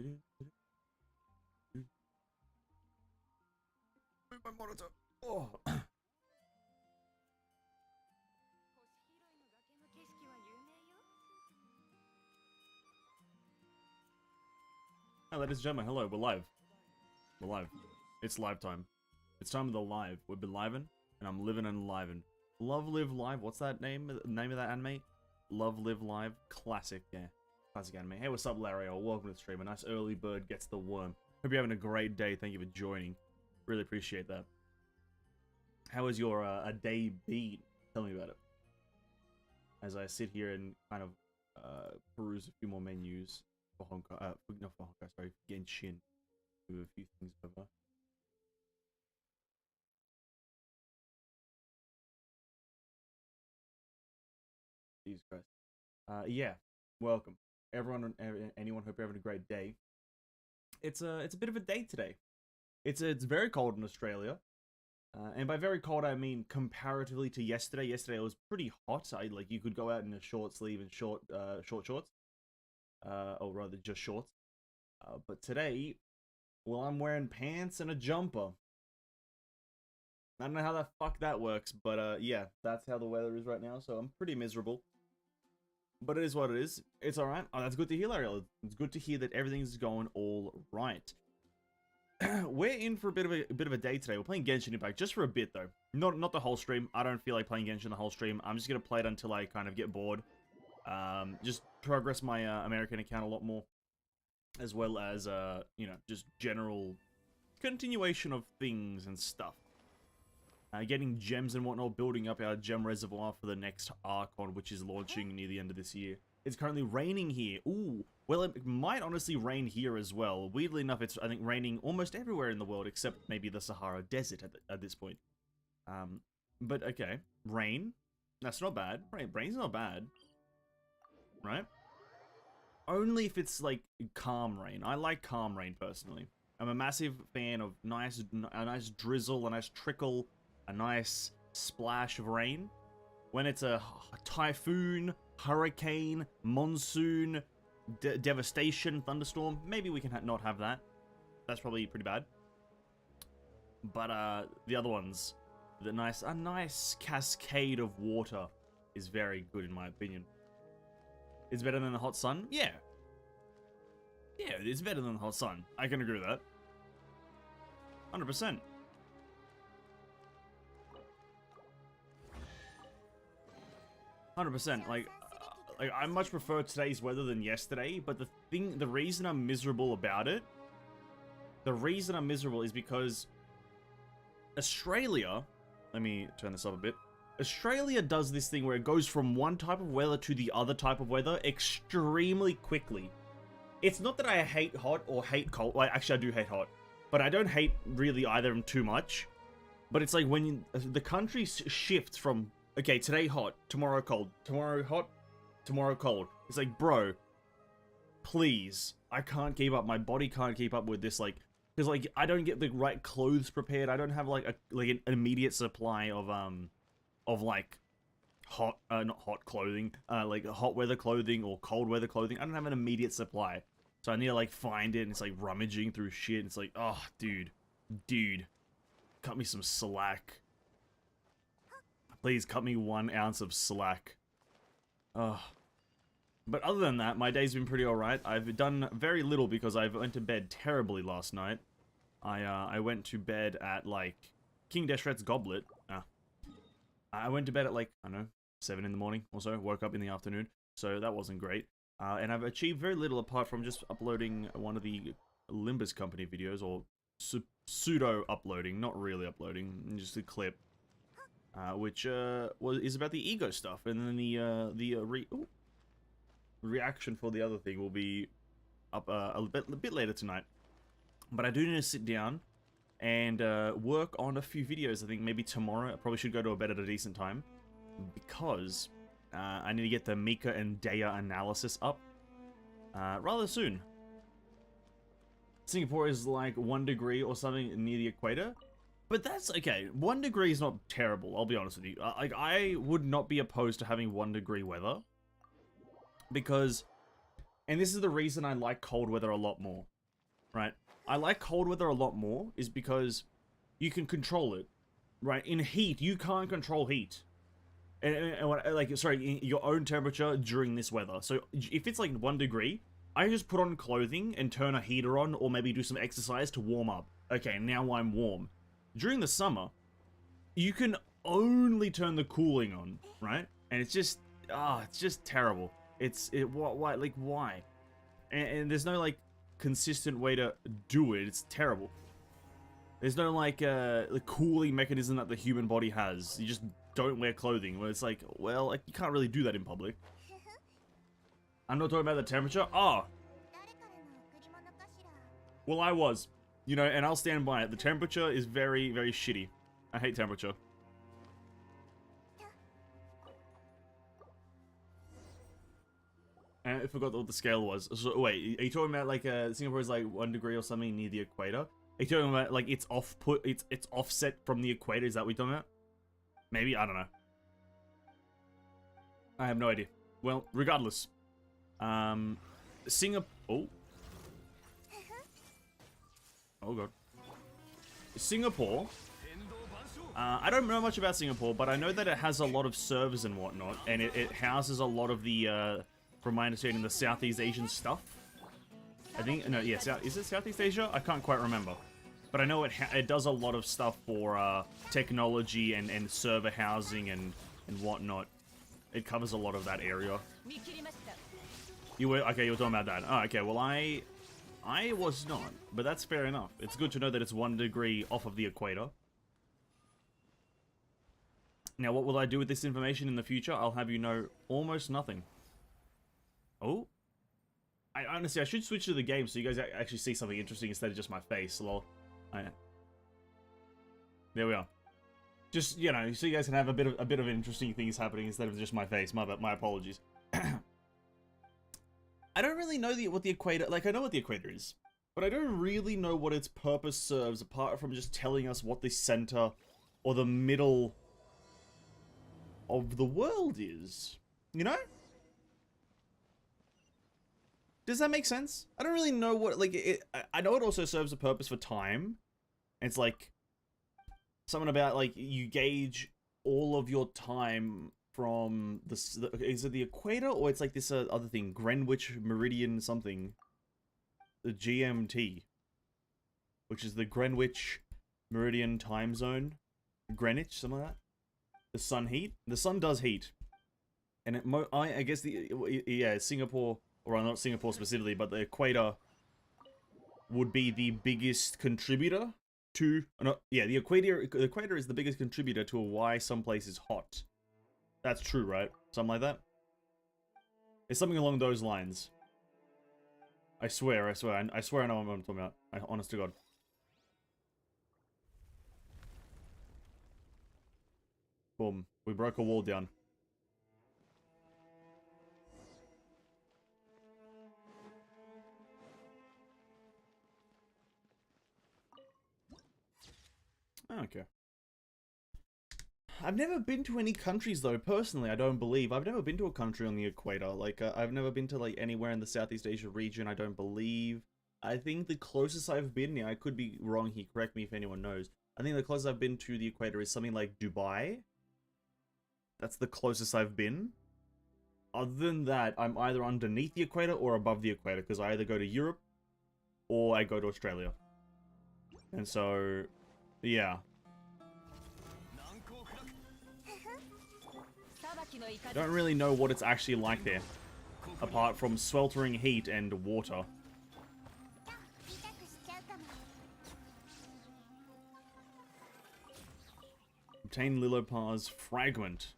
Move my monitor. Oh. Oh, ladies and gentlemen, hello, we're live. We're live. It's live time. It's time of the live. We've been livin', and I'm living and livin'. Love, live, live. What's that name? Name of that anime? Love, live, live. Classic, yeah. Classic anime. Hey, what's up, Larry? Welcome to the stream. A nice early bird gets the worm. Hope you're having a great day. Thank you for joining. Really appreciate that. How has your a day been? Tell me about it. As I sit here and kind of peruse a few more menus for Honkai. Not for Honkai, sorry, Genshin. Move a few things over. Jesus Christ. Yeah, welcome. Everyone, anyone, hope you're having a great day. It's a bit of a day today. It's very cold in Australia. And by very cold, I mean comparatively to yesterday. Yesterday it was pretty hot. Like you could go out in a short sleeve and short shorts, or rather just shorts. But today, well, I'm wearing pants and a jumper. I don't know how the fuck that works, but yeah, that's how the weather is right now. So I'm pretty miserable. But it is what it is. It's all right. Oh, that's good to hear, Larry. It's good to hear that everything's going all right. We're in for a bit of a day today. We're playing Genshin Impact just for a bit though. Not the whole stream. I don't feel like playing Genshin the whole stream. I'm just gonna play it until I kind of get bored. Just progress my American account a lot more, as well as you know, just general continuation of things and stuff. Getting gems and whatnot, building up our gem reservoir for the next Archon, which is launching near the end of this year. It's currently raining here. Ooh, well, it might honestly rain here as well. Weirdly enough, it's, I think, raining almost everywhere in the world, except maybe the Sahara Desert at this point. But okay, rain. That's not bad. Rain's not bad, right? Only if it's, like, calm rain. I like calm rain, personally. I'm a massive fan of a nice drizzle, a nice trickle, a nice splash of rain. When it's a typhoon, hurricane, monsoon, devastation, thunderstorm, maybe we can not have that. That's probably pretty bad. But the other ones, a nice cascade of water is very good in my opinion. It's better than the hot sun? Yeah. Yeah, it's better than the hot sun. I can agree with that. 100%. Like I much prefer today's weather than yesterday, but the reason I'm miserable about it, is because Australia, let me turn this up a bit. Australia does this thing where it goes from one type of weather to the other type of weather extremely quickly. It's not that I hate hot or hate cold. Like, actually, I do hate hot, but I don't hate really either of them too much. But it's like when the country shifts from, okay, today hot, tomorrow cold, tomorrow hot, tomorrow cold. It's like, bro, please, I can't keep up. My body can't keep up with this, like, because like I don't get the right clothes prepared. I don't have like an immediate supply of like hot, not hot clothing, like hot weather clothing or cold weather clothing. I don't have an immediate supply, so I need to like find it. And it's like rummaging through shit. It's like, oh, dude, cut me some slack. Please cut me 1 ounce of slack. Ugh. But other than that, my day's been pretty alright. I've done very little because I went to bed terribly last night. I went to bed at, like, King Deshret's Goblet. I went to bed at, like, I don't know, 7 in the morning or so. Woke up in the afternoon, so that wasn't great. And I've achieved very little apart from just uploading one of the Limbus Company videos, or pseudo-uploading, not really uploading, just a clip. Which is about the ego stuff, and then the reaction for the other thing will be up a bit later tonight. But I do need to sit down and work on a few videos. I think maybe tomorrow. I probably should go to bed at a decent time because I need to get the Mika and Daya analysis up rather soon. Singapore is like 1 degree or something near the equator. But that's okay. 1 degree is not terrible, I'll be honest with you. Like, I would not be opposed to having 1 degree weather. Because And this is the reason I like cold weather a lot more, right? I like cold weather a lot more is because you can control it, right? In heat, you can't control heat. Like, sorry, your own temperature during this weather. So if it's like 1 degree, I just put on clothing and turn a heater on, or maybe do some exercise to warm up. Okay, now I'm warm. During the summer, you can only turn the cooling on, right? And it's just, it's just terrible. Why, like, why? And there's no, like, consistent way to do it. It's terrible. There's no, like, the cooling mechanism that the human body has. You just don't wear clothing, where it's like, well, like, you can't really do that in public. I'm not talking about the temperature. Oh. Well, I was. You know, and I'll stand by it. The temperature is very, very shitty. I hate temperature. I forgot what the scale was. So, wait, are you talking about, like, Singapore is, like, 1 degree or something near the equator? Are you talking about, like, it's offset from the equator? Is that what you're talking about? Maybe? I don't know. I have no idea. Well, regardless. Singapore... Oh. Oh, God. Singapore... I don't know much about Singapore, but I know that it has a lot of servers and whatnot, and it houses a lot of the, from my understanding, the Southeast Asian stuff. I think... No, yeah, is it Southeast Asia? I can't quite remember. But I know it does a lot of stuff for technology and server housing and whatnot. It covers a lot of that area. You were okay. You were talking about that. Oh, okay. Well, I was not, but that's fair enough. It's good to know that it's 1 degree off of the equator. Now, what will I do with this information in the future? I'll have you know almost nothing. Oh, honestly, I should switch to the game so you guys actually see something interesting instead of just my face. Lol. There we are. Just, you know, so you guys can have a bit of interesting things happening instead of just my face. My apologies. I don't really know what the equator... Like, I know what the equator is, but I don't really know what its purpose serves apart from just telling us what the center or the middle of the world is. You know? Does that make sense? I don't really know what... Like, I know it also serves a purpose for time. It's like... Something about, like, you gauge all of your time from the is it the equator, or it's like this other thing, Greenwich Meridian something, the GMT, which is the Greenwich Meridian time zone, Greenwich, something like that. The sun heat, the sun does heat, and I guess Singapore, or not Singapore specifically, but the equator would be the biggest contributor to, the equator is the biggest contributor to why some place is hot. That's true, right? Something like that? It's something along those lines. I swear I know what I'm talking about. Honest to God. Boom. We broke a wall down. Okay. I've never been to any countries, though, personally, I don't believe. I've never been to a country on the equator. Like, I've never been to, like, anywhere in the Southeast Asia region, I don't believe. I think the closest I've been, I could be wrong here, correct me if anyone knows. I think the closest I've been to the equator is something like Dubai. That's the closest I've been. Other than that, I'm either underneath the equator or above the equator, because I either go to Europe or I go to Australia. And so, yeah. I don't really know what it's actually like there, apart from sweltering heat and water. Obtain Lilopar's fragment.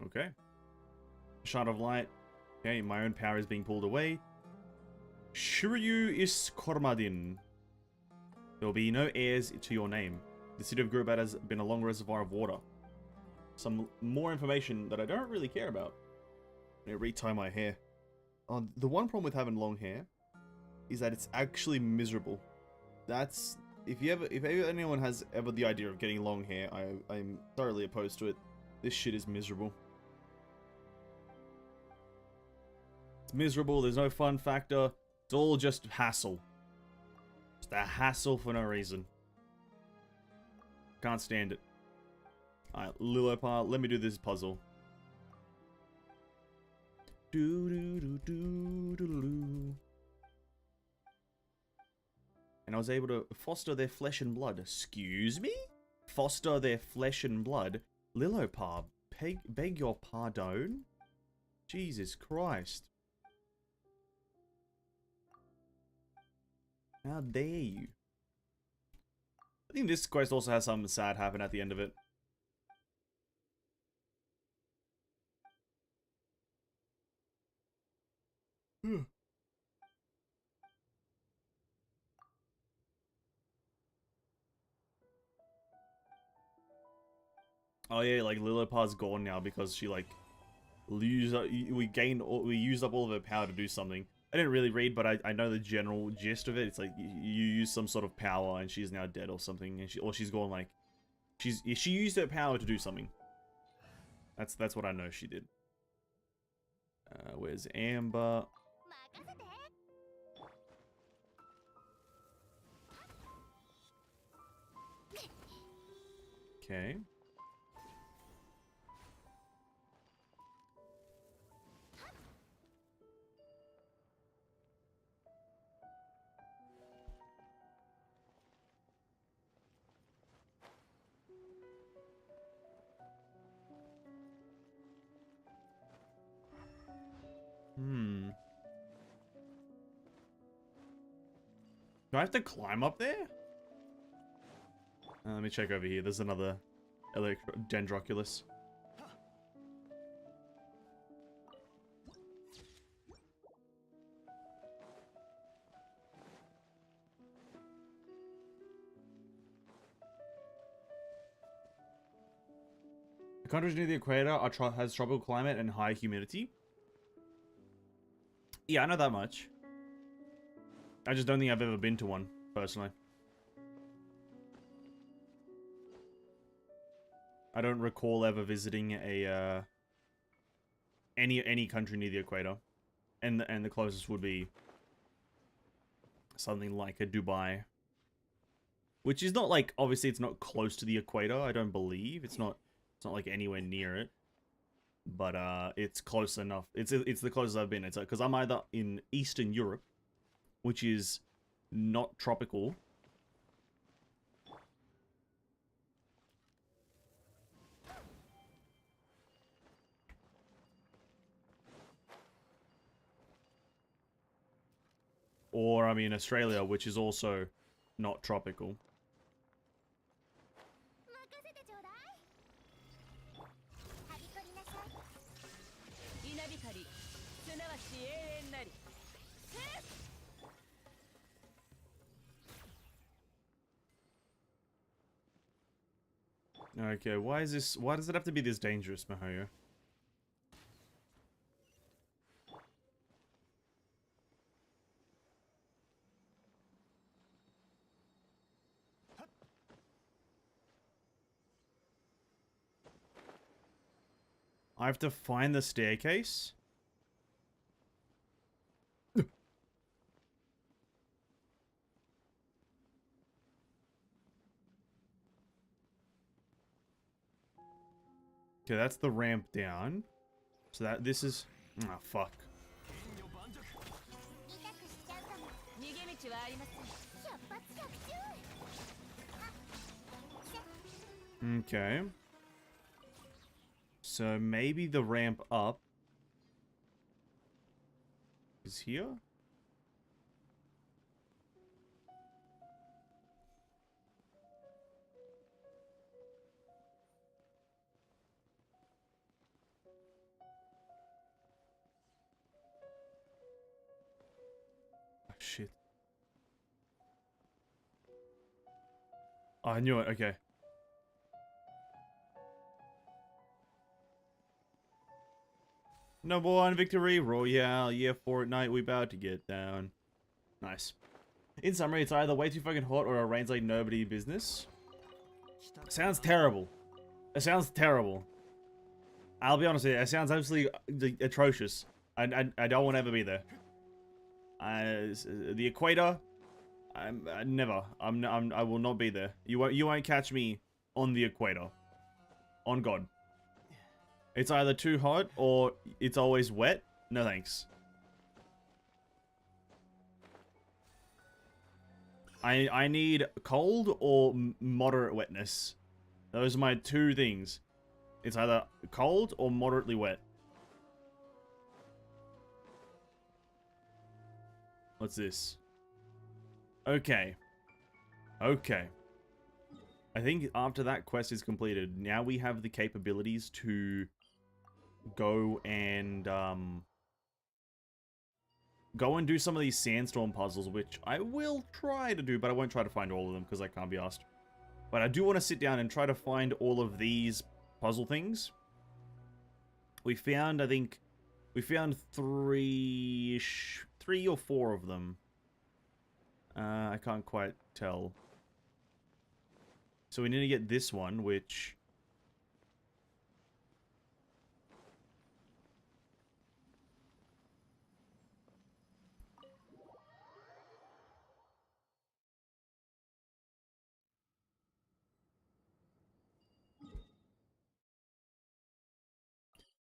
Okay. Shard of light. Okay, my own power is being pulled away. Shuryu is Kormadin. There will be no heirs to your name. The city of Gurubat has been a long reservoir of water. Some more information that I don't really care about. I'm gonna retie my hair. The one problem with having long hair is that it's actually miserable. That's if anyone has ever the idea of getting long hair, I'm thoroughly opposed to it. This shit is miserable. It's miserable. There's no fun factor. It's all just hassle. Just a hassle for no reason. Can't stand it. Alright, Lilopar, let me do this puzzle. Do do do do do do. And I was able to foster their flesh and blood. Excuse me? Foster their flesh and blood? Lilopar, beg your pardon? Jesus Christ. How dare you? I think this quest also has something sad happen at the end of it. Oh yeah, like Lilopar's gone now because she like we used up all of her power to do something. I didn't really read, but I know the general gist of it. It's like you use some sort of power and she's now dead or something, and she's gone like she used her power to do something. That's what I know she did. Where's Amber? Okay. Do I have to climb up there? Let me check over here. There's another Dendroculus. The countries near the equator has tropical climate and high humidity. Yeah, I know that much. I just don't think I've ever been to one, personally. I don't recall ever visiting a any country near the equator, and the closest would be something like a Dubai, which is not like, obviously it's not close to the equator. I don't believe it's not like anywhere near it, but it's close enough. It's the closest I've been. It's because I'm either in Eastern Europe, which is not tropical. Or I'm in Australia, which is also not tropical. Okay, why does it have to be this dangerous, Mihoyo? I have to find the staircase? Okay, that's the ramp down. So this is... Ah, fuck. Okay. So maybe the ramp up is here? Oh, shit. Oh, I knew it. Okay. Number 1 victory royale. Yeah, Fortnite, we about to get down. Nice. In summary, it's either way too fucking hot or it rains like nobody business. Sounds terrible. It sounds terrible. I'll be honest with you, it sounds absolutely atrocious. I don't want to ever be there. The equator, I will not be there. You won't catch me on the equator. On God. It's either too hot or it's always wet. No thanks. I need cold or moderate wetness. Those are my two things. It's either cold or moderately wet. What's this? Okay. Okay. I think after that quest is completed, now we have the capabilities to go and do some of these sandstorm puzzles, which I will try to do, but I won't try to find all of them because I can't be asked. But I do want to sit down and try to find all of these puzzle things. We found, I think, we found three or four of them. I can't quite tell. So we need to get this one, which...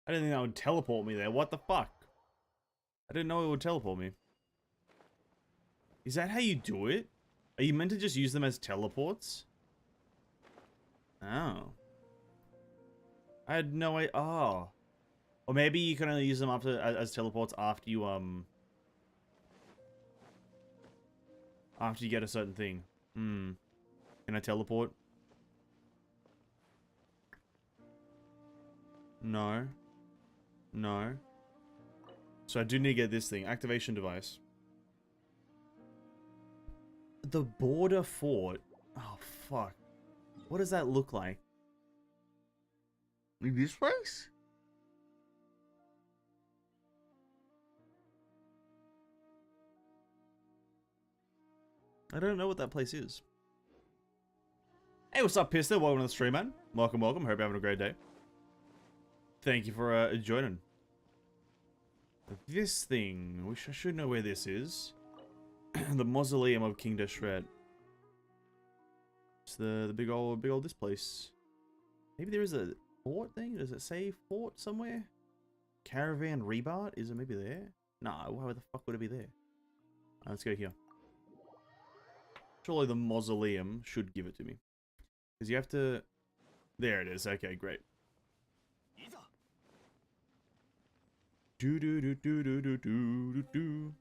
I didn't think that would teleport me there. What the fuck? I didn't know it would teleport me. Is that how you do it? Are you meant to just use them as teleports? Oh. I had no idea. Oh. Or maybe you can only use them as teleports after you, after you get a certain thing. Hmm. Can I teleport? No. No. So I do need to get this thing. Activation device. The border fort. Oh, fuck. What does that look like? In this place? I don't know what that place is. Hey, what's up, Pistol? Welcome to the stream, man. Welcome, welcome. Hope you're having a great day. Thank you for joining. This thing, I should know where this is. The mausoleum of King Deshret. It's the big old this place. Maybe there is a fort thing. Does it say fort somewhere? Caravan Rebat? Is it maybe there? Nah, why the fuck would it be there? Let's go here. Surely the mausoleum should give it to me. Because you have to... There it is. Okay, great. Do do do do do do do do do.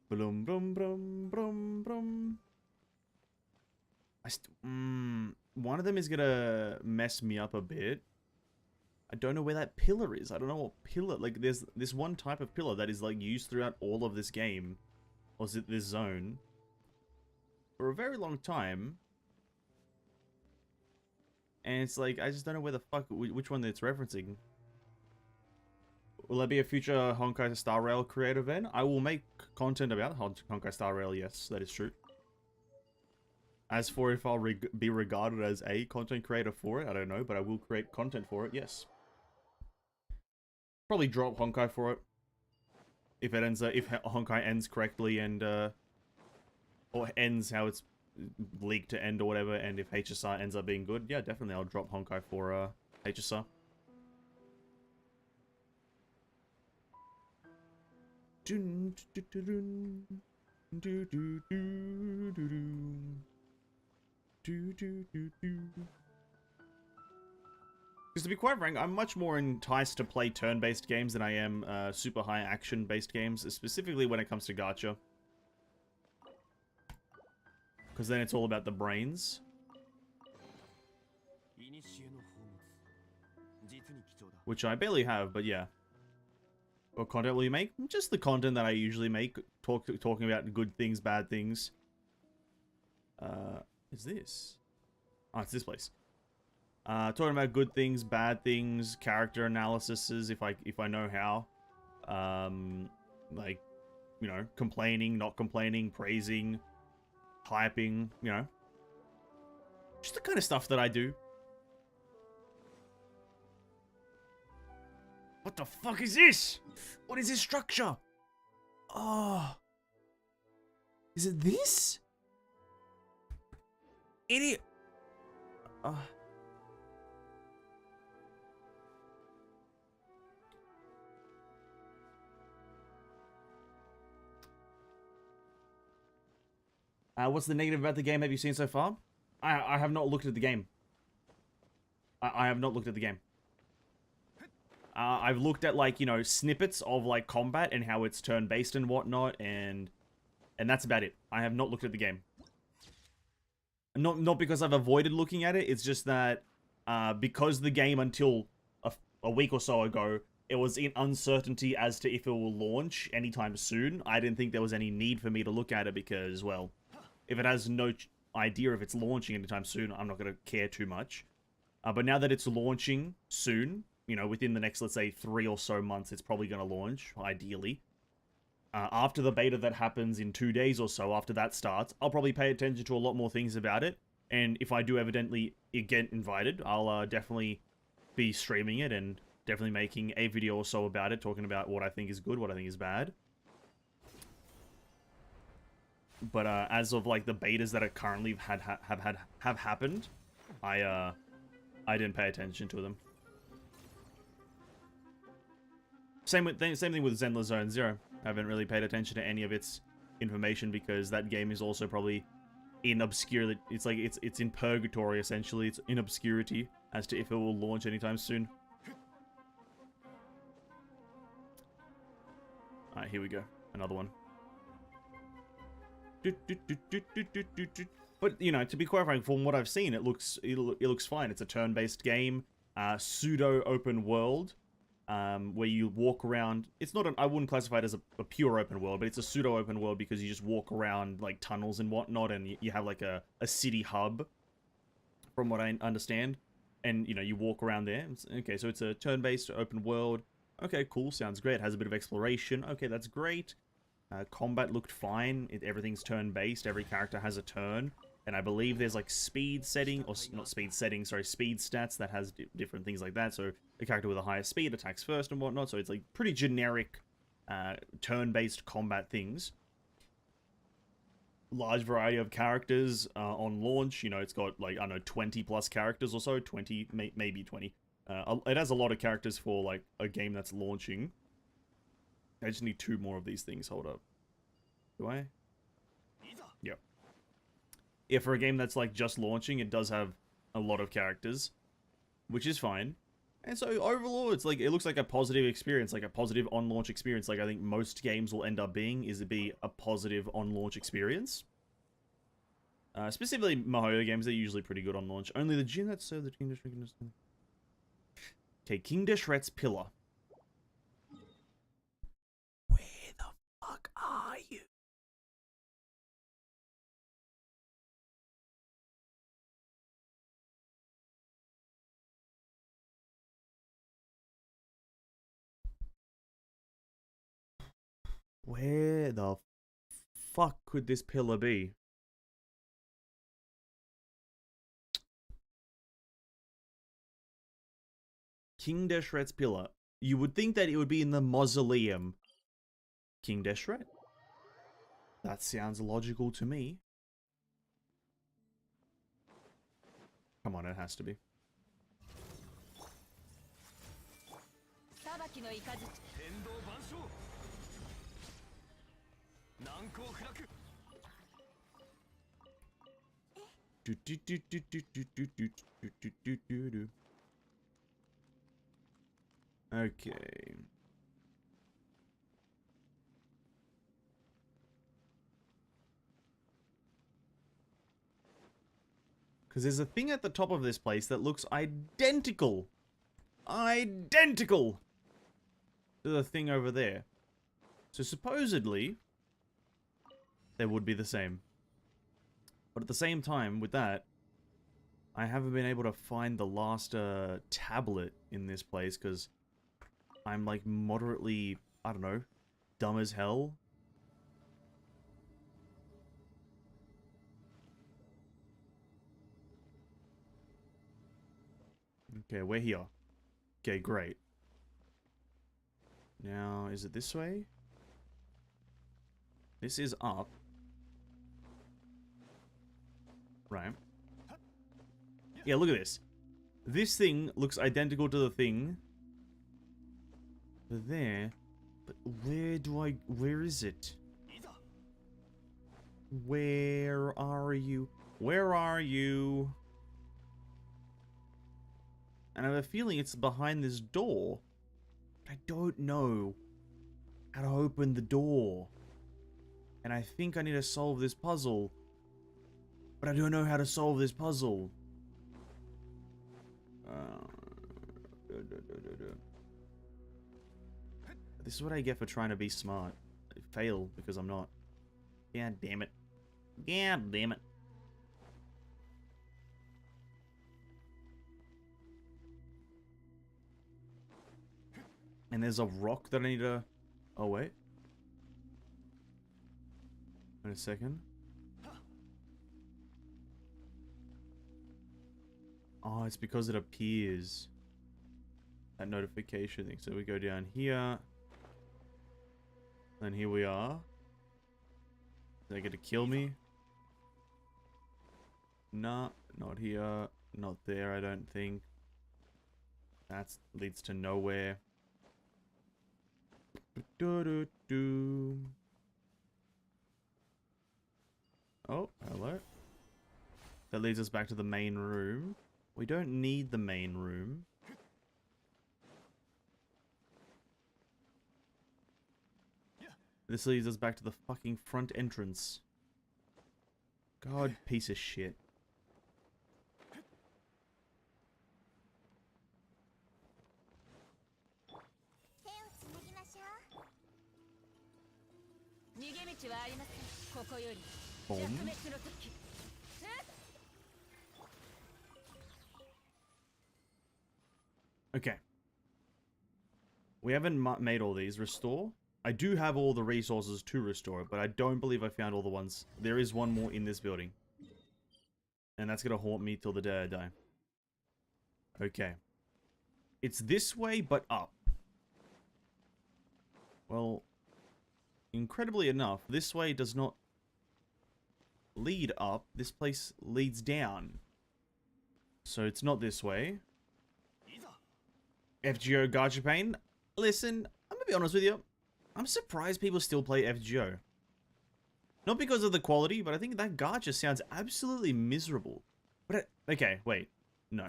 Brum brum brum brum brum. One of them is gonna mess me up a bit. I don't know where that pillar is. I don't know what pillar. Like, there's this one type of pillar that is like used throughout all of this game, or is it this zone, for a very long time. And it's like, I just don't know where the fuck, which one it's referencing. Will there be a future Honkai Star Rail creator event? I will make content about Honkai Star Rail, yes, that is true. As for if I'll be regarded as a content creator for it, I don't know, but I will create content for it, yes. Probably drop Honkai for it. If it ends, if Honkai ends correctly and, or ends how it's leaked to end or whatever, and if HSR ends up being good, yeah, definitely I'll drop Honkai for, HSR. Because to be quite frank, I'm much more enticed to play turn-based games than I am super high action-based games, specifically when it comes to gacha. Because then it's all about the brains. Which I barely have, but yeah. What content will you make? Just the content that I usually make, talking about good things, bad things. Is this? Oh, it's this place. Talking about good things, bad things, character analyses if I know how. Like you know, complaining, not complaining, praising, hyping, you know. Just the kind of stuff that I do. What the fuck is this? What is this structure? Oh. Is it this? Idiot. What's the negative about the game have you seen so far? I have not looked at the game. I have not looked at the game. I've looked at, like, you know, snippets of, like, combat and how it's turn-based and whatnot, and that's about it. I have not looked at the game. Not because I've avoided looking at it, it's just that, because the game until a week or so ago, it was in uncertainty as to if it will launch anytime soon. I didn't think there was any need for me to look at it because, well, if it has no idea if it's launching anytime soon, I'm not going to care too much. But now that it's launching soon, you know, within the next, let's say, 3 or so months, it's probably going to launch, ideally. After the beta that happens in 2 days or so, after that starts, I'll probably pay attention to a lot more things about it. And if I do evidently get invited, I'll definitely be streaming it and definitely making a video or so about it, talking about what I think is good, what I think is bad. But as of, like, the betas that are currently have happened, I didn't pay attention to them. Same thing with Zenless Zone Zero. I haven't really paid attention to any of its information because that game is also probably in obscure. It's like it's in purgatory essentially. It's in obscurity as to if it will launch anytime soon. All right, here we go. Another one. But, you know, to be quite frank, from what I've seen, it looks fine. It's a turn-based game, pseudo open world, where you walk around. It's not I wouldn't classify it as a pure open world, but it's a pseudo open world because you just walk around like tunnels and whatnot, and you have like a city hub, from what I understand, and you know you walk around there. Okay, so it's a turn-based open world. Okay, cool, sounds great. It has a bit of exploration. Okay, that's great. Combat looked fine. Everything's turn-based. Every character has a turn. And I believe there's like speed setting, or not speed setting, sorry, speed stats that has different things like that. So a character with a higher speed attacks first and whatnot. So it's like pretty generic turn-based combat things. Large variety of characters on launch. You know, it's got like, I don't know, 20 plus characters or so. 20, maybe 20. It has a lot of characters for like a game that's launching. I just need 2 more of these things. Hold up. Do I? Yep. Yeah, for a game that's like just launching, it does have a lot of characters, which is fine. And so overall, it's like, it looks like a positive experience, like a positive on-launch experience. Like I think most games will end up being, is to be a positive on-launch experience. Specifically Mahoyo games, they're usually pretty good on launch. Only the gym that served the King Deshret's... Okay, King Deshret's Pillar. Where the fuck are you? Where the fuck could this pillar be? King Deshret's Pillar. You would think that it would be in the mausoleum. King Deshret? That sounds logical to me. Come on, it has to be. Okay. Because there's a thing at the top of this place that looks identical. Identical to the thing over there. So supposedly, they would be the same. But at the same time, with that, I haven't been able to find the last tablet in this place because I'm like moderately, I don't know, dumb as hell. Okay, we're here. Okay, great. Now, is it this way? This is up. Right. Yeah, look at this. This thing looks identical to the thing. But there. But where is it? Where are you? Where are you? And I have a feeling it's behind this door. But I don't know how to open the door. And I think I need to solve this puzzle. But I don't know how to solve this puzzle. This is what I get for trying to be smart. I fail because I'm not. God damn it. God damn it. And there's a rock that I need to... Oh, wait. Wait a second. Oh, it's because it appears. That notification thing. So we go down here. And here we are. Is that going to kill me? Nah, not here. Not there, I don't think. That leads to nowhere. Oh, hello. That leads us back to the main room. We don't need the main room. This leads us back to the fucking front entrance. God, piece of shit. Boom. Okay. We haven't made all these. Restore. I do have all the resources to restore it, but I don't believe I found all the ones. There is one more in this building. And that's going to haunt me till the day I die. Okay. It's this way, but up. Well, incredibly enough, this way does not lead up. This place leads down. So it's not this way. FGO Gacha Pain. Listen, I'm going to be honest with you. I'm surprised people still play FGO. Not because of the quality, but I think that gacha sounds absolutely miserable. But okay, wait. No.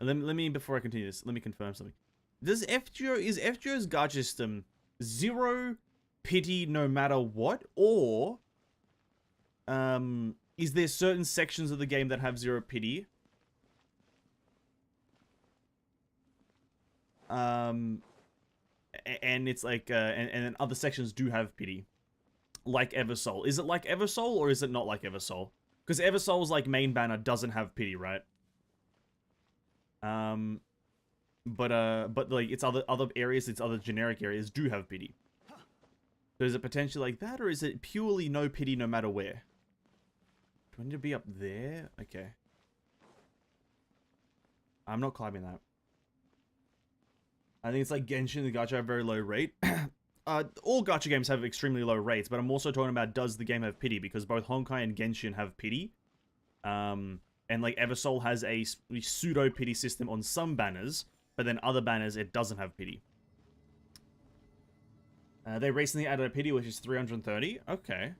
Let me, before I continue this, let me confirm something. Is FGO's gacha system zero pity no matter what? Or, is there certain sections of the game that have zero pity? And it's like, and then other sections do have pity. Like Eversoul. Is it like Eversoul, or is it not like Eversoul? Because Eversoul's, like, main banner doesn't have pity, right? But like, its other areas, its other generic areas do have pity. So is it potentially like that, or is it purely no pity no matter where? Do I need to be up there? Okay. I'm not climbing that. I think it's like Genshin and the gacha have very low rate. All gacha games have extremely low rates, but I'm also talking about, does the game have pity? Because both Honkai and Genshin have pity. And like Eversoul has a pseudo pity system on some banners, but then other banners it doesn't have pity. They recently added a pity, which is 330. Okay.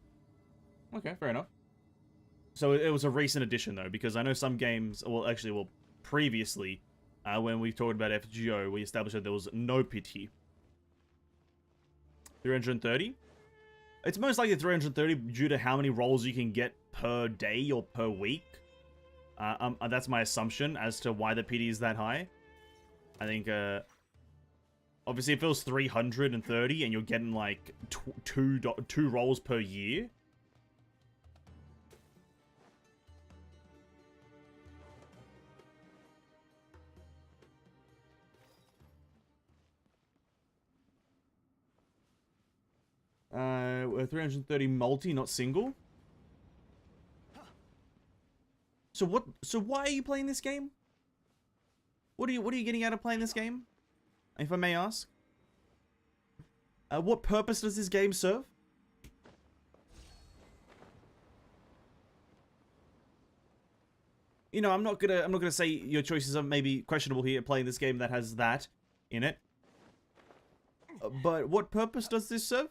Okay, fair enough. So it was a recent addition though, because I know some games, well, previously, when we talked about FGO, we established that there was no pity. 330? It's most likely 330 due to how many rolls you can get per day or per week. That's my assumption as to why the pity is that high. I think, obviously if it was 330 and you're getting like two rolls per year. We're 330 multi, not single. So why are you playing this game? What are you getting out of playing this game? If I may ask. What purpose does this game serve? You know, I'm not gonna say your choices are maybe questionable here playing this game that has that in it. But what purpose does this serve?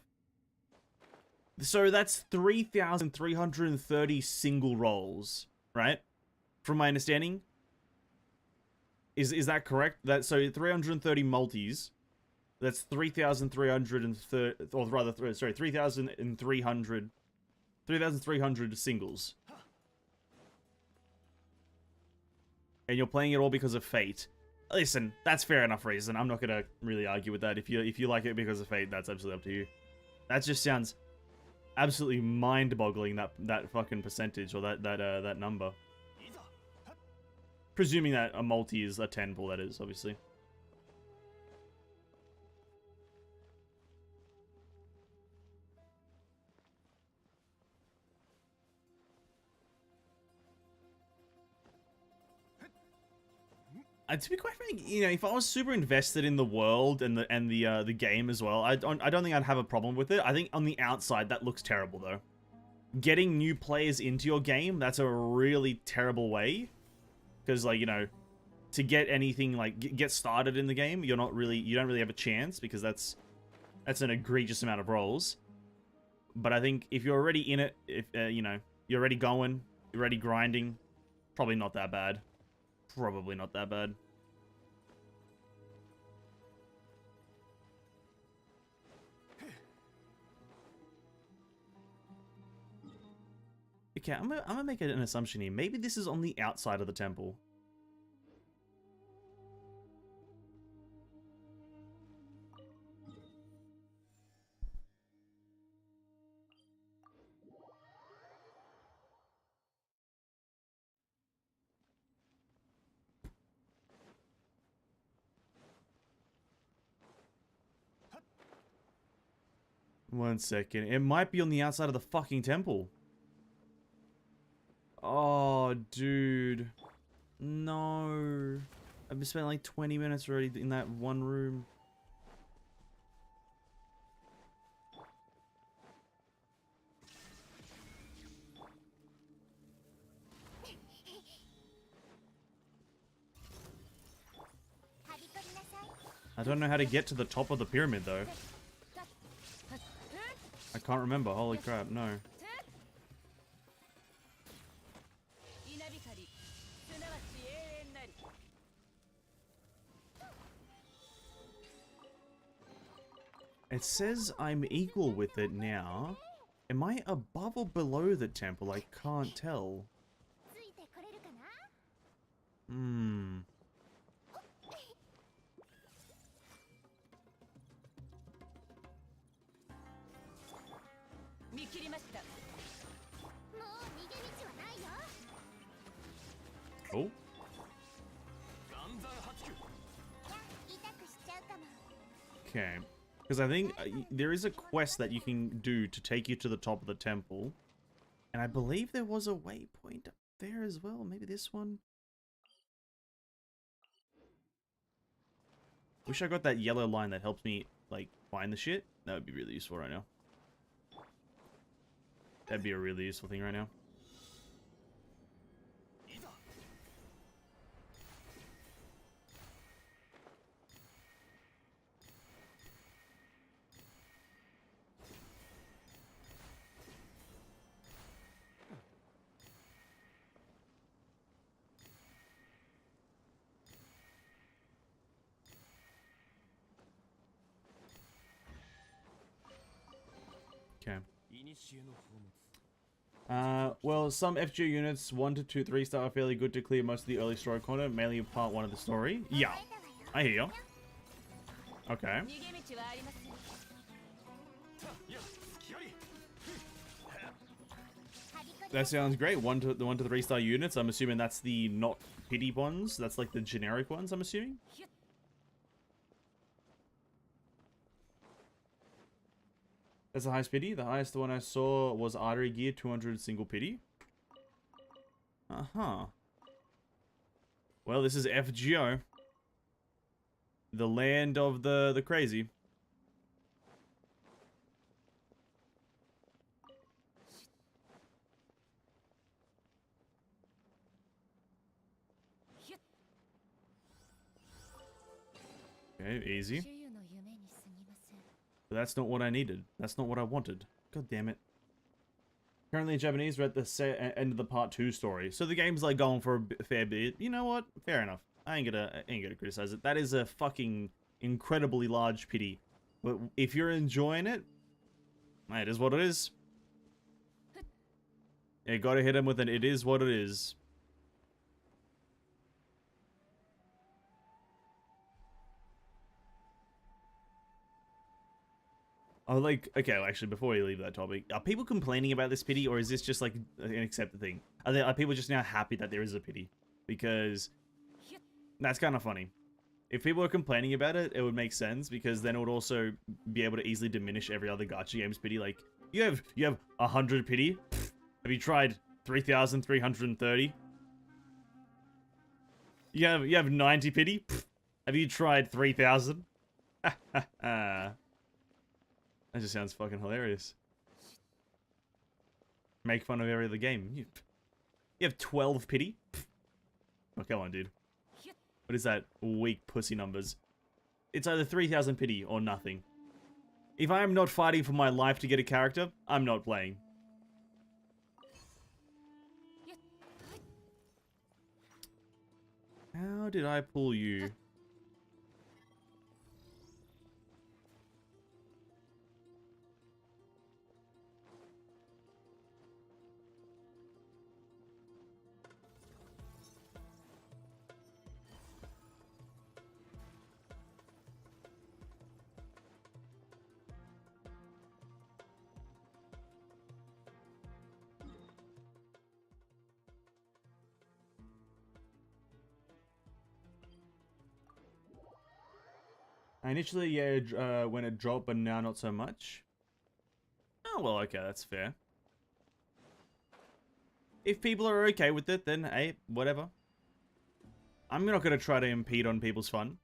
So that's 3,330 single rolls, right? From my understanding. Is that correct? That so 330 multis. That's 3,330, or rather, sorry, 3,300 singles. And you're playing it all because of fate. Listen, that's fair enough reason. I'm not gonna really argue with that. If you like it because of fate, that's absolutely up to you. That just sounds absolutely mind-boggling, that fucking percentage or that number. Presuming that a multi is a 10 pull, that is, obviously. To be quite frank, you know, if I was super invested in the world and the game as well, I don't think I'd have a problem with it. I think on the outside that looks terrible though. Getting new players into your game, that's a really terrible way, because like, you know, to get anything like get started in the game, you don't really have a chance, because that's an egregious amount of rolls. But I think if you're already in it, if you know, you're already going, you're already grinding, probably not that bad. Probably not that bad. Okay, I'm gonna make an assumption here. Maybe this is on the outside of the temple. One second. It might be on the outside of the fucking temple. Oh, dude. No. I've been spending like 20 minutes already in that one room. I don't know how to get to the top of the pyramid, though. I can't remember. Holy crap, no. It says I'm equal with it now. Am I above or below the temple? I can't tell. Hmm. Oh. Okay. Because I think there is a quest that you can do to take you to the top of the temple. And I believe there was a waypoint up there as well. Maybe this one? Wish I got that yellow line that helps me, like, find the shit. That would be really useful right now. That'd be a really useful thing right now. Okay. Well, some FGO units 1 to 2 3-star are fairly good to clear most of the early story content, mainly part 1 of the story. Yeah, I hear you. Okay. That sounds great. 1 to 3-star units. I'm assuming that's the not pity ones. That's like the generic ones, I'm assuming. That's the highest pity. The highest one I saw was artery gear, 200 single pity. Uh-huh. Well, this is FGO. The land of the crazy. Okay, easy. But that's not what I needed. That's not what I wanted. God damn it. Currently in Japanese, we're at the end of the part 2 story. So the game's like going for a fair bit. You know what? Fair enough. I ain't gonna criticize it. That is a fucking incredibly large pity. But if you're enjoying it, it is what it is. You gotta hit him with an it is what it is. Oh, like, okay, well, actually, before we leave that topic, are people complaining about this pity, or is this just, like, an accepted thing? Are people just now happy that there is a pity? Because that's kind of funny. If people are complaining about it, it would make sense, because then it would also be able to easily diminish every other gacha game's pity. Like, you have 100 pity? Pfft. Have you tried 3,330? You have 90 pity? Pfft. Have you tried 3,000? That just sounds fucking hilarious. Make fun of every other game. You have 12 pity? Oh, come on, dude. What is that? Weak pussy numbers. It's either 3,000 pity or nothing. If I am not fighting for my life to get a character, I'm not playing. How did I pull you? Initially, yeah, when it dropped, but now not so much. Oh, well, okay, that's fair. If people are okay with it, then, hey, whatever. I'm not going to try to impede on people's fun.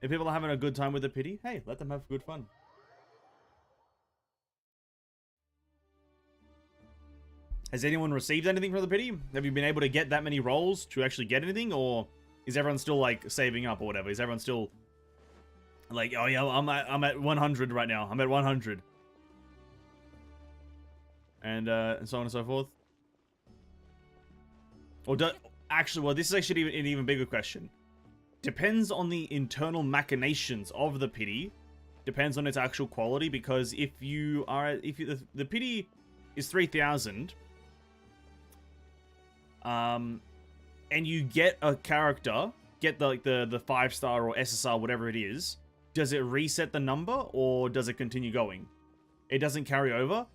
If people are having a good time with the pity, hey, let them have good fun. Has anyone received anything from the pity? Have you been able to get that many rolls to actually get anything? Or is everyone still, like, saving up or whatever? Is everyone still... like, oh yeah, I'm at 100 right now. I'm at 100. And so on and so forth. Or actually, well, this is actually an even bigger question. Depends on the internal machinations of the pity. Depends on its actual quality, because if the pity is 3,000, and you get a character, get the 5-star or SSR, whatever it is. Does it reset the number, or does it continue going? It doesn't carry over?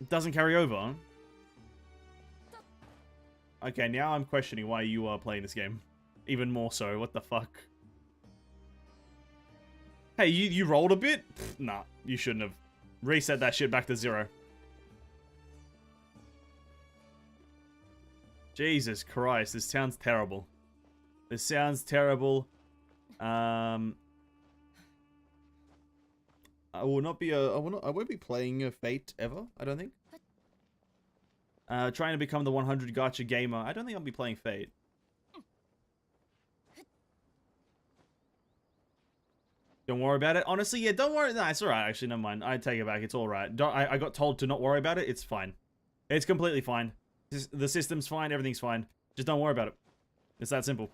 It doesn't carry over? Okay, now I'm questioning why you are playing this game. Even more so, what the fuck? Hey, you rolled a bit? Pfft, nah, you shouldn't have. Reset that shit back to 0. Jesus Christ, this sounds terrible. This sounds terrible. I will not be I won't be playing Fate ever, I don't think. Trying to become the 100 gacha gamer. I don't think I'll be playing Fate. Don't worry about it. Honestly, yeah, don't worry. Nah, it's alright, actually, never mind. I take it back, it's alright. I got told to not worry about it, it's fine. It's completely fine. The system's fine, everything's fine. Just don't worry about it. It's that simple.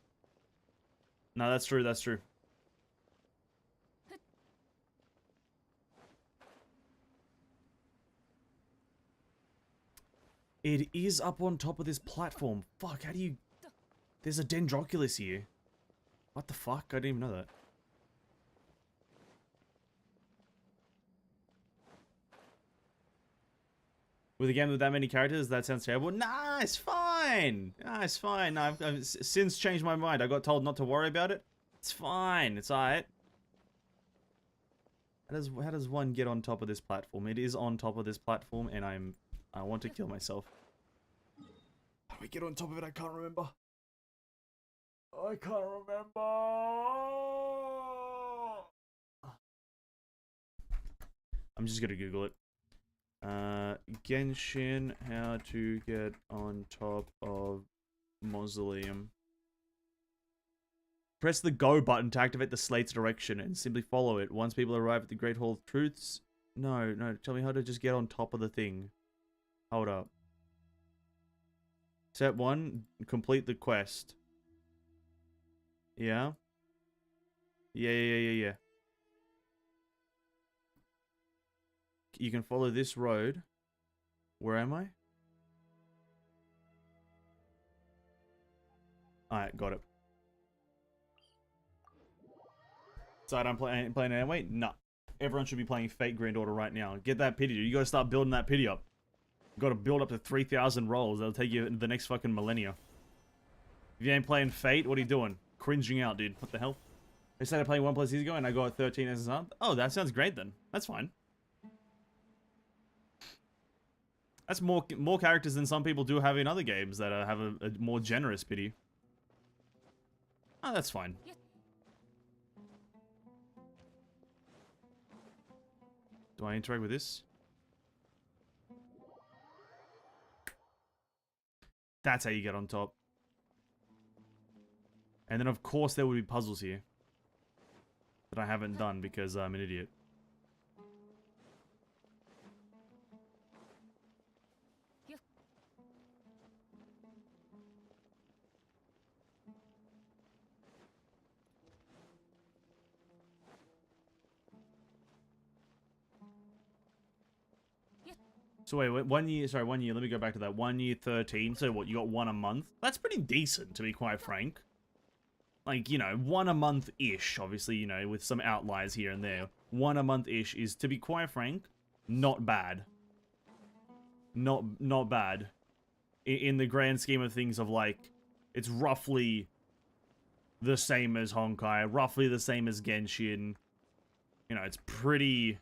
No, that's true, that's true. It is up on top of this platform. Fuck, how do you... There's a Dendroculus here. What the fuck? I didn't even know that. With a game with that many characters, that sounds terrible. Nah, it's fine. Nah, it's fine. Nah, I've since changed my mind. I got told not to worry about it. It's fine. It's alright. How does one get on top of this platform? It is on top of this platform, and I want to kill myself. How do I get on top of it? I can't remember. I can't remember. I'm just gonna Google it. Genshin, how to get on top of Mausoleum. Press the go button to activate the slate's direction and simply follow it. Once people arrive at the Great Hall of Truths... No, tell me how to just get on top of the thing. Hold up. Step 1, complete the quest. Yeah? Yeah. You can follow this road. Where am I? Alright, got it. So I'm playing anyway? Nah. Everyone should be playing Fate Grand Order right now. Get that pity, dude. You gotta start building that pity up. You gotta build up to 3,000 rolls. That'll take you into the next fucking millennia. If you ain't playing Fate, what are you doing? Cringing out, dude. What the hell? They started playing 1+ years ago and I got 13 SSR. Oh, that sounds great then. That's fine. That's more characters than some people do have in other games that have a more generous pity. Oh, that's fine. Do I interact with this? That's how you get on top. And then of course there would be puzzles here. That I haven't done because I'm an idiot. So wait, 1 year, sorry, 1 year, let me go back to that. 1 year, 13, so what, you got 1 a month? That's pretty decent, to be quite frank. Like, you know, 1 a month-ish, obviously, you know, with some outliers here and there. 1 a month-ish is, to be quite frank, not bad. Not bad. In the grand scheme of things of, like, it's roughly the same as Honkai, roughly the same as Genshin. You know, it's pretty...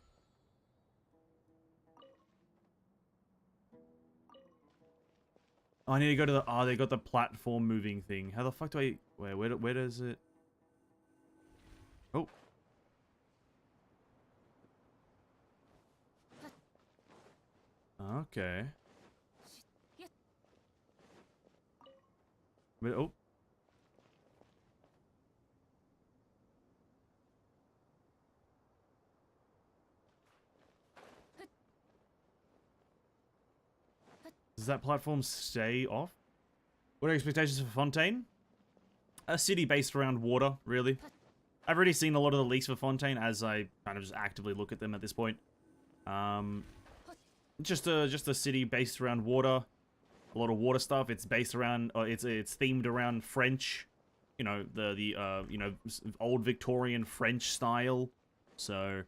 Oh, I need to go to the... Oh, they got the platform moving thing. How the fuck do I... Where does it... Oh. Okay. But, oh. Does that platform stay off? What are expectations for Fontaine? A city based around water, really. I've already seen a lot of the leaks for Fontaine as I kind of just actively look at them at this point. Just a city based around water. A lot of water stuff. It's based around, it's themed around French. You know, the you know, old Victorian French style. So,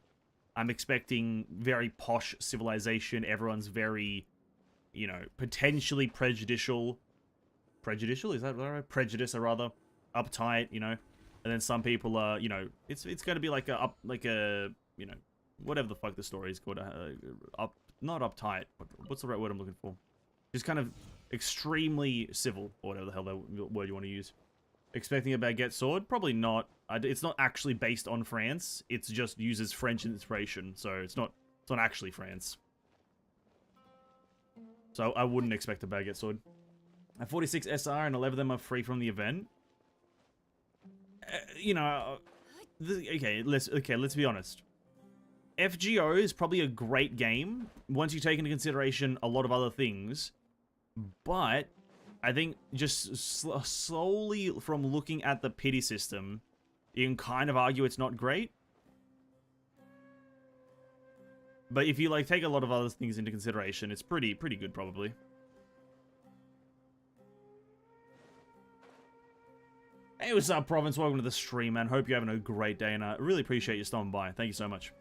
I'm expecting very posh civilization. Everyone's very... you know, potentially prejudicial. Prejudicial? Is that right? Prejudice, or rather. Uptight, you know. And then some people are, you know, it's going to be like a, you know, whatever the fuck the story is called. Not uptight. What's the right word I'm looking for? Just kind of extremely civil, or whatever the hell that word you want to use. Expecting a baguette sword? Probably not. It's not actually based on France. It's just uses French inspiration, so it's not actually France. So I wouldn't expect a baguette sword. I have 46 SR and 11 of them are free from the event. You know, okay, let's be honest. FGO is probably a great game once you take into consideration a lot of other things, but I think just solely from looking at the pity system, you can kind of argue it's not great. But if you like take a lot of other things into consideration, it's pretty good probably. Hey, what's up, Province? Welcome to the stream, man. Hope you're having a great day, and I really appreciate you stopping by. Thank you so much.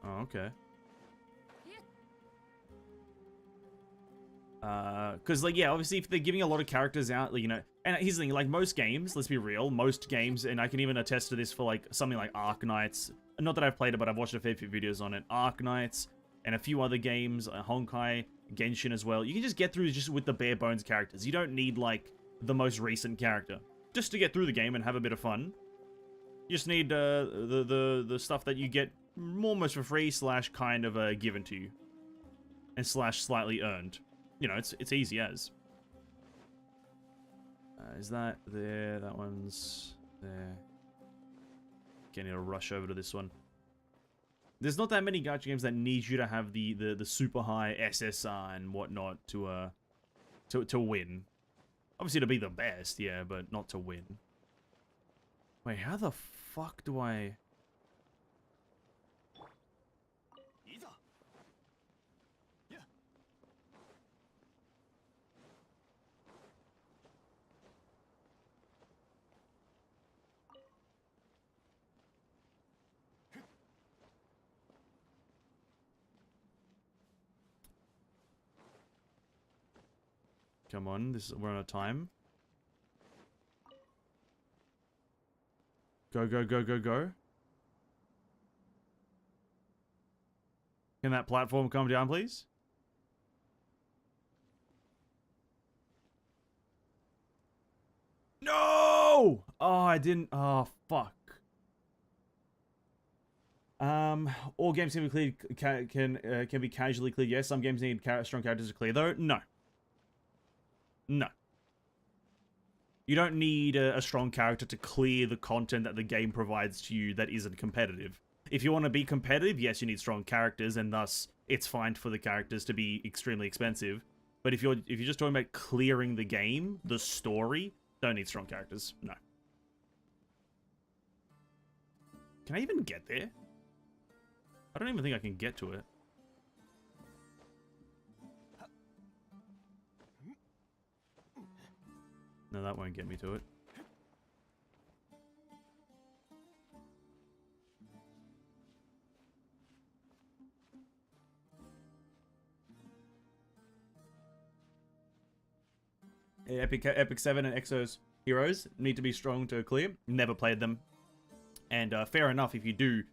Oh, okay. Because, like, yeah, obviously, if they're giving a lot of characters out, like, you know, and here's the thing, like, most games, let's be real, most games, and I can even attest to this for, like, something like Arknights, not that I've played it, but I've watched a fair few videos on it, Arknights, and a few other games, Honkai, Genshin as well. You can just get through just with the bare bones characters. You don't need, like, the most recent character. Just to get through the game and have a bit of fun. You just need the stuff that you get almost for free slash kind of given to you. And slash slightly earned. You know, it's easy as. Is that there? That one's there. Getting a rush over to this one. There's not that many gacha games that need you to have the super high SSR and whatnot to win. Obviously to be the best, yeah, but not to win. Wait, how the fuck do I... Come on, we're on a time. Go, go, go, go, go. Can that platform come down, please? No! Oh, I didn't. Oh, fuck. All games can be cleared. Can be casually cleared. Yes, some games need strong characters to clear, though. No. No. You don't need a strong character to clear the content that the game provides to you that isn't competitive. If you want to be competitive, yes, you need strong characters, and thus it's fine for the characters to be extremely expensive. But if you're just talking about clearing the game, the story, don't need strong characters. No. Can I even get there? I don't even think I can get to it. No, that won't get me to it. Epic 7 and Exo's heroes need to be strong to clear. Never played them. And fair enough if you do.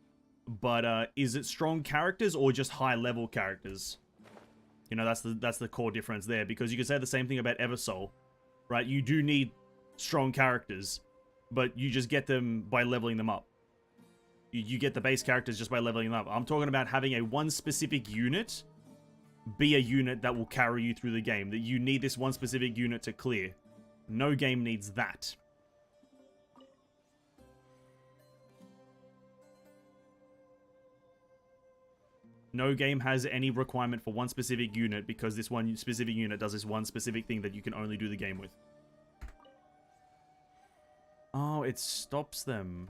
But is it strong characters or just high-level characters? You know, that's the core difference there. Because you can say the same thing about Eversoul. Right, you do need strong characters, but you just get them by leveling them up. You get the base characters just by leveling them up. I'm talking about having one specific unit be a unit that will carry you through the game. That you need this one specific unit to clear. No game needs that. No game has any requirement for one specific unit because this one specific unit does this one specific thing that you can only do the game with. Oh, it stops them.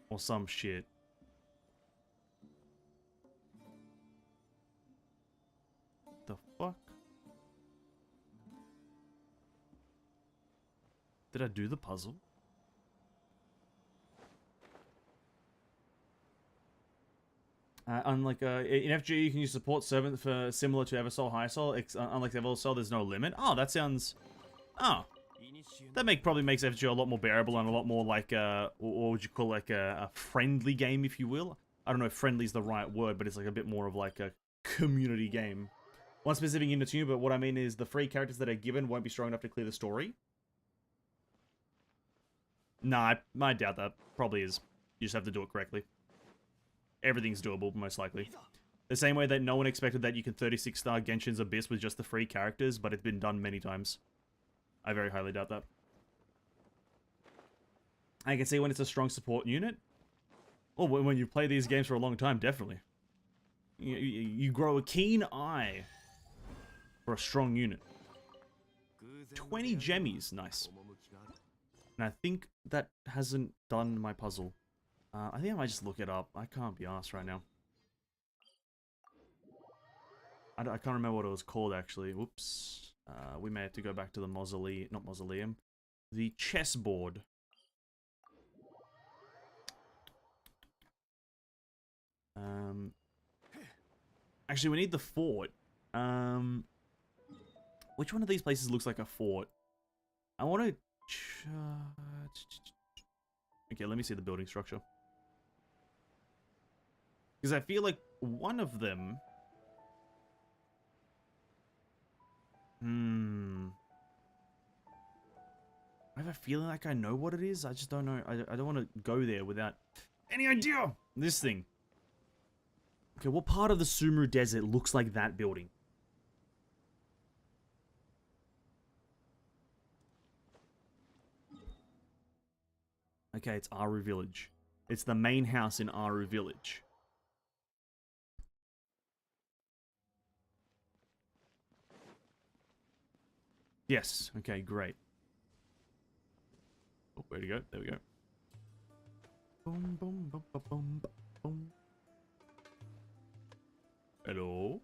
Or some shit. The fuck? Did I do the puzzle? Unlike in FG, you can use support servant for similar to Eversoul, Hysoul. Unlike Eversoul, there's no limit. Oh, that sounds. Oh, that probably makes FG a lot more bearable and a lot more like what would you call like a friendly game, if you will. I don't know if friendly is the right word, but it's like a bit more of like a community game. One specific unit to you, but what I mean is the free characters that are given won't be strong enough to clear the story. Nah, I doubt that. Probably is. You just have to do it correctly. Everything's doable, most likely. The same way that no one expected that you can 36-star Genshin's Abyss with just the free characters, but it's been done many times. I very highly doubt that. I can see when it's a strong support unit. Or when you play these games for a long time, definitely. You grow a keen eye for a strong unit. 20 gemmies, nice. And I think that hasn't done my puzzle. I think I might just look it up. I can't be arsed right now. I can't remember what it was called, actually. Whoops. We may have to go back to the mausoleum. Not mausoleum. The chessboard. Actually, we need the fort. Which one of these places looks like a fort? I want to... Okay, let me see the building structure. Because I feel like one of them... I have a feeling like I know what it is. I just don't know. I don't want to go there without any idea. This thing. Okay, what part of the Sumeru Desert looks like that building? Okay, it's Aru Village. It's the main house in Aru Village. Yes. Okay, great. Oh, where'd it go? There we go. Boom, boom, boom, boom, boom, boom. Hello?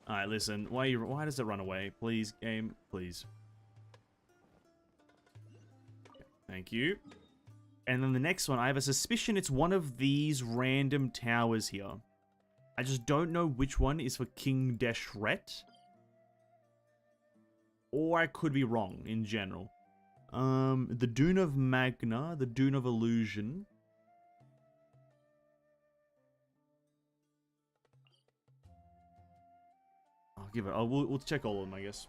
Alright, listen. Why does it run away? Please, game. Please. Okay, thank you. And then the next one, I have a suspicion it's one of these random towers here. I just don't know which one is for King Deshret. Or I could be wrong in general. The Dune of Magna, the Dune of Illusion. I'll give it. We'll check all of them, I guess.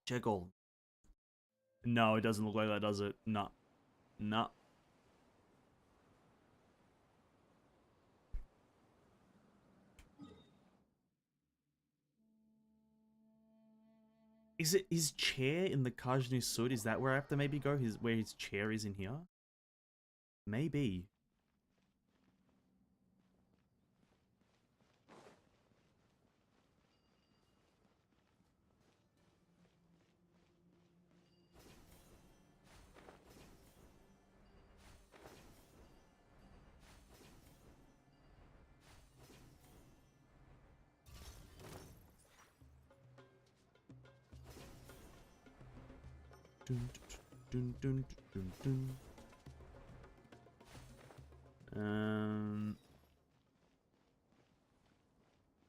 Check all. No, it doesn't look like that, does it? Nah. Nah. Is it his chair in the Kajni Sud? Is that where I have to maybe go? Where his chair is in here? Maybe. Dun, dun, dun, dun, dun, dun.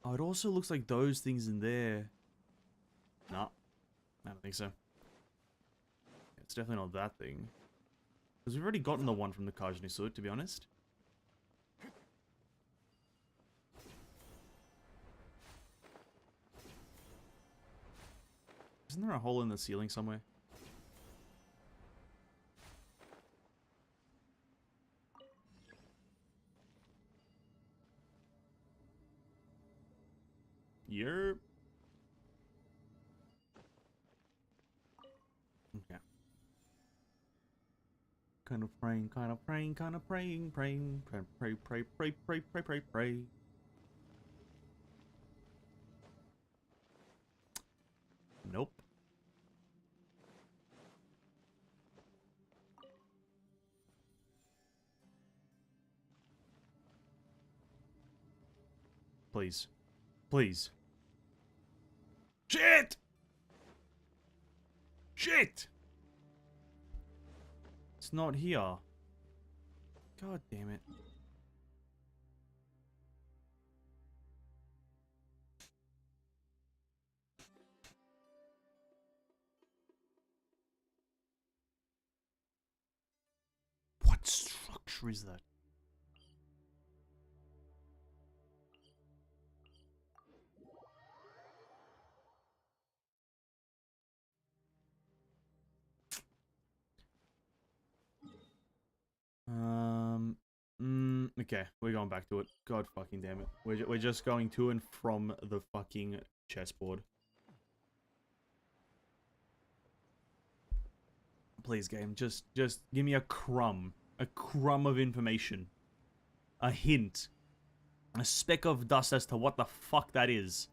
Oh, it also looks like those things in there. No, I don't think so. It's definitely not that thing. Because we've already gotten the one from the Kajni Sud, to be honest. Isn't there a hole in the ceiling somewhere? Yerp. Okay. Kind of praying, kind of praying, kind of praying, praying, trying to pray, pray, pray, pray, pray, pray, pray. Nope. Please. Please. Shit! Shit! It's not here. God damn it. What structure is that? Okay, we're going back to it. God fucking damn it. We're just going to and from the fucking chessboard. Please, game, just give me a crumb of information. A hint. A speck of dust as to what the fuck that is.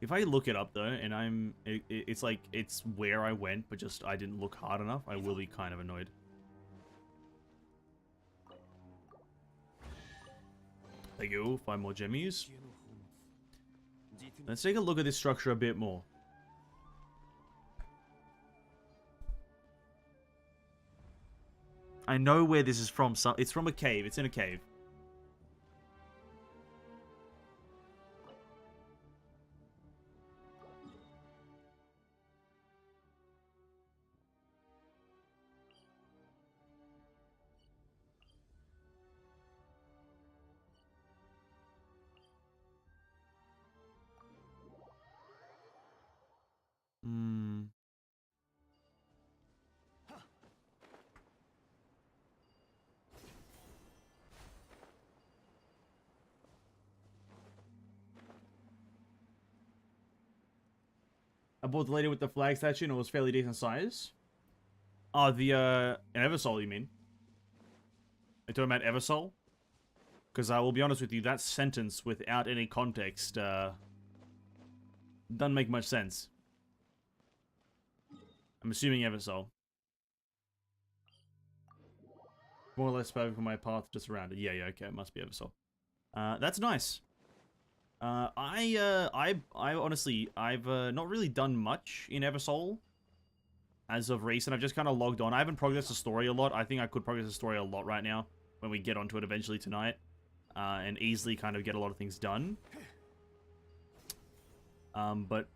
If I look it up though, and it's like, it's where I went, but just I didn't look hard enough, I will be kind of annoyed. Thank you, 5 more gemmies. Let's take a look at this structure a bit more. I know where this is from. It's from a cave. It's in a cave. I bought the lady with the flag statue and it was fairly decent size. Oh, the, an Eversoul, you mean? Are you talking about Eversoul? Because I will be honest with you, that sentence without any context, doesn't make much sense. I'm assuming Eversoul. More or less perfect for my path just around it. Yeah, okay, it must be Eversoul. That's nice. I honestly, I've not really done much in Eversoul as of recent. I've just kind of logged on. I haven't progressed the story a lot. I think I could progress the story a lot right now when we get onto it eventually tonight, and easily kind of get a lot of things done. But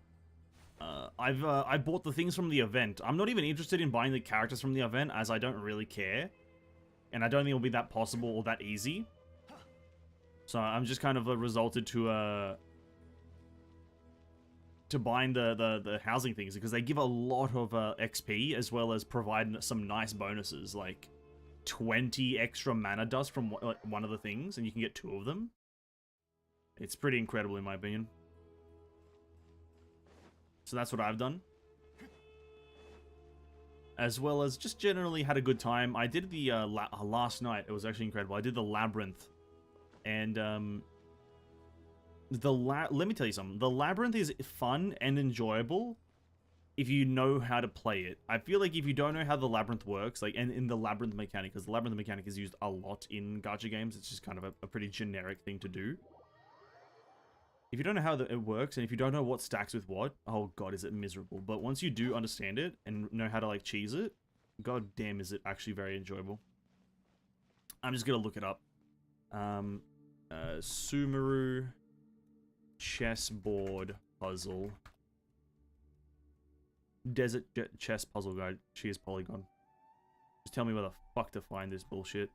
I bought the things from the event. I'm not even interested in buying the characters from the event, as I don't really care, and I don't think it'll be that possible or that easy. So I'm just kind of resulted to buying the housing things because they give a lot of XP as well as provide some nice bonuses, like 20 extra mana dust from one of the things, and you can get 2 of them. It's pretty incredible in my opinion. So that's what I've done. As well as just generally had a good time. I did the last night. It was actually incredible. I did the Labyrinth. And, let me tell you something. The Labyrinth is fun and enjoyable if you know how to play it. I feel like if you don't know how the Labyrinth works, like, and in the Labyrinth mechanic, because the Labyrinth mechanic is used a lot in gacha games, it's just kind of a pretty generic thing to do. If you don't know how it works, and if you don't know what stacks with what, oh god, is it miserable. But once you do understand it, and know how to, like, cheese it, god damn, is it actually very enjoyable. I'm just gonna look it up. Sumeru chessboard puzzle. Desert chess puzzle guide. Cheers, Polygon. Just tell me where the fuck to find this bullshit.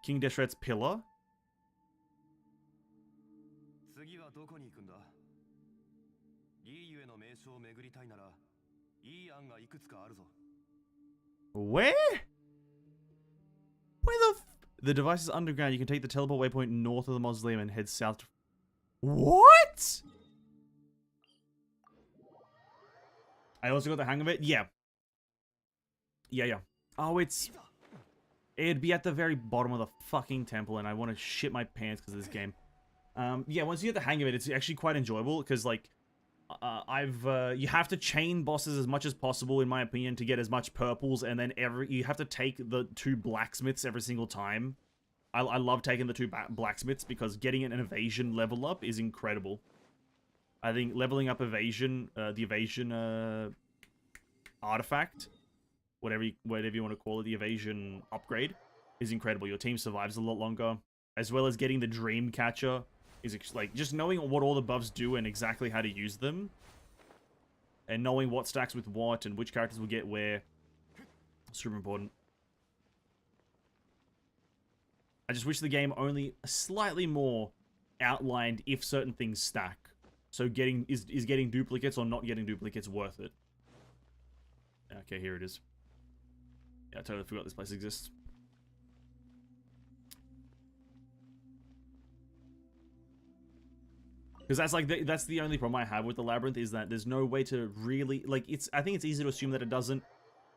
King Deshret's pillar? Where? Where the device is underground. You can take the teleport waypoint north of the mausoleum and head south. What? I also got the hang of it. Yeah. Yeah. Oh, it'd be at the very bottom of the fucking temple, and I want to shit my pants because of this game. Yeah, once you get the hang of it, it's actually quite enjoyable because, like, you have to chain bosses as much as possible, in my opinion, to get as much purples, and then you have to take the 2 blacksmiths every single time. I love taking the 2 blacksmiths because getting an evasion level up is incredible. I think leveling up evasion, the evasion artifact, whatever you want to call it, the evasion upgrade, is incredible. Your team survives a lot longer, as well as getting the dream catcher. Is like just knowing what all the buffs do and exactly how to use them, and knowing what stacks with what and which characters will get where. Super important. I just wish the game only slightly more outlined if certain things stack. So is getting duplicates or not getting duplicates worth it? Okay, here it is. Yeah, I totally forgot this place exists. Because that's the only problem I have with the Labyrinth, is that there's no way to really, like, I think it's easy to assume that it doesn't,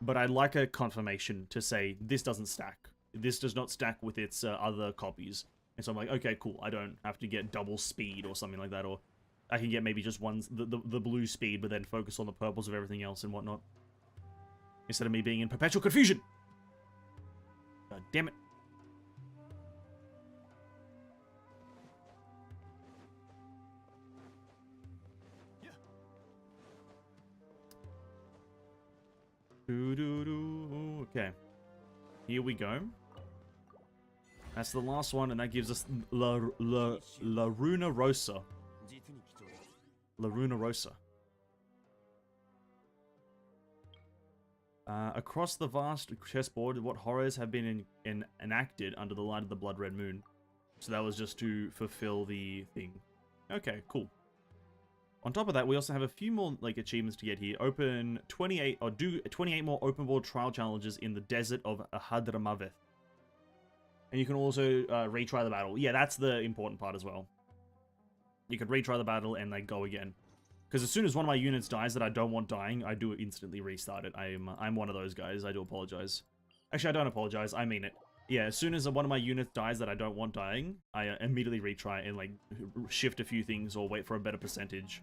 but I'd like a confirmation to say, this doesn't stack. This does not stack with its other copies. And so I'm like, okay, cool, I don't have to get double speed or something like that, or I can get maybe just the blue speed, but then focus on the purples of everything else and whatnot. Instead of me being in perpetual confusion! God damn it. Okay. Here we go. That's the last one, and that gives us La Runa Rosa. La Runa Rosa. Across the vast chessboard, what horrors have been enacted under the light of the blood red moon. So that was just to fulfill the thing. Okay, cool. On top of that, we also have a few more, like, achievements to get here. Open 28, or do 28 more open world trial challenges in the desert of Hadramaveth. And you can also retry the battle. Yeah, that's the important part as well. You could retry the battle and, like, go again. Because as soon as one of my units dies that I don't want dying, I do instantly restart it. I'm one of those guys. I do apologize. Actually, I don't apologize. I mean it. Yeah, as soon as one of my units dies that I don't want dying, I immediately retry and, like, shift a few things or wait for a better percentage.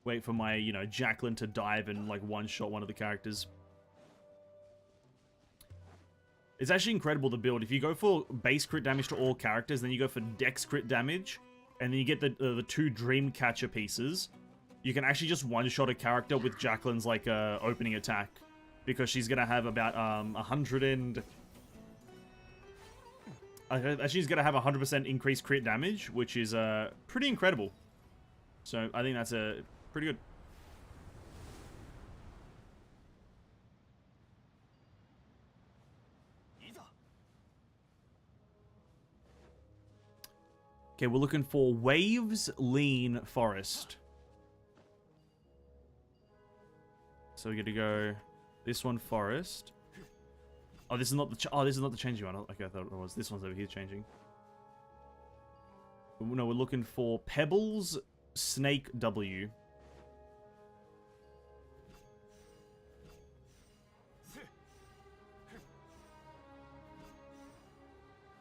Wait for my, you know, Jacqueline to dive and, like, one-shot one of the characters. It's actually incredible to build. If you go for base crit damage to all characters, then you go for dex crit damage, and then you get the two Dreamcatcher pieces, you can actually just one-shot a character with Jacqueline's, like, opening attack. Because she's gonna have about, 100% increased crit damage, which is, pretty incredible. So, I think that's, pretty good. Okay, we're looking for Waves, Lean, Forest. So we get to go this one, Forest. Oh, this is not the this is not the changing one. Okay, I thought it was. This one's over here changing. No, we're looking for Pebbles, Snake, W.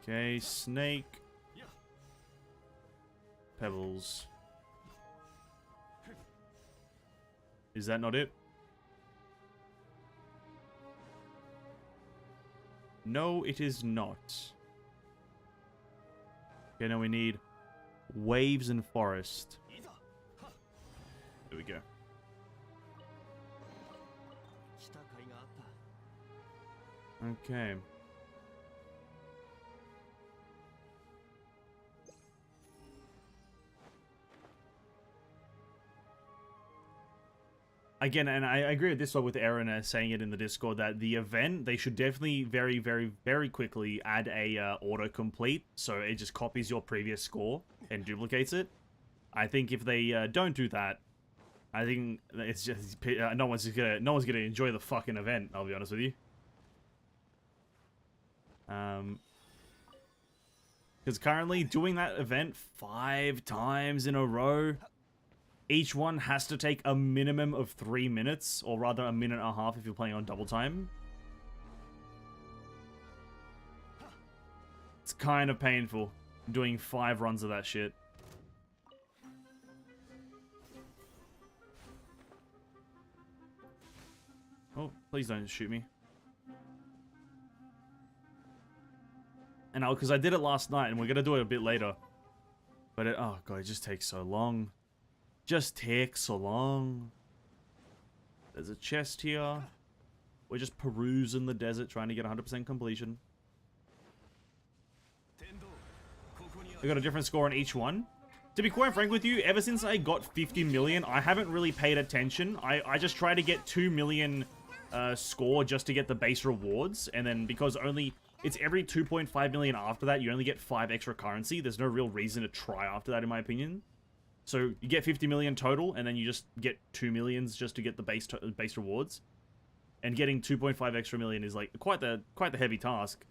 Okay, Snake, Pebbles. Is that not it? No, it is not. Okay, now we need Waves and Forest. There we go. Okay. Again, and I agree with this one with Aaron saying it in the Discord, that the event, they should definitely very, very, very quickly add a autocomplete, so it just copies your previous score and duplicates it. I think if they don't do that, I think it's just no one's gonna enjoy the fucking event. I'll be honest with you. Because currently doing that event 5 times in a row. Each one has to take a minimum of 3 minutes, or rather a minute and a half if you're playing on double time. It's kind of painful, doing 5 runs of that shit. Oh, please don't shoot me. And because I did it last night, and we're going to do it a bit later. But oh god, it just takes so long. Just takes so long. There's a chest here. We're just perusing the desert, trying to get 100% completion. I got a different score on each one. To be quite frank with you, ever since I got 50 million, I haven't really paid attention. I just try to get 2 million score just to get the base rewards. And then because it's every 2.5 million after that, you only get 5 extra currency. There's no real reason to try after that, in my opinion. So you get 50 million total, and then you just get 2 millions just to get the base rewards. And getting 2.5 extra million is like quite the heavy task,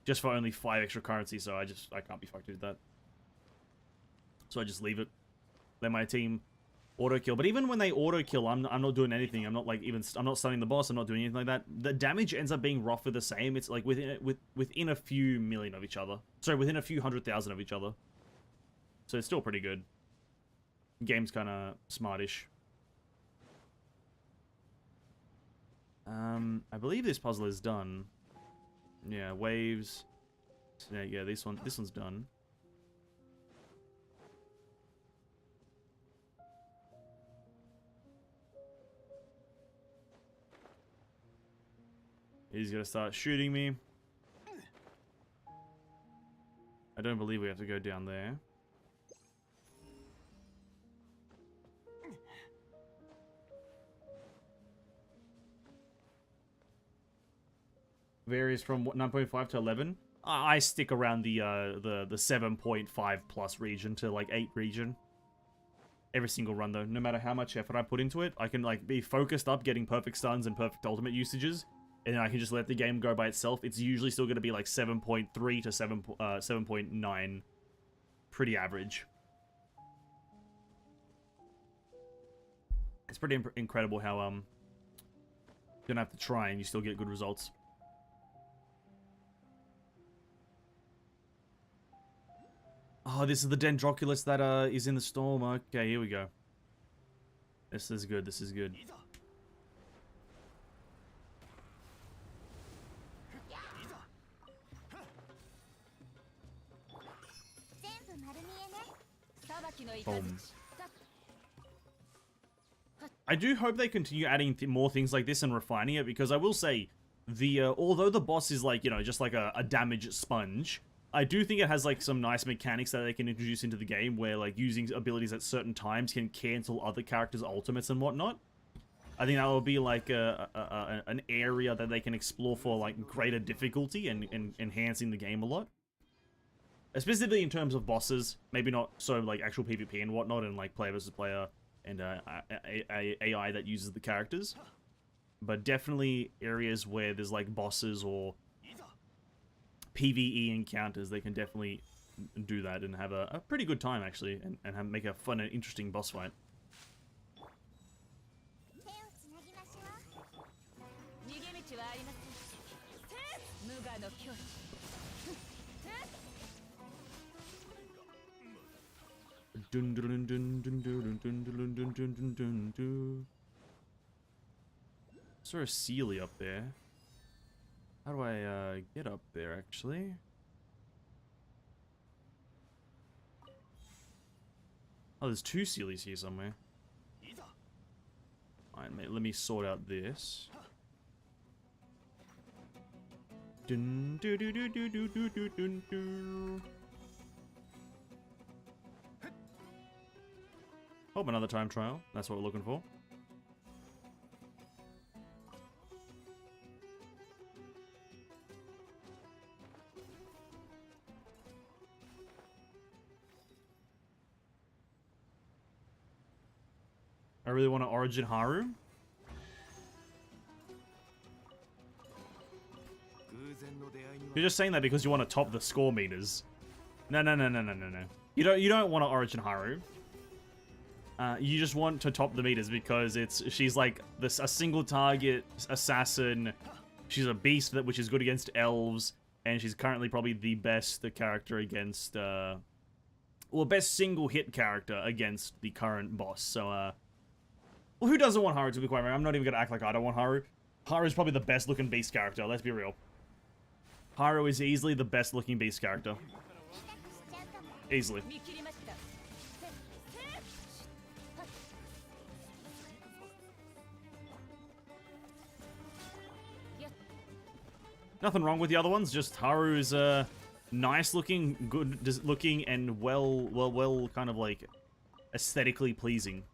just for only 5 extra currency. So I can't be fucked with that. So I just leave it, let my team auto kill. But even when they auto kill, I'm not doing anything. I'm not stunning the boss. I'm not doing anything like that. The damage ends up being roughly the same. It's like within a few million of each other. Sorry, within a few 100,000 of each other. So it's still pretty good. Game's kind of smartish. I believe this puzzle is done. Yeah, waves. Yeah, this one's done. He's gonna start shooting me. I don't believe we have to go down there. Varies from 9.5 to 11. I stick around the 7.5 plus region to like 8 region. Every single run though, no matter how much effort I put into it, I can like be focused up getting perfect stuns and perfect ultimate usages, and then I can just let the game go by itself. It's usually still going to be like 7.3 to 7.9. Pretty average. pretty incredible how you don't have to try and you still get good results. Oh, this is the Dendroculus that is in the storm. Okay, here we go. This is good. This is good. Boom. I do hope they continue adding more things like this and refining it, because I will say, although the boss is like, you know, just like a damage sponge, I do think it has like some nice mechanics that they can introduce into the game, where like using abilities at certain times can cancel other characters' ultimates and whatnot. I think that will be like an area that they can explore for like greater difficulty and enhancing the game a lot. Specifically in terms of bosses, maybe not so like actual PvP and whatnot, and like player versus player and AI that uses the characters. But definitely areas where there's like bosses or PvE encounters, they can definitely do that and have a pretty good time actually, and make a fun and interesting boss fight. Is there a Sealy up there? How do I get up there actually? Oh, there's two Sealies here somewhere. Alright, mate, let me sort out this. Dun, doo, doo, doo, doo, doo, doo, doo, dun, doo. Hope another time trial. That's what we're looking for. I really want to Origin Haru. You're just saying that because you want to top the score meters. No. You don't want to Origin Haru. You just want to top the meters because she's like a single target assassin. She's a beast which is good against elves, and she's currently probably the best character against well, best single hit character against the current boss. So well, who doesn't want Haru, to be quite frank? I'm not even gonna act like I don't want Haru. Haru is probably the best looking beast character, let's be real. Haru is easily the best looking beast character. Easily. Nothing wrong with the other ones, just Haru is nice looking, good looking, and well kind of like aesthetically pleasing.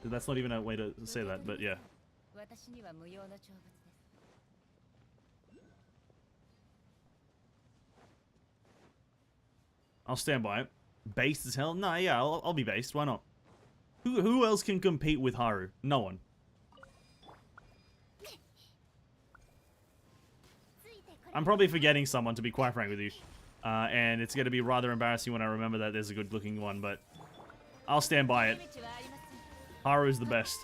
That's not even a way to say that, but yeah. I'll stand by it. Based as hell? Nah, yeah, I'll be based. Why not? Who else can compete with Haru? No one. I'm probably forgetting someone, to be quite frank with you. And it's going to be rather embarrassing when I remember that there's a good looking one, but I'll stand by it. Haru is the best.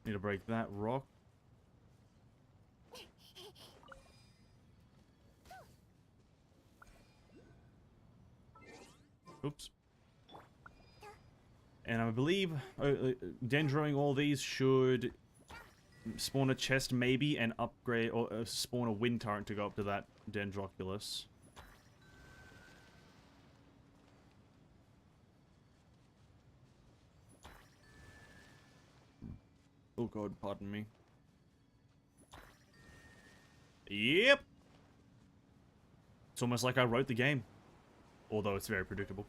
Need to break that rock. Oops. And I believe dendroing all these should spawn a chest maybe and upgrade, or spawn a wind turret to go up to that Dendroculus. Oh god, pardon me. Yep! It's almost like I wrote the game. Although it's very predictable.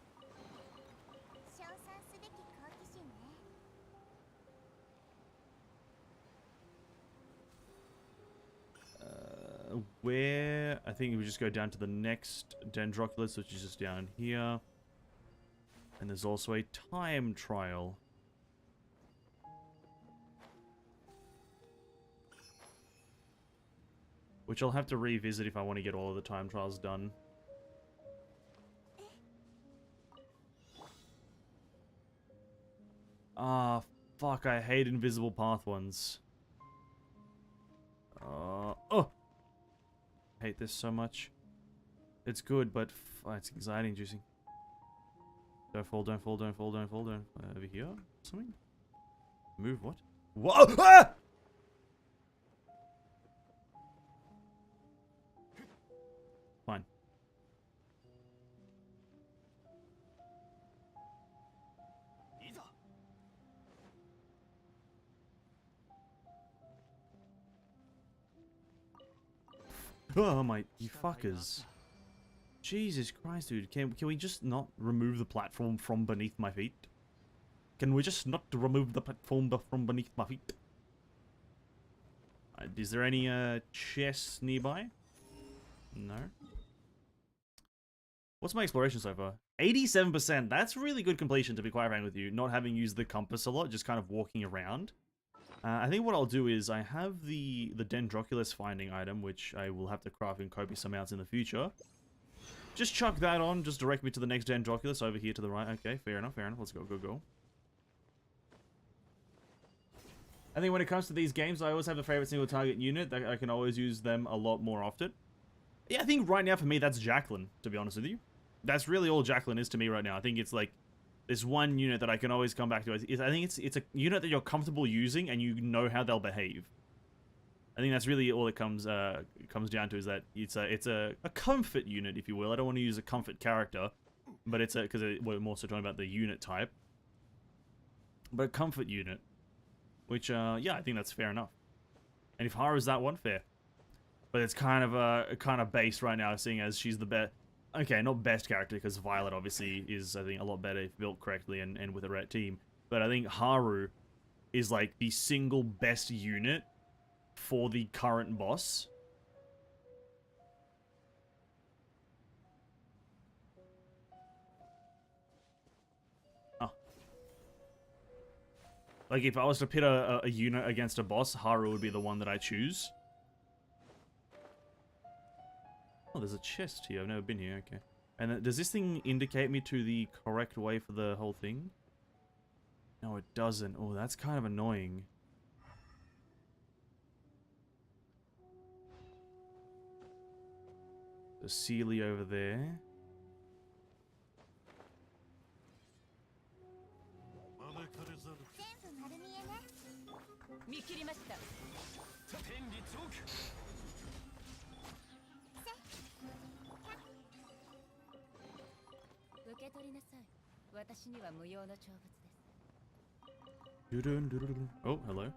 where... I think we just go down to the next Dendroculus, which is just down here. And there's also a time trial. Which I'll have to revisit if I want to get all of the time trials done. Ah, fuck, I hate invisible path ones. Oh! I hate this so much. It's good, but it's anxiety inducing. Don't fall, don't fall, don't fall, don't fall, don't... over here? Something? Move, what? Whoa! Ah! Fine. Oh my, you fuckers. Jesus Christ, dude. Can we just not remove the platform from beneath my feet? Can we just not remove the platform from beneath my feet? Is there any chests nearby? No. What's my exploration so far? 87%. That's really good completion, to be quite frank with you. Not having used the compass a lot, just kind of walking around. I think what I'll do is I have the Dendroculus finding item, which I will have to craft in copious amounts in the future. Just chuck that on, just direct me to the next Dendroculus over here to the right. Okay, fair enough, fair enough. Let's go, go, go. I think when it comes to these games, I always have a favorite single target unit that I can always use them a lot more often. Yeah, I think right now for me, that's Jacqueline, to be honest with you. That's really all Jacqueline is to me right now. I think it's like this one unit that I can always come back to. I think it's a unit that you're comfortable using and you know how they'll behave. I think that's really all it comes down to, is that it's a comfort unit, if you will. I don't want to use a comfort character, but it's because we're more so talking about the unit type. But a comfort unit, which yeah, I think that's fair enough. And if Haru's that one, fair. But it's kind of based right now, seeing as she's the best. Okay, not best character, because Violet obviously is, I think, a lot better if built correctly and with the right team. But I think Haru is like the single best unit for the current boss. Oh. Like, if I was to pit a unit against a boss, Haru would be the one that I choose. Oh, there's a chest here. I've never been here. Okay. And does this thing indicate me to the correct way for the whole thing? No, it doesn't. Oh, that's kind of annoying. The Sealy over there. Oh, hello.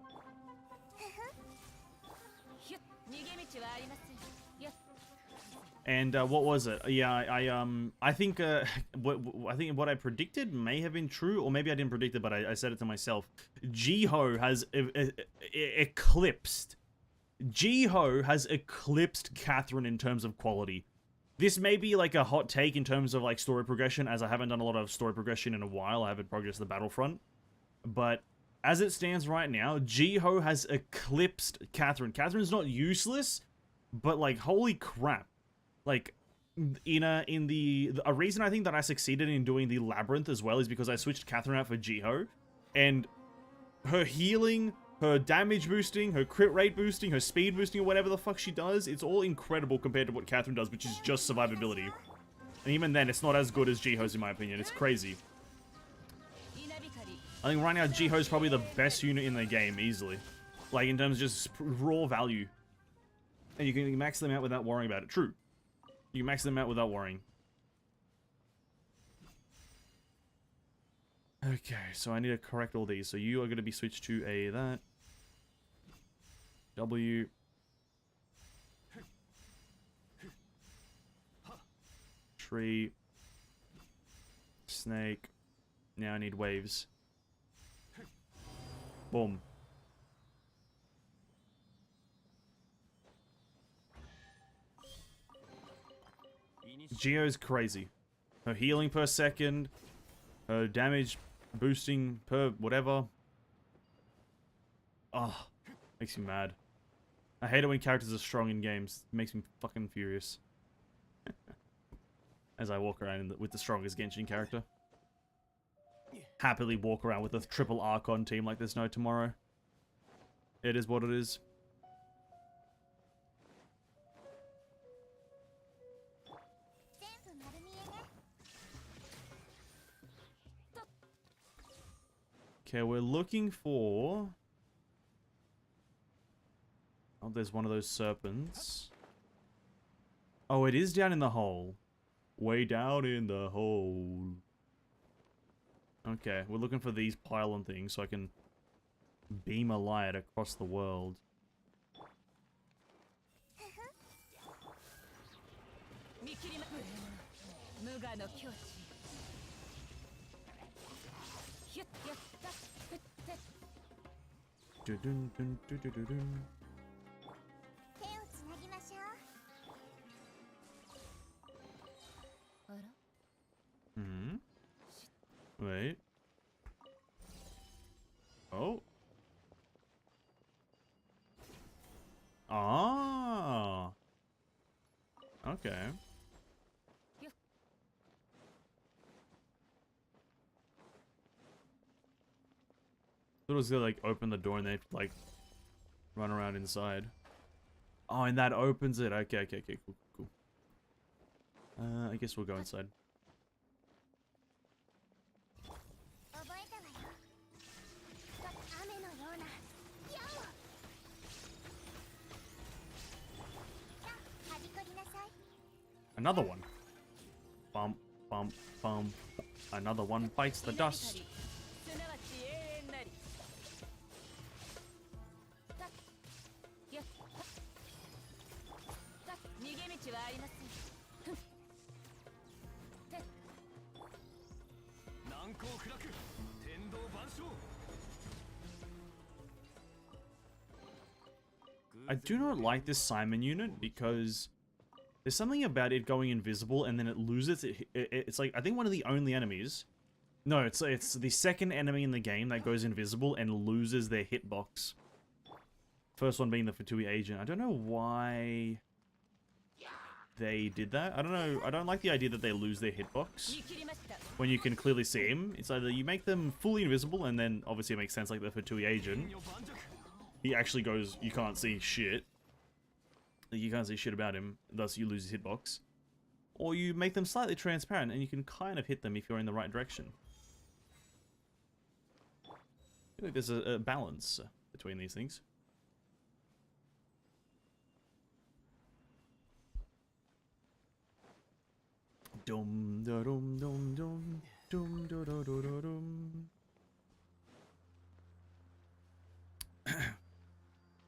And what was it? Yeah, I think what I predicted may have been true, or maybe I didn't predict it, but I said it to myself. Jiho has eclipsed. Jiho has eclipsed Catherine in terms of quality. This may be like a hot take in terms of like story progression, as I haven't done a lot of story progression in a while. I haven't progressed the Battlefront, but as it stands right now, Jiho has eclipsed Catherine. Catherine's not useless, but like, holy crap. Like, a reason I think that I succeeded in doing the Labyrinth as well is because I switched Catherine out for Jiho, and her healing, her damage boosting, her crit rate boosting, her speed boosting, or whatever the fuck she does, it's all incredible compared to what Catherine does, which is just survivability. And even then, it's not as good as Jiho's in my opinion. It's crazy. I think right now, Jiho's probably the best unit in the game, easily. Like, in terms of just raw value. And you can max them out without worrying about it. True. You can max them out without worrying. Okay, so I need to correct all these. So you are going to be switched to a that. W. Tree. Snake. Now I need waves. Boom. Geo's crazy. Her healing per second, her damage boosting per whatever. Oh, makes me mad. I hate it when characters are strong in games. It makes me fucking furious. As I walk around with the strongest Genshin character. Happily walk around with a triple Archon team like there's no tomorrow. It is what it is. Okay, we're looking for... Oh, there's one of those serpents. Oh, it is down in the hole. Way down in the hole. Okay, we're looking for these pylon things so I can beam a light across the world. Hmm. Wait. Oh. Ah. Okay. Thought it was gonna like open the door and they have to like run around inside. Oh, and that opens it. Okay, cool. I guess we'll go inside. Another one. Bump, bump, bump. Another one bites the dust. I do not like this Simon unit because there's something about it going invisible and then it loses it's like, I think one of the only enemies. No, it's the second enemy in the game that goes invisible and loses their hitbox. First one being the Fatui agent. I don't know why they did that. I don't know. I don't like the idea that they lose their hitbox when you can clearly see him. It's either you make them fully invisible and then obviously it makes sense like the Fatui agent. He actually goes, you can't see shit. You can't see shit about him, thus you lose his hitbox. Or you make them slightly transparent and you can kind of hit them if you're in the right direction. I feel like there's a balance between these things. Dum da dum dum dum dum da da da da dum.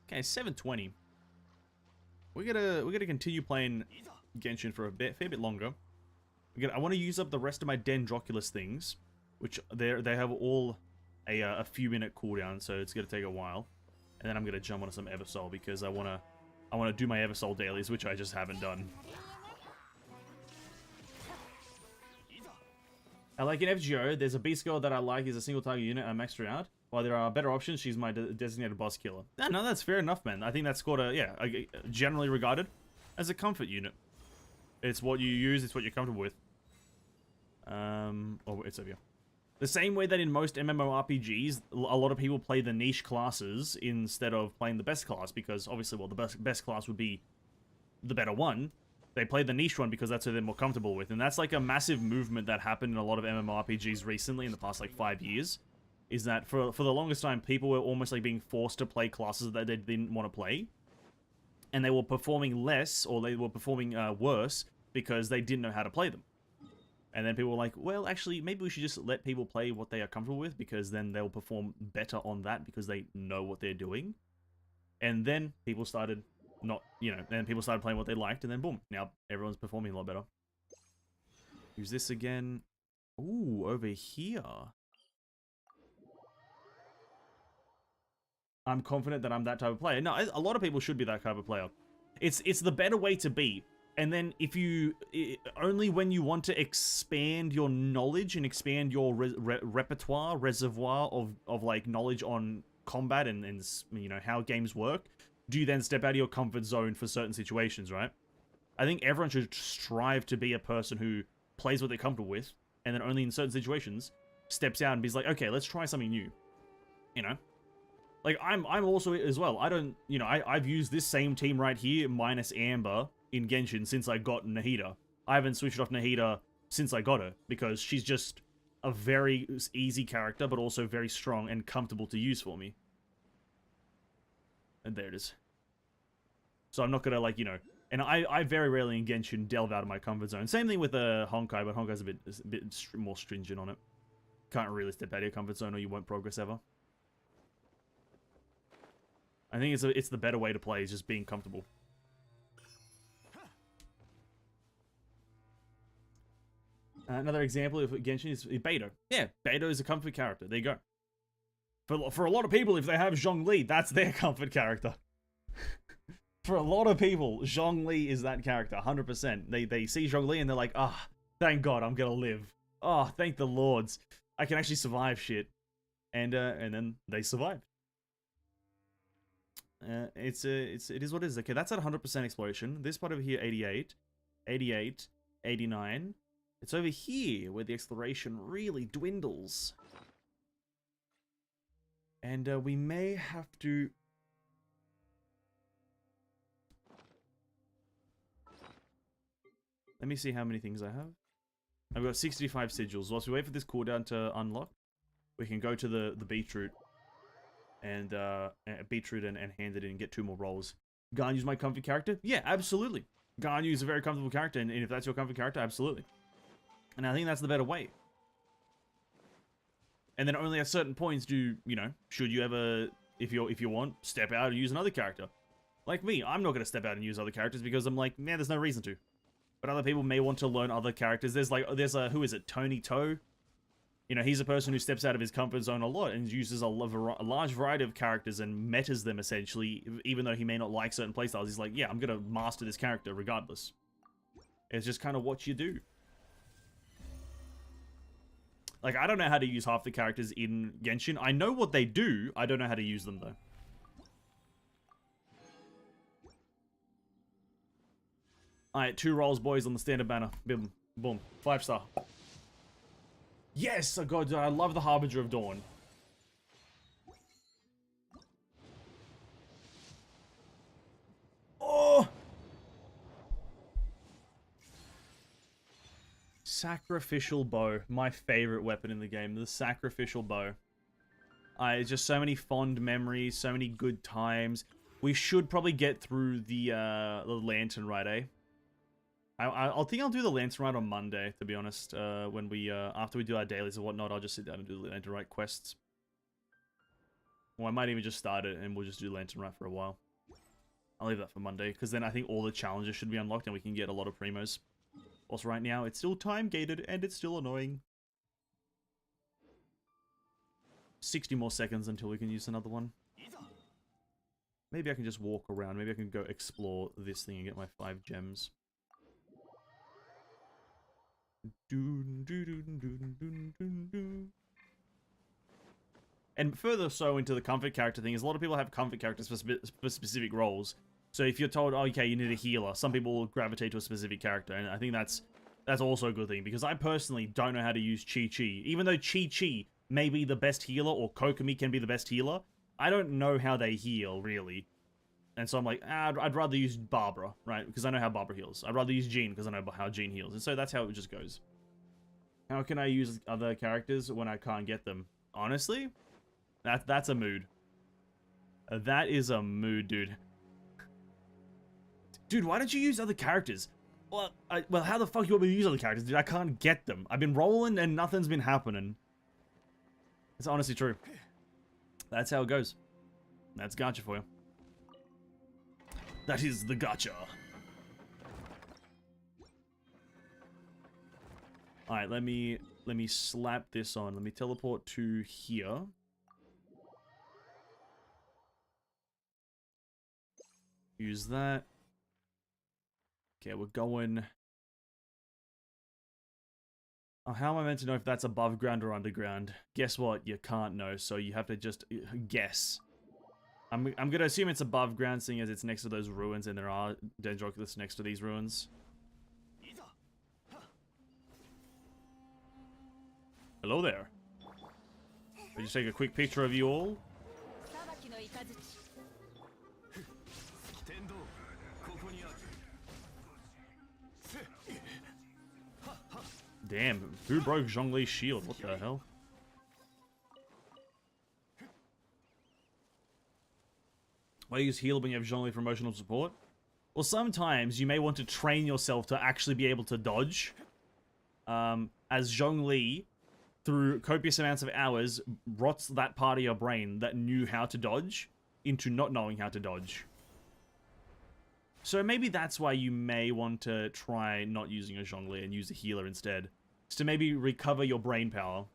Okay, 7:20. We're gonna continue playing Genshin for a fair bit longer. I want to use up the rest of my Dendroculus things, which they have all a few minute cooldown, so it's gonna take a while. And then I'm gonna jump onto some Eversoul because I wanna do my Eversoul dailies, which I just haven't done. Like in FGO, there's a beast girl that I like is a single target unit. I maxed her out. While there are better options, she's my designated boss killer. Yeah, no, that's fair enough, man. I think that's called generally regarded as a comfort unit. It's what you use, it's what you're comfortable with. Oh, it's over here. The same way that in most MMORPGs, a lot of people play the niche classes instead of playing the best class, because obviously, well, the best class would be the better one. They play the niche one because that's who they're more comfortable with. And that's like a massive movement that happened in a lot of MMORPGs recently in the past like 5 years. Is that for the longest time, people were almost like being forced to play classes that they didn't want to play. And they were performing less, or they were performing worse, because they didn't know how to play them. And then people were like, well, actually, maybe we should just let people play what they are comfortable with, because then they'll perform better on that, because they know what they're doing. And then people started then people started playing what they liked, and then boom, now everyone's performing a lot better. Use this again. Ooh, over here. I'm confident that I'm that type of player. No, a lot of people should be that type of player. It's the better way to be. And then if you only when you want to expand your knowledge and expand your reservoir of like knowledge on combat and you know how games work, do you then step out of your comfort zone for certain situations, right? I think everyone should strive to be a person who plays what they're comfortable with, and then only in certain situations steps out and be like, okay, let's try something new. You know? Like, I'm also as well. I don't, you know, I've used this same team right here, minus Amber, in Genshin since I got Nahida. I haven't switched off Nahida since I got her, because she's just a very easy character, but also very strong and comfortable to use for me. And there it is. So I'm not gonna, like, you know, and I very rarely in Genshin delve out of my comfort zone. Same thing with Honkai, but Honkai's a bit more stringent on it. Can't really step out of your comfort zone or you won't progress ever. I think it's the better way to play, is just being comfortable. Another example of Genshin is Beidou. Yeah, Beidou is a comfort character. There you go. For a lot of people, if they have Zhongli, that's their comfort character. For a lot of people, Zhongli is that character, 100%. They see Zhongli and they're like, ah, thank God, I'm gonna live. Oh, thank the lords. I can actually survive shit. And then they survive. It is what it is. Okay, that's at 100% exploration. This part over here, 88, 88, 89. It's over here where the exploration really dwindles. And we may have to... Let me see how many things I have. I've got 65 sigils. Whilst we wait for this cooldown to unlock, we can go to the beetroot and hand it in and get 2 more rolls. Ganyu's my comfy character? Yeah, absolutely. Ganyu's a very comfortable character, and if that's your comfy character, absolutely. And I think that's the better way. And then only at certain points do, you know, should you ever, if you want, step out and use another character. Like me, I'm not going to step out and use other characters because I'm like, man, there's no reason to. But other people may want to learn other characters. There's a, who is it, Tony Toe? You know, he's a person who steps out of his comfort zone a lot and uses a large variety of characters and metas them, essentially, even though he may not like certain playstyles. He's like, yeah, I'm going to master this character regardless. It's just kind of what you do. Like, I don't know how to use half the characters in Genshin. I know what they do. I don't know how to use them, though. Alright, 2 rolls, boys, on the standard banner. Boom. Boom. 5-star. Yes! Oh god, I love the Harbinger of Dawn. Oh! Sacrificial bow. My favorite weapon in the game. The sacrificial bow. Just so many fond memories, so many good times. We should probably get through the lantern rite, eh? I think I'll do the lantern rite on Monday, to be honest. When we after we do our dailies and whatnot, I'll just sit down and do the lantern rite quests. Or I might even just start it and we'll just do lantern rite for a while. I'll leave that for Monday, because then I think all the challenges should be unlocked and we can get a lot of primos. Also, right now, it's still time-gated, and it's still annoying. 60 more seconds until we can use another one. Maybe I can just walk around. Maybe I can go explore this thing and get my 5 gems. And further so into the comfort character thing is a lot of people have comfort characters for specific roles. So if you're told, oh, okay, you need a healer, some people will gravitate to a specific character, and I think that's also a good thing, because I personally don't know how to use Chi-Chi. Even though Chi-Chi may be the best healer, or Kokomi can be the best healer, I don't know how they heal, really. And so I'm like, I'd rather use Barbara, right? Because I know how Barbara heals. I'd rather use Jean, because I know how Jean heals. And so that's how it just goes. How can I use other characters when I can't get them? Honestly, that's a mood. That is a mood, dude. Dude, why don't you use other characters? Well, how the fuck you want me to use other characters, dude? I can't get them. I've been rolling and nothing's been happening. It's honestly true. That's how it goes. That's gacha for you. That is the gacha. Alright, let me slap this on. Let me teleport to here. Use that. Okay, we're going... Oh, how am I meant to know if that's above ground or underground? Guess what? You can't know, so you have to just guess. I'm gonna assume it's above ground, seeing as it's next to those ruins, and there are Dendroculus next to these ruins. Hello there. I'll just take a quick picture of you all. Damn, who broke Zhongli's shield? What the hell? Why do you use heal when you have Zhongli for emotional support? Well, sometimes you may want to train yourself to actually be able to dodge. As Zhongli, through copious amounts of hours, rots that part of your brain that knew how to dodge into not knowing how to dodge. So maybe that's why you may want to try not using a Zhongli and use a healer instead. Just to maybe recover your brain power.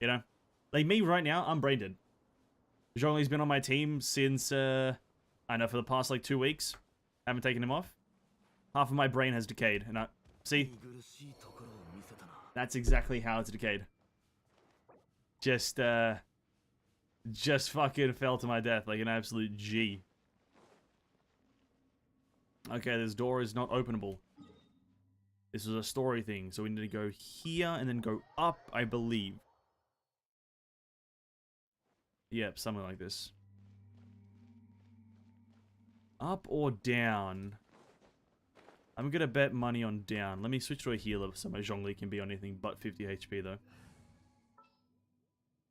You know? Like me right now, I'm brain dead. Zhongli's been on my team since, I know, for the past like 2 weeks. Haven't taken him off. Half of my brain has decayed. And see? That's exactly how it's decayed. Just fucking fell to my death like an absolute G. Okay, this door is not openable. This is a story thing, so we need to go here and then go up, I believe. Yep, something like this. Up or down? I'm gonna bet money on down. Let me switch to a healer so my Zhongli can be on anything but 50 HP though.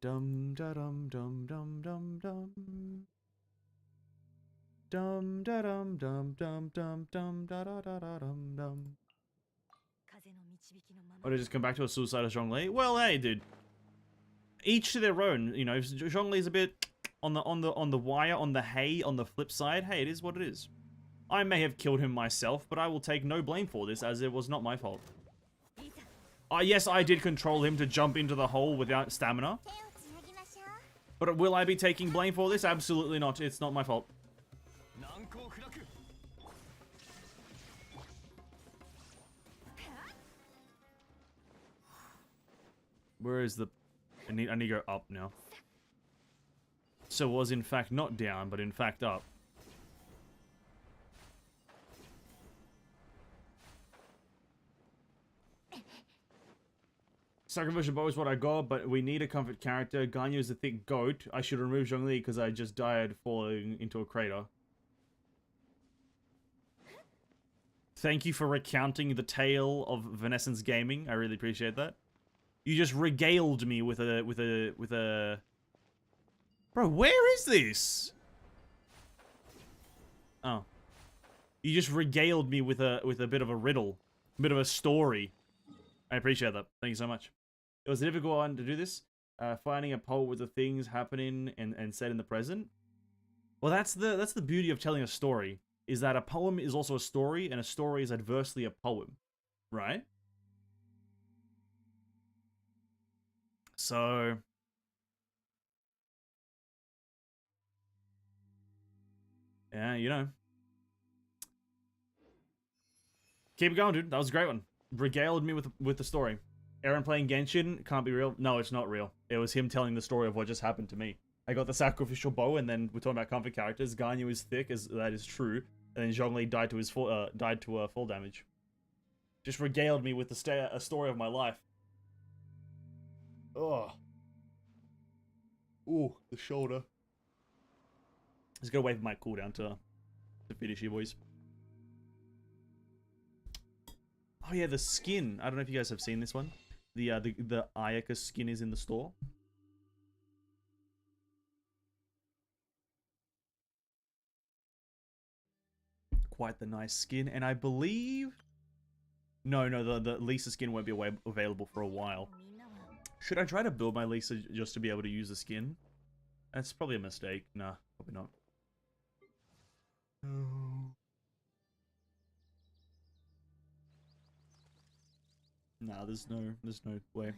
Dum da dum dum dum dum dum. Dum da dum dum dum dum dum da da da da dum dum. Oh, did I just come back to a suicidal Zhongli? Well, hey, dude. Each to their own. You know, if Zhongli's a bit on the wire, on the hay, on the flip side, hey, it is what it is. I may have killed him myself, but I will take no blame for this, as it was not my fault. Yes, I did control him to jump into the hole without stamina. But will I be taking blame for this? Absolutely not. It's not my fault. Where is the... I need to go up now. So it was in fact not down, but in fact up. Sacrificial bow is what I got, but we need a comfort character. Ganyu is a thick goat. I should remove Zhongli because I just died falling into a crater. Thank you for recounting the tale of Venessence Gaming. I really appreciate that. You just regaled me with a... Bro, where is this? Oh. You just regaled me with a bit of a riddle. A bit of a story. I appreciate that. Thank you so much. It was a difficult one to do this. Finding a poem with the things happening and set in the present. Well, that's the beauty of telling a story. Is that a poem is also a story, and a story is adversely a poem. Right? So... yeah, you know. Keep it going, dude. That was a great one. Regaled me with the story. Aaron playing Genshin can't be real. No, it's not real. It was him telling the story of what just happened to me. I got the sacrificial bow, and then we're talking about comfort characters. Ganyu is thick, as that is true, and then Zhongli died to his full damage. Just regaled me with a story of my life. Oh. Ooh, the shoulder. Just gotta wait for my cooldown to finish you boys. Oh yeah, the skin. I don't know if you guys have seen this one. The Ayaka skin is in the store. Quite the nice skin, and I believe... No, the Lisa skin won't be available for a while. Should I try to build my Lisa just to be able to use the skin? That's probably a mistake. Nah, probably not. Nah, there's no way.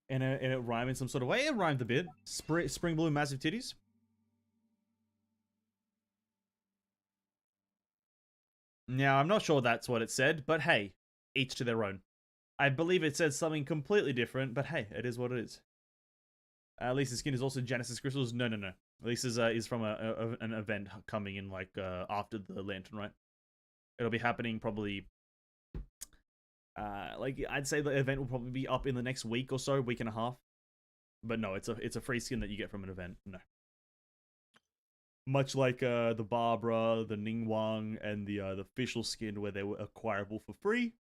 And it rhymed in some sort of way. It rhymed a bit. Spring blue, massive titties. Now, I'm not sure that's what it said, but hey, each to their own. I believe it said something completely different, but hey, it is what it is. Lisa's skin is also Genesis crystals. No. Lisa's is from an event coming in like after the lantern, right? It'll be happening probably. Like I'd say the event will probably be up in the next week or so, week and a half. But no, it's a free skin that you get from an event. No. Much like the Barbara, the Ningguang, and the official skin where they were acquirable for free.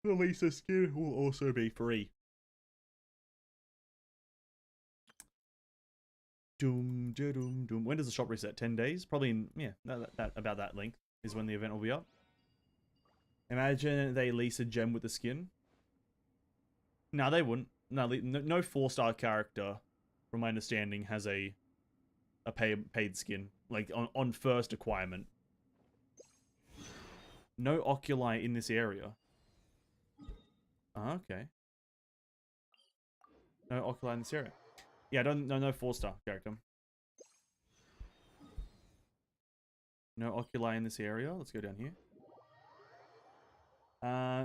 The Lisa skin will also be free. Doom, doom, doom. When does the shop reset? 10 days? Probably in, yeah, about that length is when the event will be up. Imagine they lease a gem with the skin. No, they wouldn't. No 4-star character, from my understanding, has a paid skin. Like, on first acquirement. No oculi in this area. Okay. No oculi in this area. Yeah, no 4-star character. No oculi in this area. Let's go down here.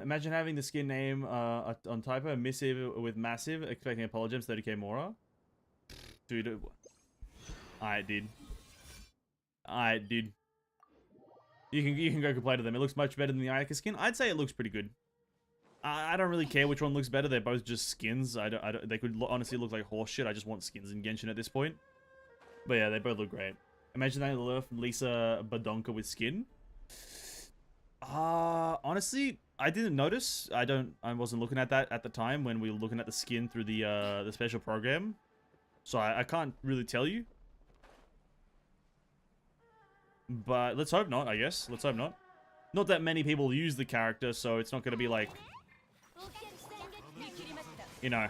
Imagine having the skin name on typo, missive with massive, expecting apologems, 30k Mora. Dude. Alright, dude. Alright, dude. You can go complain to them. It looks much better than the Ayaka skin. I'd say it looks pretty good. I don't really care which one looks better. They're both just skins. They could honestly look like horse shit. I just want skins in Genshin at this point. But yeah, they both look great. Imagine they left Lisa Badonka with skin. Honestly, I didn't notice. I wasn't looking at that at the time when we were looking at the skin through the special program. So I can't really tell you. But let's hope not, I guess. Let's hope not. Not that many people use the character, so it's not going to be like... You know,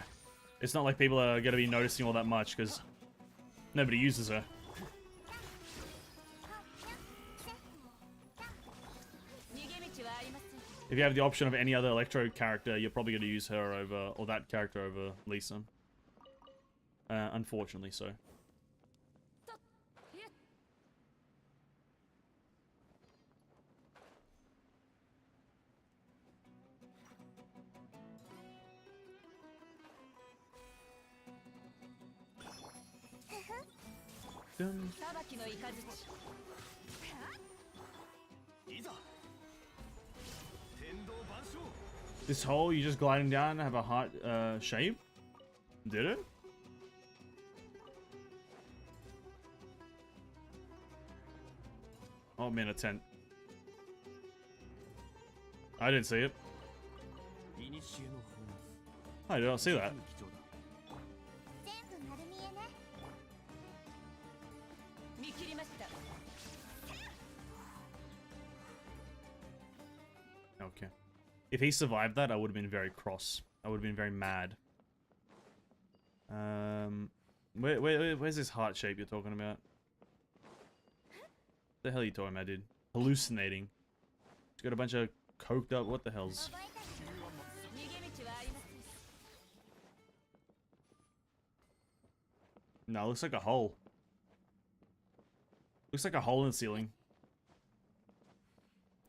it's not like people are going to be noticing all that much, because nobody uses her. If you have the option of any other Electro character, you're probably going to use her over, or that character over Lisa. Unfortunately so. This hole, you just gliding down and have a heart shape? Did it? Oh man, a tent. I didn't see it. I did not see that. Okay. If he survived that, I would have been very cross. I would have been very mad. Where's this heart shape you're talking about? What the hell are you talking about, dude? Hallucinating. It's got a bunch of coked up. What the hell's? No, it looks like a hole. Looks like a hole in the ceiling.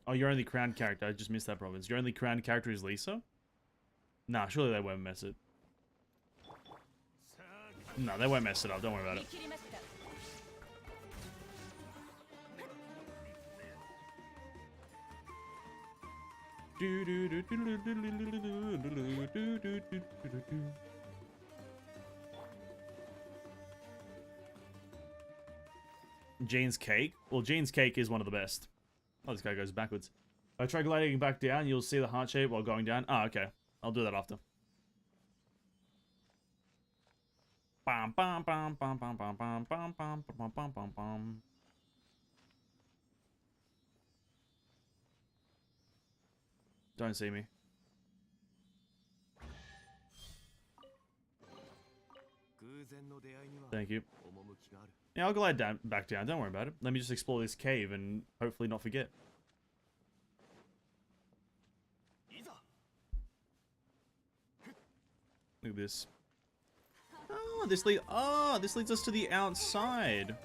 Oh, your only crowned character. I just missed that province. Your only crowned character is Lisa? Nah, surely they won't mess it. No, they won't mess it up. Don't worry about it. Jane's Cake? Well, Jane's Cake is one of the best. Oh, this guy goes backwards. If I try gliding back down, you'll see the heart shape while going down. Oh, okay. I'll do that after. Bam, bam, bam, bam, bam, bam, bam, bam, bam, bam, bam, bam, bam. Don't see me. Thank you. Yeah, I'll glide down, back down. Don't worry about it. Let me just explore this cave and hopefully not forget. Look at this. Oh, this leads us to the outside.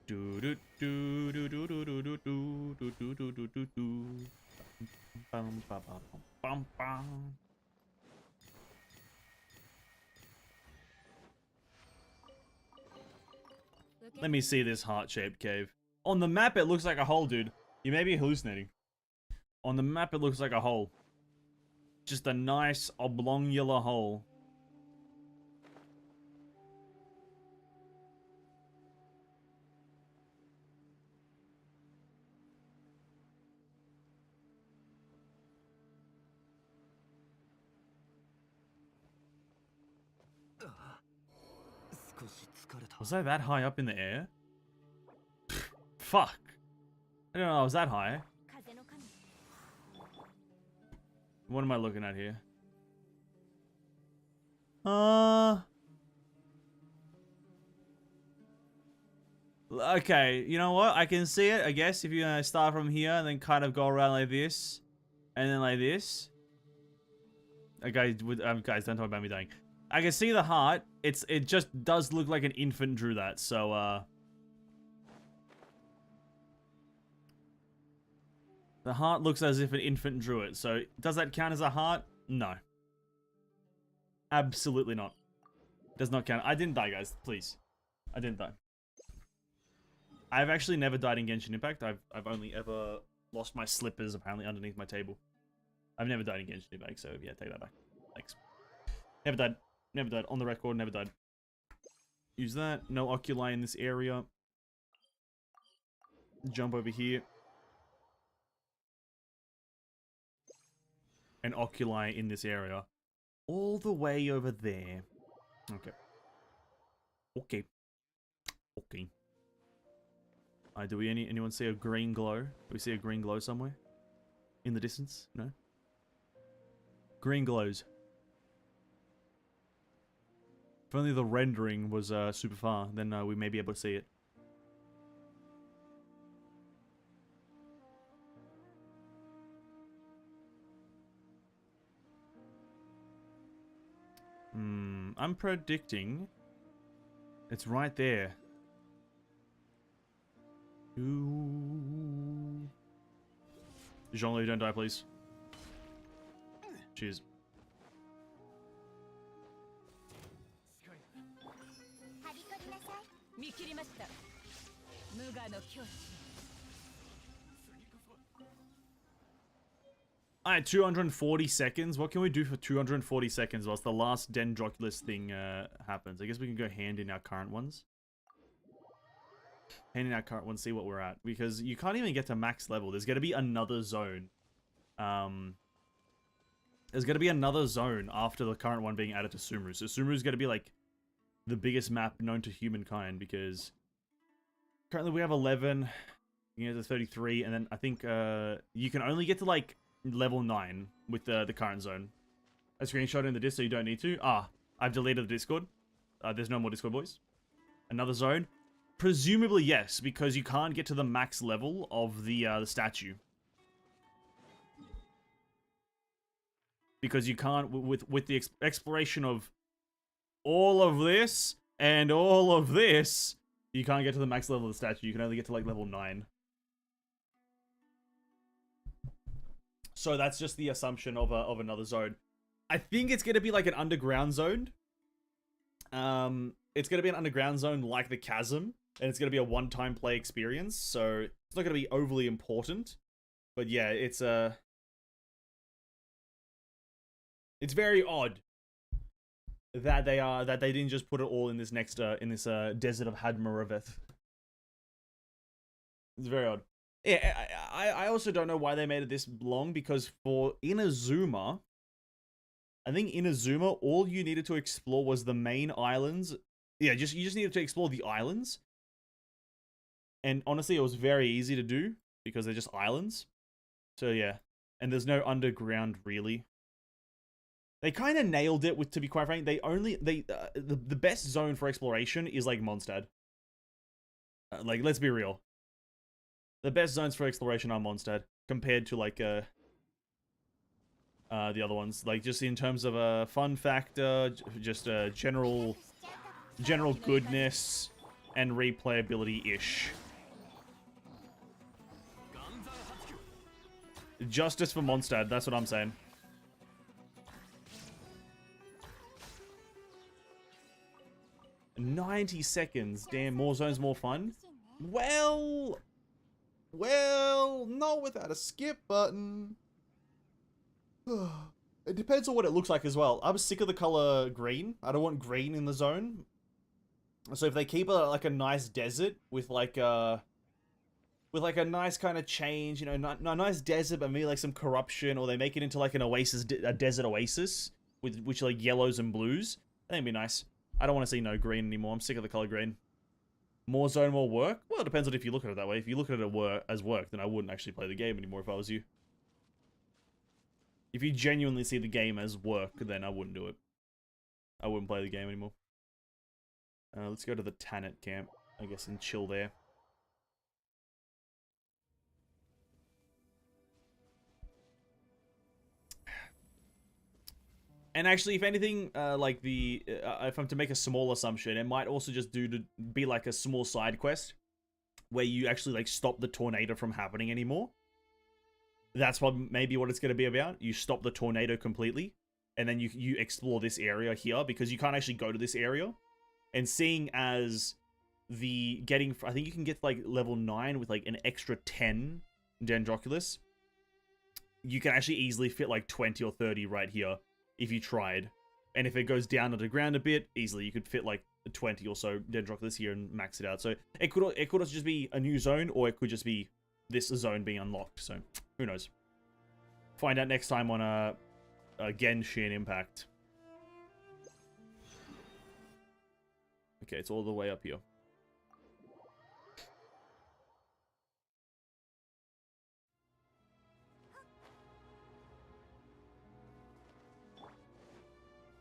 Do do do do do do do do do do do do do do do. Bum bum bum bum bum. Let me see this heart-shaped cave. On the map, it looks like a hole, dude. You may be hallucinating. On the map, it looks like a hole. Just a nice oblongular hole. Was I that high up in the air? Fuck. I don't know, I was that high. What am I looking at here? Okay, you know what? I can see it, I guess, if you start from here and then kind of go around like this. And then like this. Okay, guys, don't talk about me dying. I can see the heart. It just does look like an infant drew that, so the heart looks as if an infant drew it, so does that count as a heart? No. Absolutely not. Does not count. I didn't die, guys, please. I didn't die. I've actually never died in Genshin Impact. I've only ever lost my slippers, apparently, underneath my table. I've never died in Genshin Impact, so yeah, take that back. Thanks. Never died. Never died. On the record, never died. Use that. No oculi in this area. Jump over here. And oculi in this area. All the way over there. Okay. Okay. Okay. Do we anyone see a green glow? Do we see a green glow somewhere? In the distance? No? Green glows. If only the rendering was super far, then we may be able to see it. I'm predicting it's right there. Ooh. Jean-Louis, don't die, please. Cheers. Alright, 240 seconds. What can we do for 240 seconds whilst the last Dendroculus thing happens? I guess we can go hand in our current ones. Hand in our current ones, see what we're at. Because you can't even get to max level. There's going to be another zone. There's going to be another zone after the current one being added to Sumeru. So Sumeru's going to be like the biggest map known to humankind because currently we have 11, you get to 33, and then I think you can only get to like level 9 with the current zone. I screenshot in the Disc so you don't need to. I've deleted the Discord. There's no more Discord, boys. Another zone? Presumably yes, because you can't get to the max level of the statue. Because you can't, with the exploration of all of this and all of this, you can't get to the max level of the statue. You can only get to like level 9. So that's just the assumption of another zone. I think it's gonna be like an underground zone. It's gonna be an underground zone like the Chasm, and it's gonna be a one-time play experience. So it's not gonna be overly important, but yeah, it's very odd that they didn't just put it all in this next desert of Hadmaraveth. It's very odd. Yeah, I also don't know why they made it this long, because for Inazuma, I think Inazuma, all you needed to explore was the main islands. Yeah, you just needed to explore the islands. And honestly, it was very easy to do because they're just islands. So yeah, and there's no underground really. They kind of nailed it with, to be quite frank, the best zone for exploration is like Mondstadt. Like, let's be real. The best zones for exploration are Mondstadt compared to like the other ones. Like, just in terms of fun factor, just general goodness, and replayability-ish. Justice for Mondstadt, that's what I'm saying. $90 seconds. Damn, more zones, more fun. Well, not without a skip button. It depends on what it looks like as well. I'm sick of the color green. I don't want green in the zone. So if they keep like a nice desert with like a nice kind of change, you know, not nice desert, but maybe like some corruption, or they make it into like an oasis, a desert oasis with which like yellows and blues. That'd be nice. I don't want to see no green anymore. I'm sick of the color green. More zone, more work? Well, it depends on if you look at it that way. If you look at it as work, then I wouldn't actually play the game anymore if I was you. If you genuinely see the game as work, then I wouldn't do it. I wouldn't play the game anymore. Let's go to the Tanit camp, I guess, and chill there. And actually, if anything, like if I'm to make a small assumption, it might also just be like a small side quest where you actually like stop the tornado from happening anymore. That's maybe what it's going to be about. You stop the tornado completely, and then you explore this area here, because you can't actually go to this area. And seeing as I think you can get like level 9 with like an extra 10 Dendroculus. You can actually easily fit like 20 or 30 right here if you tried. And if it goes down to the ground a bit, easily you could fit like 20 or so Dendroculus here and max it out. So it could also just be a new zone, or it could just be this zone being unlocked. So who knows? Find out next time on a Genshin Impact. Okay, it's all the way up here.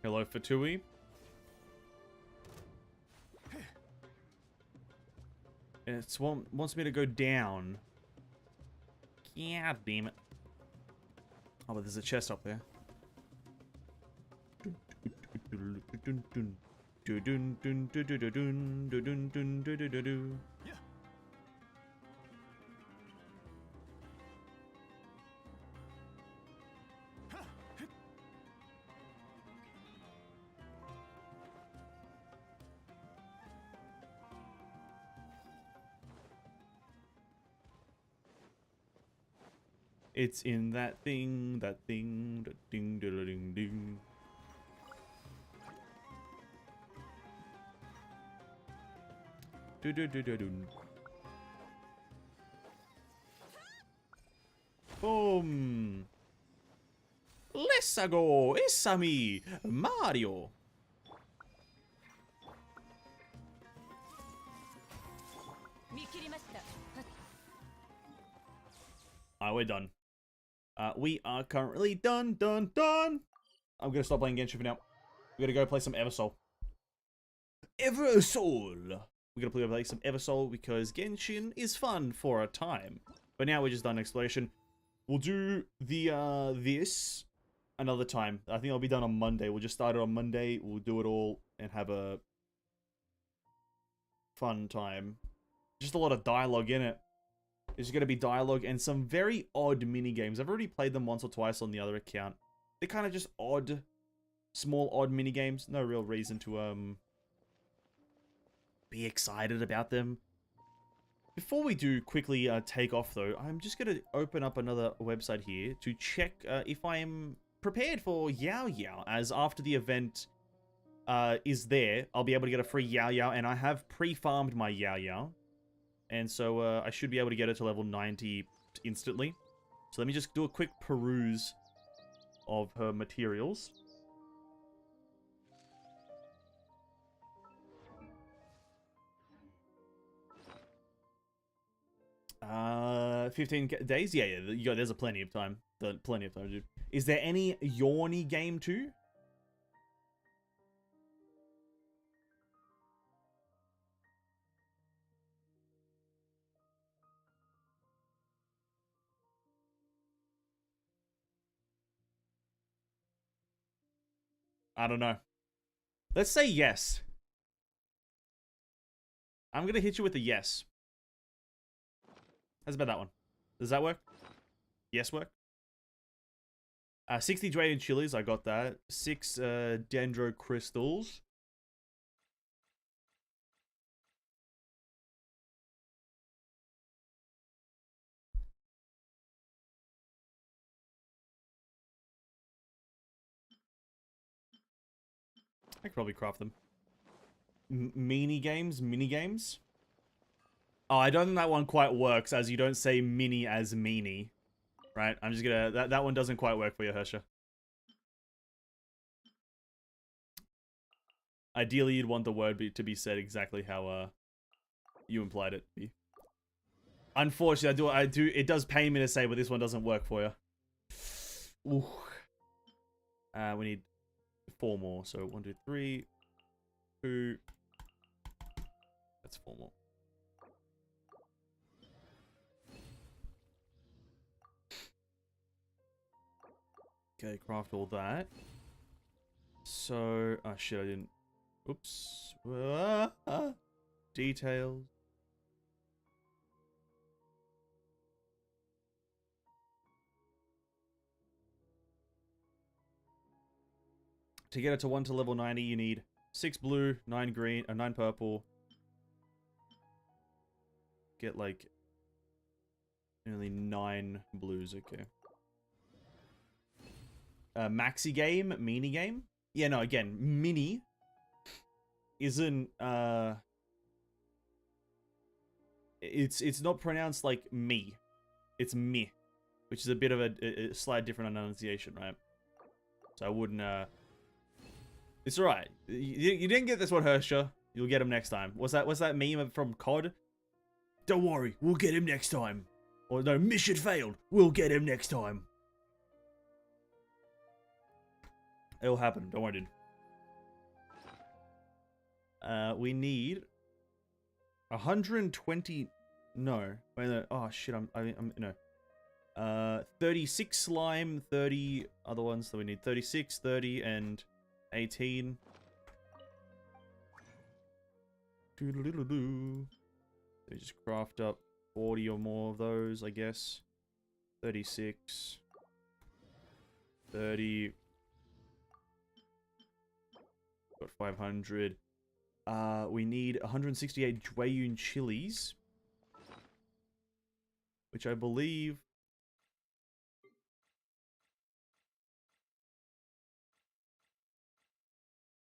Hello, Fatui. It wants me to go down. Yeah, damn it. Oh, but there's a chest up there. It's in that thing, that ding, ding, ding. Boom. Let's go. It's me, Mario. Alright, we're done. We are currently done. I'm gonna stop playing Genshin for now. We're gonna go play some Eversoul. We're gonna play some Eversoul because Genshin is fun for a time. But now we're just done exploration. We'll do the this another time. I think I'll be done on Monday. We'll just start it on Monday. We'll do it all and have a fun time. Just a lot of dialogue in it. There's going to be dialogue and some very odd mini games. I've already played them once or twice on the other account. They're kind of just odd, small odd mini games. No real reason to be excited about them. Before we do quickly take off though, I'm just going to open up another website here to check if I'm prepared for Yao Yao, as after the event is there, I'll be able to get a free Yao Yao, and I have pre-farmed my Yao Yao. And so I should be able to get it to level 90 instantly. So let me just do a quick peruse of her materials. 15 days? Yeah, there's plenty of time. Plenty of time to do. Is there any yawny game too? I don't know. Let's say yes. I'm gonna hit you with a yes. How's about that one? Does that work? Yes work? 60 Dragon Chilies, I got that. 6 Dendro Crystals. I could probably craft them. Mini games? Oh, I don't think that one quite works, as you don't say mini as meanie. Right? I'm just gonna... That one doesn't quite work for you, Hersha. Ideally, you'd want the word to be said exactly how you implied it to be. Unfortunately, I do. It does pain me to say, but this one doesn't work for you. Ooh. We need 4 more. So 1, 2, 3, 2. That's 4 more. Okay, craft all that. So, oh shit, I didn't. Oops. Details. To get it to 1 to level 90, you need 6 blue, 9 green, 9 purple. Get like only 9 blues, okay. Maxi game, mini game. Yeah, no, again, mini isn't it's not pronounced like me. It's me, which is a bit of a slight different enunciation, right? So I wouldn't it's alright. You didn't get this one, Hersha. You'll get him next time. What's that meme from COD? Don't worry, we'll get him next time. Or no, mission failed. We'll get him next time. It'll happen. Don't worry, dude. We need 120. No, wait. No. Oh shit. I'm no. 36 slime, 30 other ones. So we need 36, 30, and 18. Doodle-doodle-doo. We just craft up 40 or more of those, I guess. 36, 30. Got 500. We need 168 Dwayun chilies, which I believe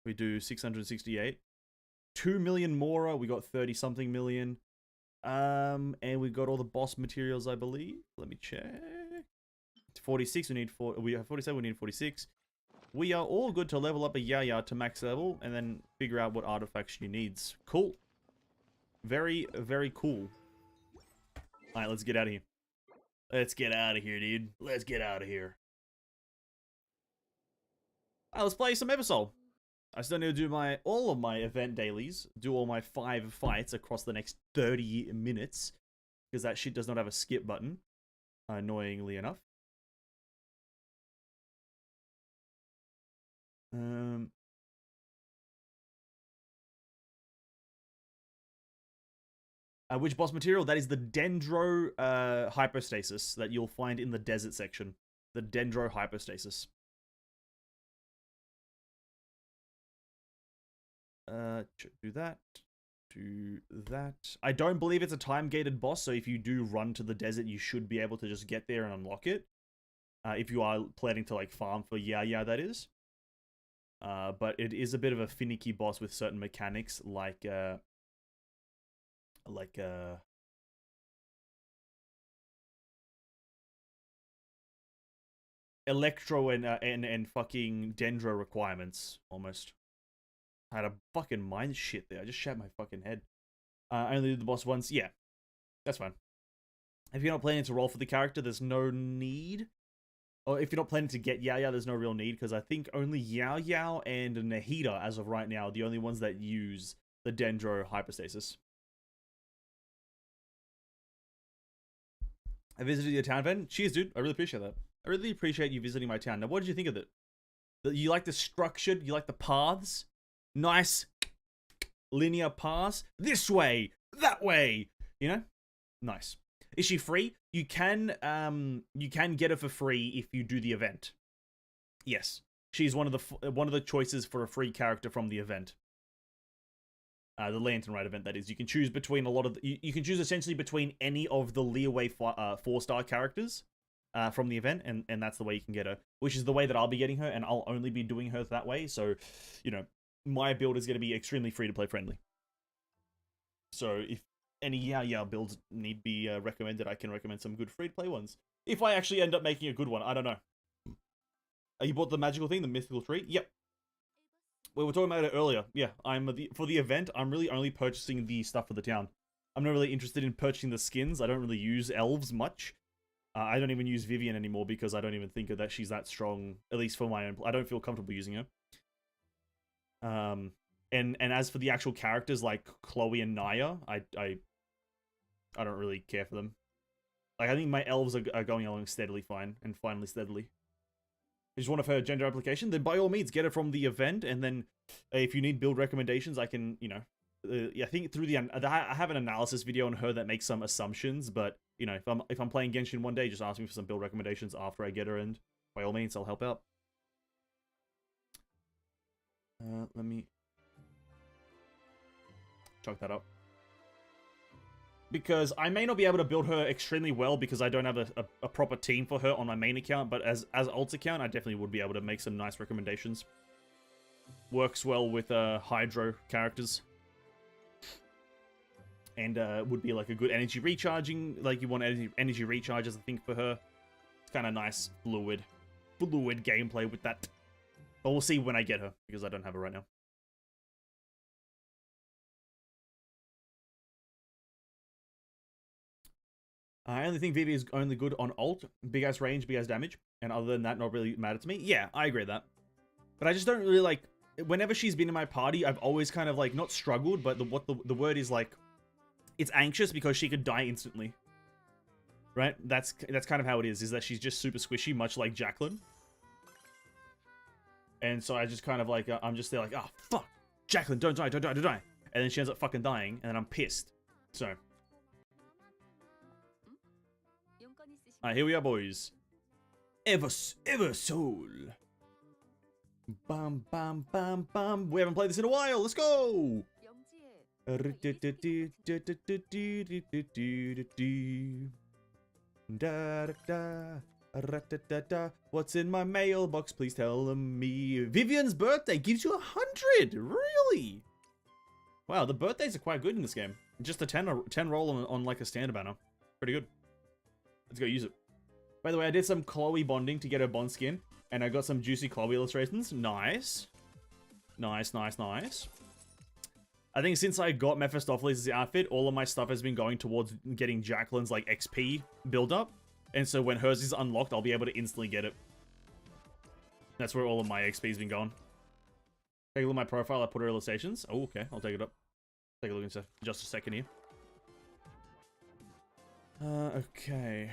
we do 668. 2 million Mora, we got 30 something million. And we got all the boss materials, I believe. Let me check. 46, we need 4. We have 47, we need 46. We are all good to level up a Yaya to max level and then figure out what artifact she needs. Cool. Very, very cool. Alright, let's get out of here. Let's get out of here, dude. Let's get out of here. Alright, let's play some Eversoul. I still need to do all of my event dailies. Do all my 5 fights across the next 30 minutes. Because that shit does not have a skip button. Annoyingly enough. Which boss material? That is the Dendro hypostasis that you'll find in the desert section. The Dendro hypostasis. Do that. Do that. I don't believe it's a time-gated boss, so if you do run to the desert, you should be able to just get there and unlock it. If you are planning to, like, farm for yeah, that is. But it is a bit of a finicky boss with certain mechanics, like electro and fucking dendro requirements, almost. I had a fucking mind shit there. I just shat my fucking head. I only did the boss once. Yeah, that's fine. If you're not planning to roll for the character, there's no need. Or if you're not planning to get Yao Yao, there's no real need, because I think only Yao Yao and Nahida, as of right now, are the only ones that use the Dendro hypostasis. I visited your town, Ben. Cheers, dude. I really appreciate that. I really appreciate you visiting my town. Now, what did you think of it? You like the structured? You like the paths? Nice linear pass, this way, that way, you know? Nice. Is she free? You can get her for free if you do the event. Yes. She's one of the choices for a free character from the event. The Lantern Ride event, that is. You can choose between a lot of... You can choose essentially between any of the Leeway 4-star characters from the event, and that's the way you can get her. Which is the way that I'll be getting her, and I'll only be doing her that way. So, you know, my build is going to be extremely free-to-play friendly. So, if any Yao builds need be recommended, I can recommend some good free-to-play ones. If I actually end up making a good one, I don't know. You bought the magical thing, the mythical tree? Yep. We were talking about it earlier. Yeah, for the event, I'm really only purchasing the stuff for the town. I'm not really interested in purchasing the skins. I don't really use elves much. I don't even use Vivian anymore because I don't even think that she's that strong, at least for my own... I don't feel comfortable using her. And as for the actual characters like Chloe and Naya, I don't really care for them. Like, I think my elves are going along steadily fine, and finally steadily. Just want her gender application, then by all means get it from the event, and then if you need build recommendations, I can, you know, I think through I have an analysis video on her that makes some assumptions, but, you know, if I'm playing Genshin one day, just ask me for some build recommendations after I get her, and by all means, I'll help out. Let me chalk that up. Because I may not be able to build her extremely well because I don't have a proper team for her on my main account, but as alt account, I definitely would be able to make some nice recommendations. Works well with Hydro characters. And would be like a good energy recharging, like you want energy recharges, I think, for her. It's kind of nice, fluid gameplay with that. But we'll see when I get her, because I don't have her right now. I only think Vivi is only good on ult, big ass range, big ass damage, and other than that, not really matter to me. Yeah, I agree with that. But I just don't really like, whenever she's been in my party, I've always kind of like, not struggled, but the word is like, it's anxious because she could die instantly. Right? That's kind of how it is that she's just super squishy, much like Jacqueline. And so I just kind of like, I'm just there like, oh, fuck, Jacqueline, don't die, don't die, don't die. And then she ends up fucking dying, and then I'm pissed. So... Alright, here we are, boys. Eversoul. Bam, bam, bam, bam. We haven't played this in a while. Let's go. What's in my mailbox? Please tell me. Vivian's birthday gives you 100. Really? Wow, the birthdays are quite good in this game. Just a 10 roll on like a standard banner. Pretty good. Let's go use it. By the way, I did some Chloe bonding to get her bond skin, and I got some juicy Chloe illustrations. Nice. Nice, nice, nice. I think since I got Mephistopheles' outfit, all of my stuff has been going towards getting Jacqueline's, like, XP build-up. And so when hers is unlocked, I'll be able to instantly get it. That's where all of my XP's been going. Take a look at my profile, I put her illustrations. Oh, okay, I'll take it up. Take a look in just a second here. Okay.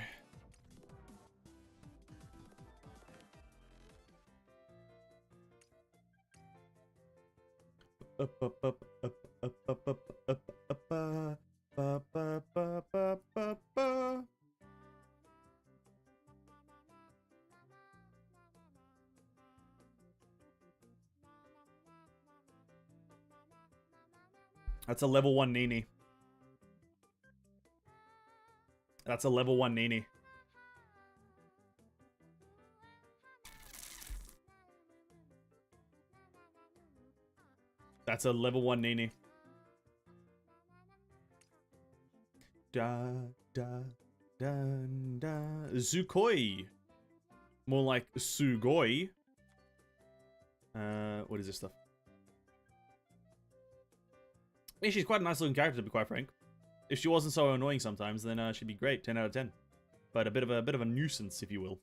That's a level 1 Nini. That's a level 1 Nini. That's a level 1 Nini. Da, da, da, da. Zukoi. More like Sugoi. What is this stuff? Yeah, she's quite a nice looking character, to be quite frank. If she wasn't so annoying sometimes, then she'd be great. 10 out of 10. But a bit of a nuisance, if you will.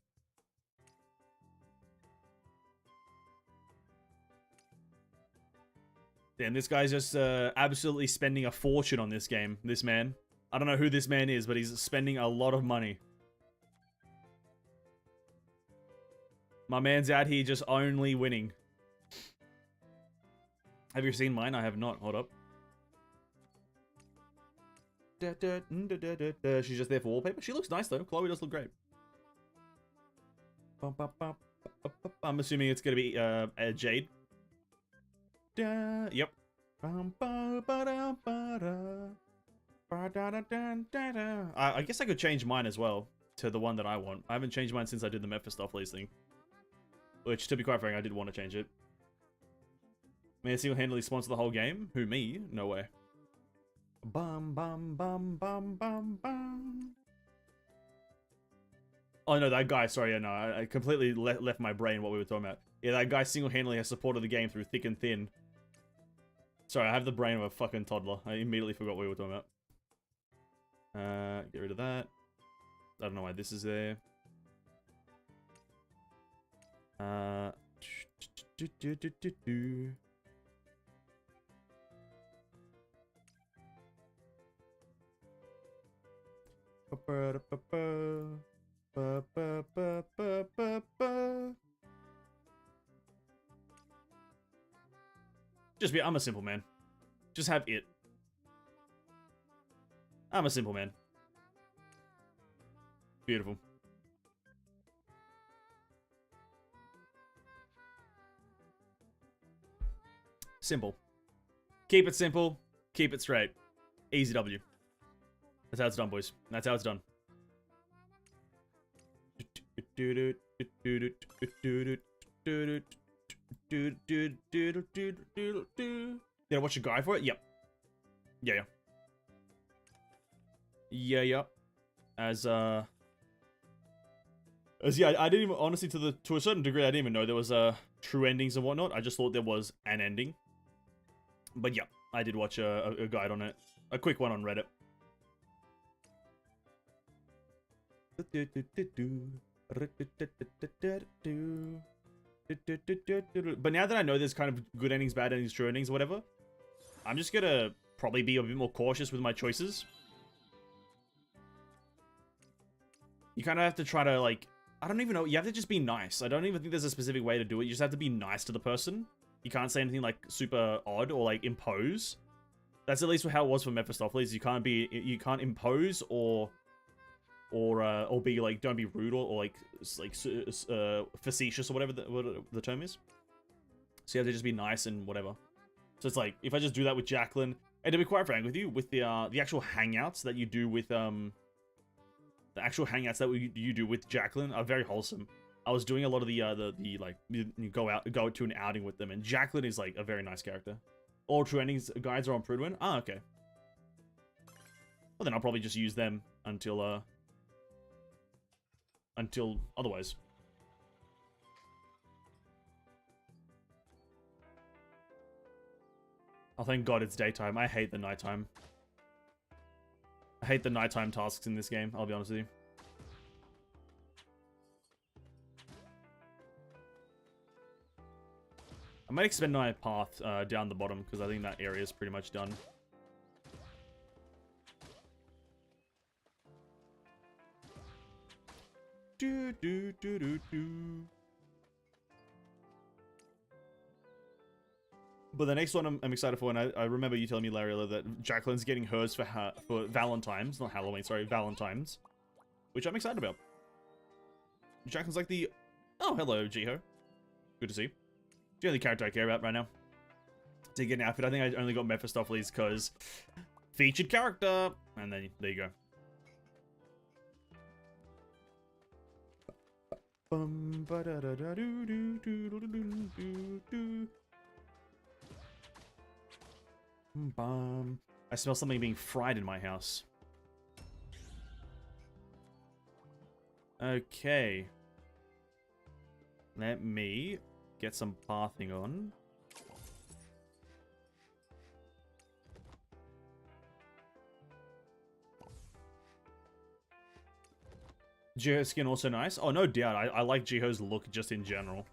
Damn, this guy's just absolutely spending a fortune on this game. This man. I don't know who this man is, but he's spending a lot of money. My man's out here just only winning. Have you seen mine? I have not. Hold up. She's just there for wallpaper. She looks nice though. Chloe does look great. I'm assuming it's gonna be Jade. Yep. I guess I could change mine as well to the one that I want. I haven't changed mine since I did the Mephistopheles thing. Which, to be quite frank, I did want to change it. May I single-handedly sponsor the whole game? Who, me? No way. Bum bum bum bum bum bum. Oh no, that guy, sorry, no, I completely left my brain what we were talking about. Yeah, that guy single-handedly has supported the game through thick and thin. Sorry, I have the brain of a fucking toddler. I immediately forgot what we were talking about. Get rid of that. I don't know why this is there. Just be, I'm a simple man. Just have it. I'm a simple man. Beautiful. Simple. Keep it simple. Keep it straight. Easy W. That's how it's done, boys. That's how it's done. Did I watch a guide for it? Yep. Yeah. As yeah, I didn't even, honestly, to a certain degree, I didn't even know there was true endings and whatnot. I just thought there was an ending. But yeah, I did watch a guide on it. A quick one on Reddit. But now that I know there's kind of good endings, bad endings, true endings, or whatever, I'm just gonna probably be a bit more cautious with my choices. You kind of have to try to, like, I don't even know, you have to just be nice. I don't even think there's a specific way to do it. You just have to be nice to the person. You can't say anything, like, super odd or, like, impose. That's at least how it was for Mephistopheles. You can't impose or be, like, don't be rude or like facetious or whatever the term is. So you have to just be nice and whatever. So it's like, if I just do that with Jacqueline, and to be quite frank with you, with the actual hangouts that you do with, the actual hangouts that you do with Jacqueline are very wholesome. I was doing a lot of the like, you go to an outing with them, and Jacqueline is, like, a very nice character. All true endings guides are on Prudwin? Ah, okay. Well, then I'll probably just use them until otherwise. Oh, thank God it's daytime. I hate the nighttime. I hate the nighttime tasks in this game, I'll be honest with you. I might expand my path down the bottom, because I think that area is pretty much done. But the next one I'm excited for, and I remember you telling me, Larry, that Jacqueline's getting hers for Valentine's, not Halloween, sorry, Valentine's, which I'm excited about. Jacqueline's like the... Oh, hello, Jiho. Good to see you. The only character I care about right now. To get an outfit, I think I only got Mephistopheles because featured character, and then there you go. I smell something being fried in my house. Okay. Let me get some pathing on. Jiho's skin also nice. Oh, no doubt. I like Jiho's look just in general.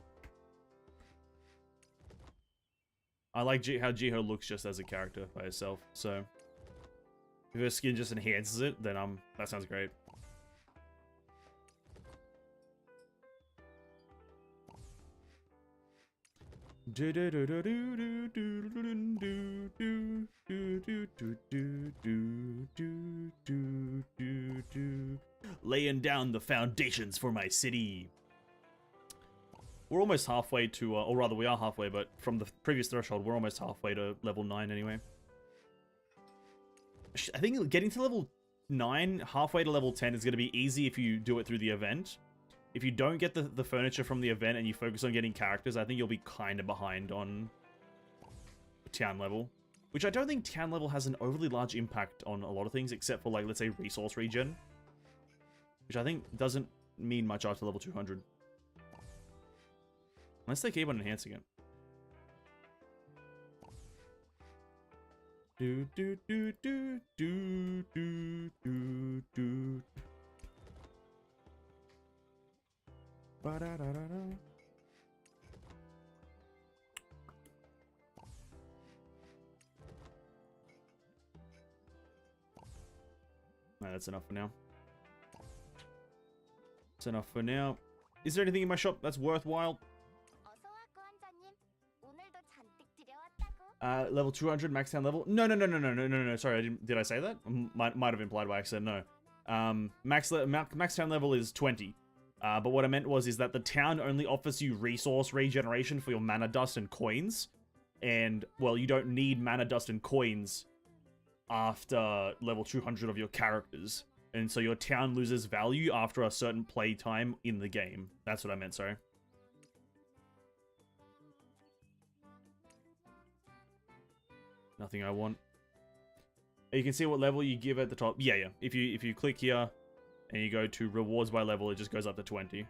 I like how Jiho looks just as a character by herself. So if her skin just enhances it, then that sounds great. Laying down the foundations for my city. We're almost halfway to, or rather we are halfway, but from the previous threshold, we're almost halfway to level 9 anyway. I think getting to level 9, halfway to level 10 is going to be easy if you do it through the event. If you don't get the furniture from the event and you focus on getting characters, I think you'll be kind of behind on town level. Which I don't think town level has an overly large impact on a lot of things, except for, like, let's say, resource regen. Which I think doesn't mean much after level 200. Unless they keep on enhancing it. Do do do do do do do do. Ba da da da da. Alright, that's enough for now. That's enough for now. Is there anything in my shop that's worthwhile? Level 200 max town level? No. Sorry, did I say that? Might have implied by accident. No. Max town level is 20. But what I meant is that the town only offers you resource regeneration for your mana dust and coins. And, well, you don't need mana dust and coins after level 200 of your characters. And so your town loses value after a certain play time in the game. That's what I meant, sorry. Nothing I want. You can see what level you give at the top. Yeah. If you click here and you go to rewards by level, it just goes up to 20.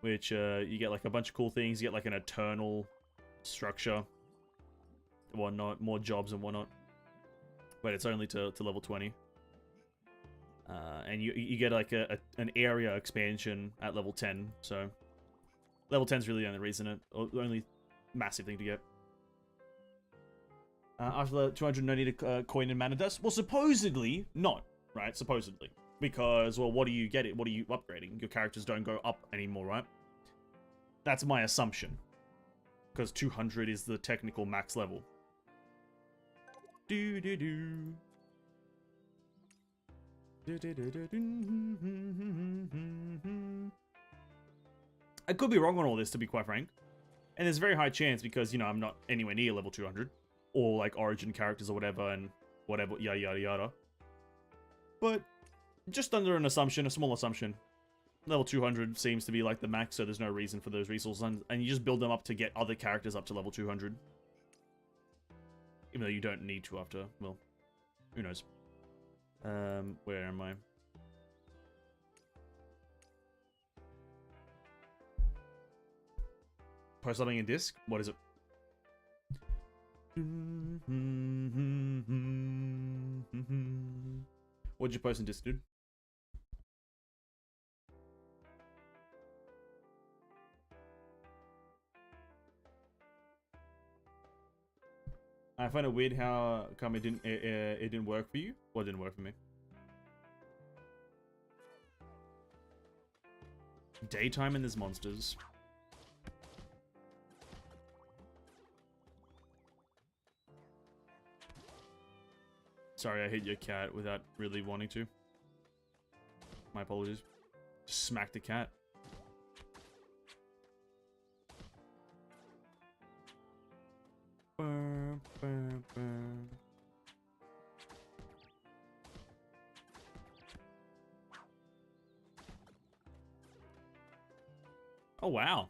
Which you get like a bunch of cool things. You get like an eternal structure, whatnot, more jobs and whatnot. But it's only to level 20. And you get like an area expansion at level 10. So level 10 is really the only reason the only massive thing to get. After the 200, no need a coin and mana dust. Well, supposedly not, right? Supposedly, because, well, what do you get? What are you upgrading? Your characters don't go up anymore, right? That's my assumption, because 200 is the technical max level. Do do do. I could be wrong on all this, to be quite frank, and there's a very high chance because, you know, I'm not anywhere near level 200. Or like origin characters or whatever, and whatever, yada yada yada. But just under an assumption, a small assumption, level 200 seems to be like the max, so there's no reason for those resources, and you just build them up to get other characters up to level 200. Even though you don't need to after, well, who knows. Where am I? Post something in disc? What is it? What'd you post in disc, dude? I find it weird how come it didn't work for you. Well, it didn't work for me. Daytime and there's monsters. Sorry, I hit your cat without really wanting to. My apologies. Just smacked the cat. Oh, wow.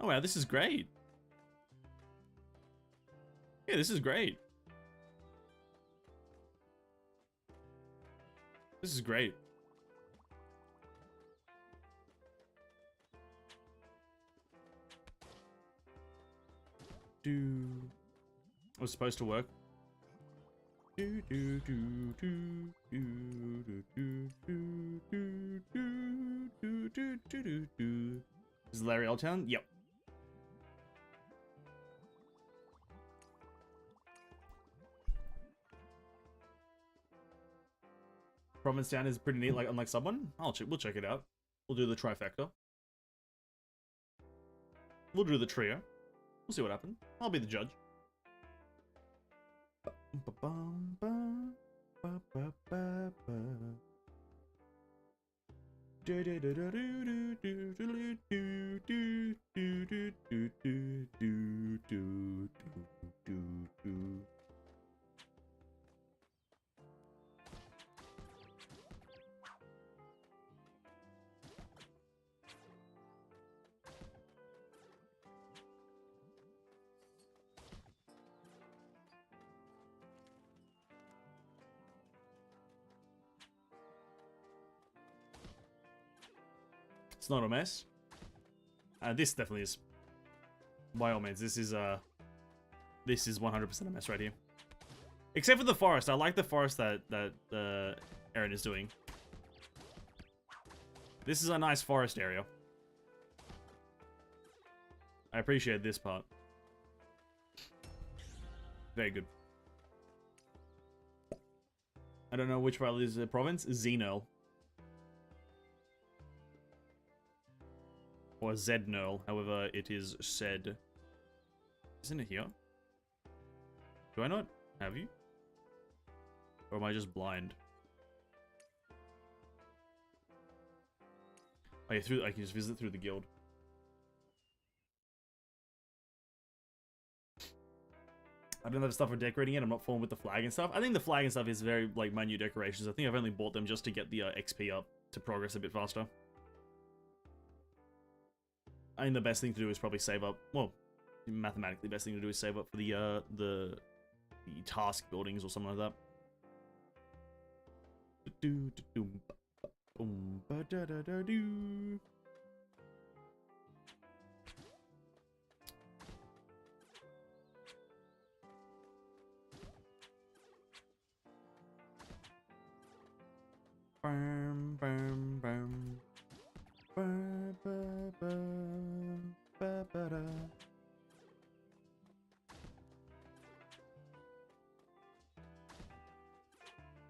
Oh, wow, this is great. Yeah, this is great. This is great. It was supposed to work. This is Larry Oldtown? Yep. Provincetown is pretty neat, like unlike Sub-1. We'll check it out. We'll do the trifecta. We'll do the trio. We'll see what happens. I'll be the judge. It's not a mess. This definitely is. By all means, this is 100% a mess right here. Except for the forest. I like the forest that Aaron is doing. This is a nice forest area. I appreciate this part. Very good. I don't know which part is the province. Xenol. Or Zednol, however it is said. Isn't it here? Do I not have you? Or am I just blind? Oh yeah, I can just visit through the guild. I don't have stuff for decorating yet. I'm not falling with the flag and stuff. I think the flag and stuff is very, like, minute decorations. I think I've only bought them just to get the XP up to progress a bit faster. I think the best thing to do is probably save up. Well, mathematically, the best thing to do is save up for the task buildings or something like that. Bam, bam, bam.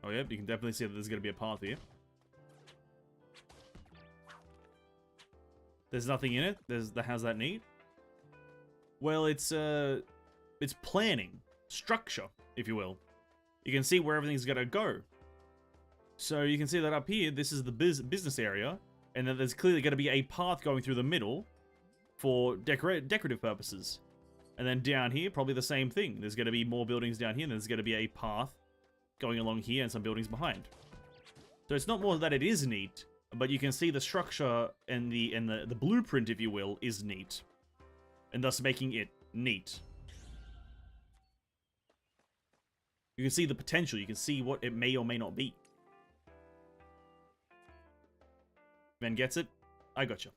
Oh, yep, you can definitely see that there's going to be a path here. There's nothing in it. How's that neat? Well, it's planning, structure, if you will. You can see where everything's going to go. So you can see that up here, this is the business area. And then there's clearly going to be a path going through the middle for decorative purposes. And then down here, probably the same thing. There's going to be more buildings down here, and there's going to be a path going along here and some buildings behind. So it's not more that it is neat, but you can see the structure and the blueprint, if you will, is neat. And thus making it neat. You can see the potential. You can see what it may or may not be. Ben gets it? I gotcha.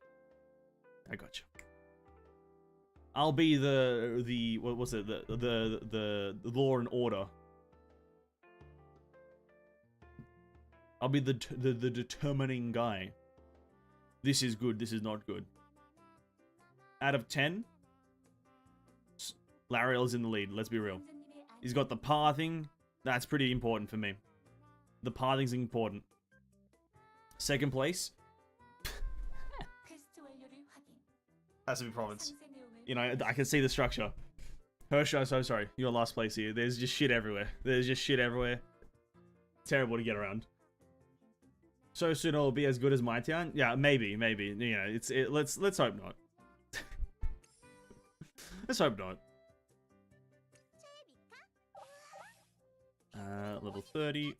I gotcha. I'll be the what was it? The law and order. I'll be the determining guy. This is good, this is not good. Out of 10, Lariel's in the lead, let's be real. He's got the pathing. That's pretty important for me. The pathing's important. Second place, has to be province. You know, I can see the structure. Hershey, I'm so sorry. You're last place here. There's just shit everywhere. There's just shit everywhere. Terrible to get around. So soon it'll be as good as my town? Yeah, maybe. You know, let's hope not. Let's hope not. Level 30.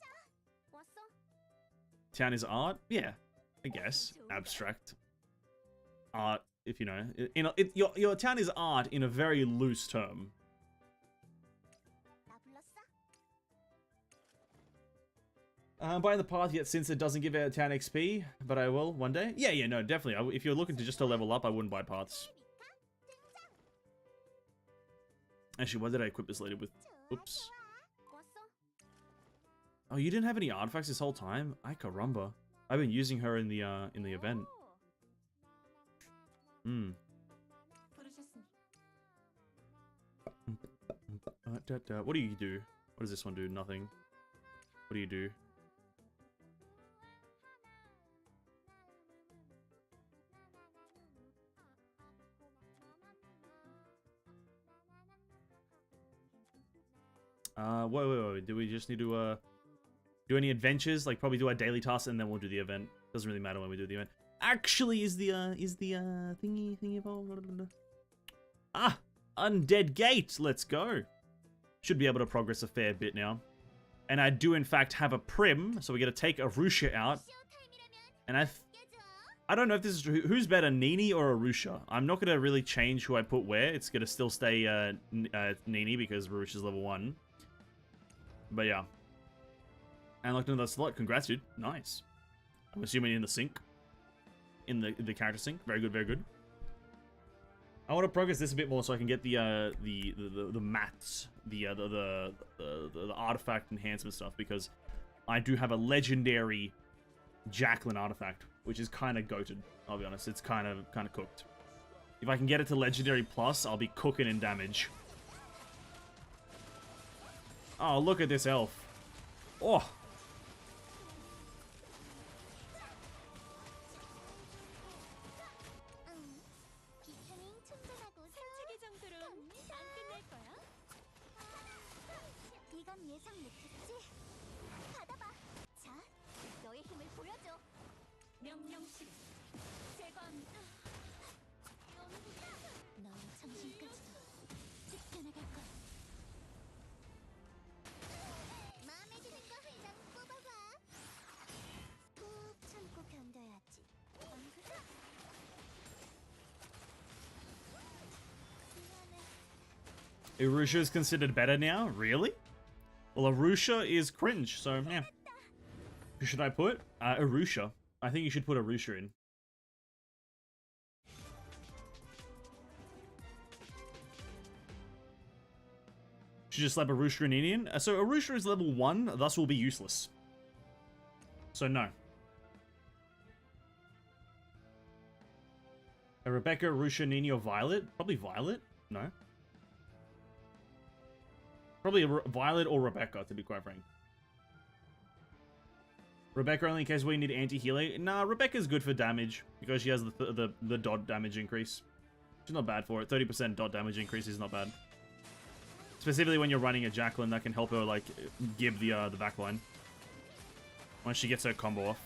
Town is art? Yeah, I guess. Abstract. Art. If you know, your town is art in a very loose term. Buying the path yet since it doesn't give out town XP, but I will one day. Yeah, no, definitely. If you're looking to just to level up, I wouldn't buy paths. Actually, what did I equip this lady with? Oops. Oh, you didn't have any artifacts this whole time? Ay caramba. I've been using her in the event. What do you do? What does this one do? Nothing. What do you do? Wait. Do we just need to do any adventures? Like probably do our daily tasks and then we'll do the event. Doesn't really matter when we do the event. Actually, is the thingy evolved? Ah, Undead Gate. Let's go. Should be able to progress a fair bit now. And I do in fact have a prim, so we got to take Arusha out. And I don't know if this is who's better, Nini or Arusha. I'm not gonna really change who I put where. It's gonna still stay Nini because Arusha's level 1. But yeah. Unlocked another slot. Congrats, dude. Nice. I'm assuming in the sync. In the character sync. Very good, very good. I want to progress this a bit more so I can get the mats, the artifact enhancement stuff, because I do have a legendary Jacqueline artifact, which is kind of goated. I'll be honest, it's kind of cooked. If I can get it to legendary plus, I'll be cooking in damage. Oh, look at this elf. Oh. Arusha is considered better now? Really? Well, Arusha is cringe, so yeah. Who should I put? Arusha. I think you should put Arusha in. Should just slap Arusha and Indian. So Arusha is level 1, thus will be useless. So no. Rebecca, Arusha, Nini, or Violet? Probably Violet? No. Probably Violet or Rebecca, to be quite frank. Rebecca only in case we need anti-healing. Nah, Rebecca's good for damage because she has the dot damage increase. She's not bad for it. 30% dot damage increase is not bad. Specifically when you're running a Jacqueline, that can help her like give the backline once she gets her combo off.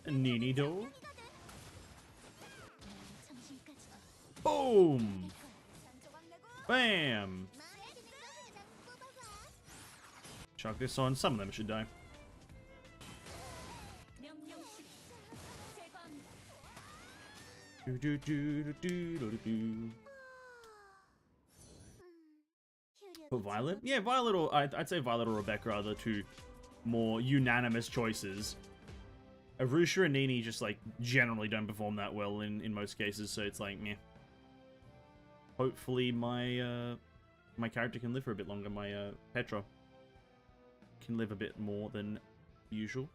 Nini do. Boom! Bam! Chuck this on. Some of them should die. Put Violet? Yeah, Violet or... I'd say Violet or Rebecca are the two more unanimous choices. Arusha and Nini just, like, generally don't perform that well in most cases, so it's like, meh. Hopefully my, my character can live for a bit longer. My, Petra can live a bit more than usual.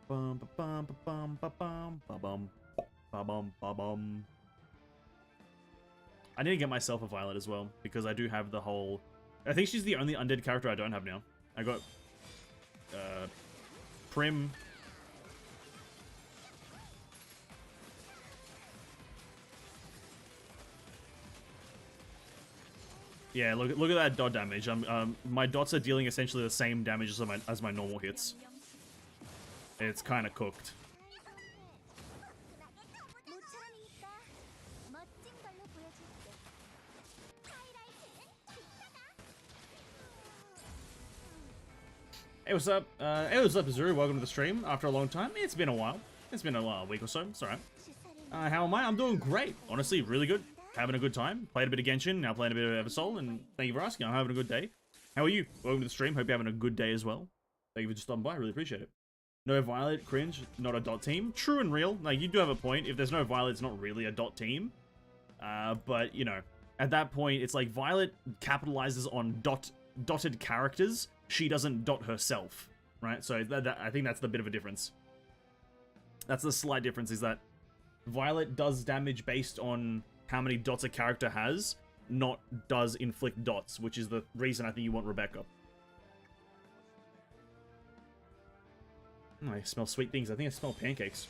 Bum, ba, bum, ba, bum, ba, bum, ba, bum, ba, bum, ba, bum. I need to get myself a Violet as well, because I do have the whole... I think she's the only undead character I don't have now. I got, Prim... Yeah, look at that dot damage. My dots are dealing essentially the same damage as my normal hits. It's kind of cooked. Hey, what's up? Hey, what's up, Zuru? Welcome to the stream. After a long time, it's been a while. It's been a week or so. It's alright. How am I? I'm doing great. Honestly, really good. Having a good time. Played a bit of Genshin, now playing a bit of Eversoul, and thank you for asking. I'm having a good day. How are you? Welcome to the stream. Hope you're having a good day as well. Thank you for just stopping by. I really appreciate it. No Violet, cringe, not a dot team. True and real. Like, you do have a point. If there's no Violet, it's not really a dot team. But, you know, at that point, it's like Violet capitalizes on dotted characters. She doesn't dot herself, right? So I think that's the bit of a difference. That's the slight difference, is that Violet does damage based on how many dots a character has, not does inflict dots, which is the reason I think you want Rebecca. Oh, I smell sweet things. I think I smell pancakes.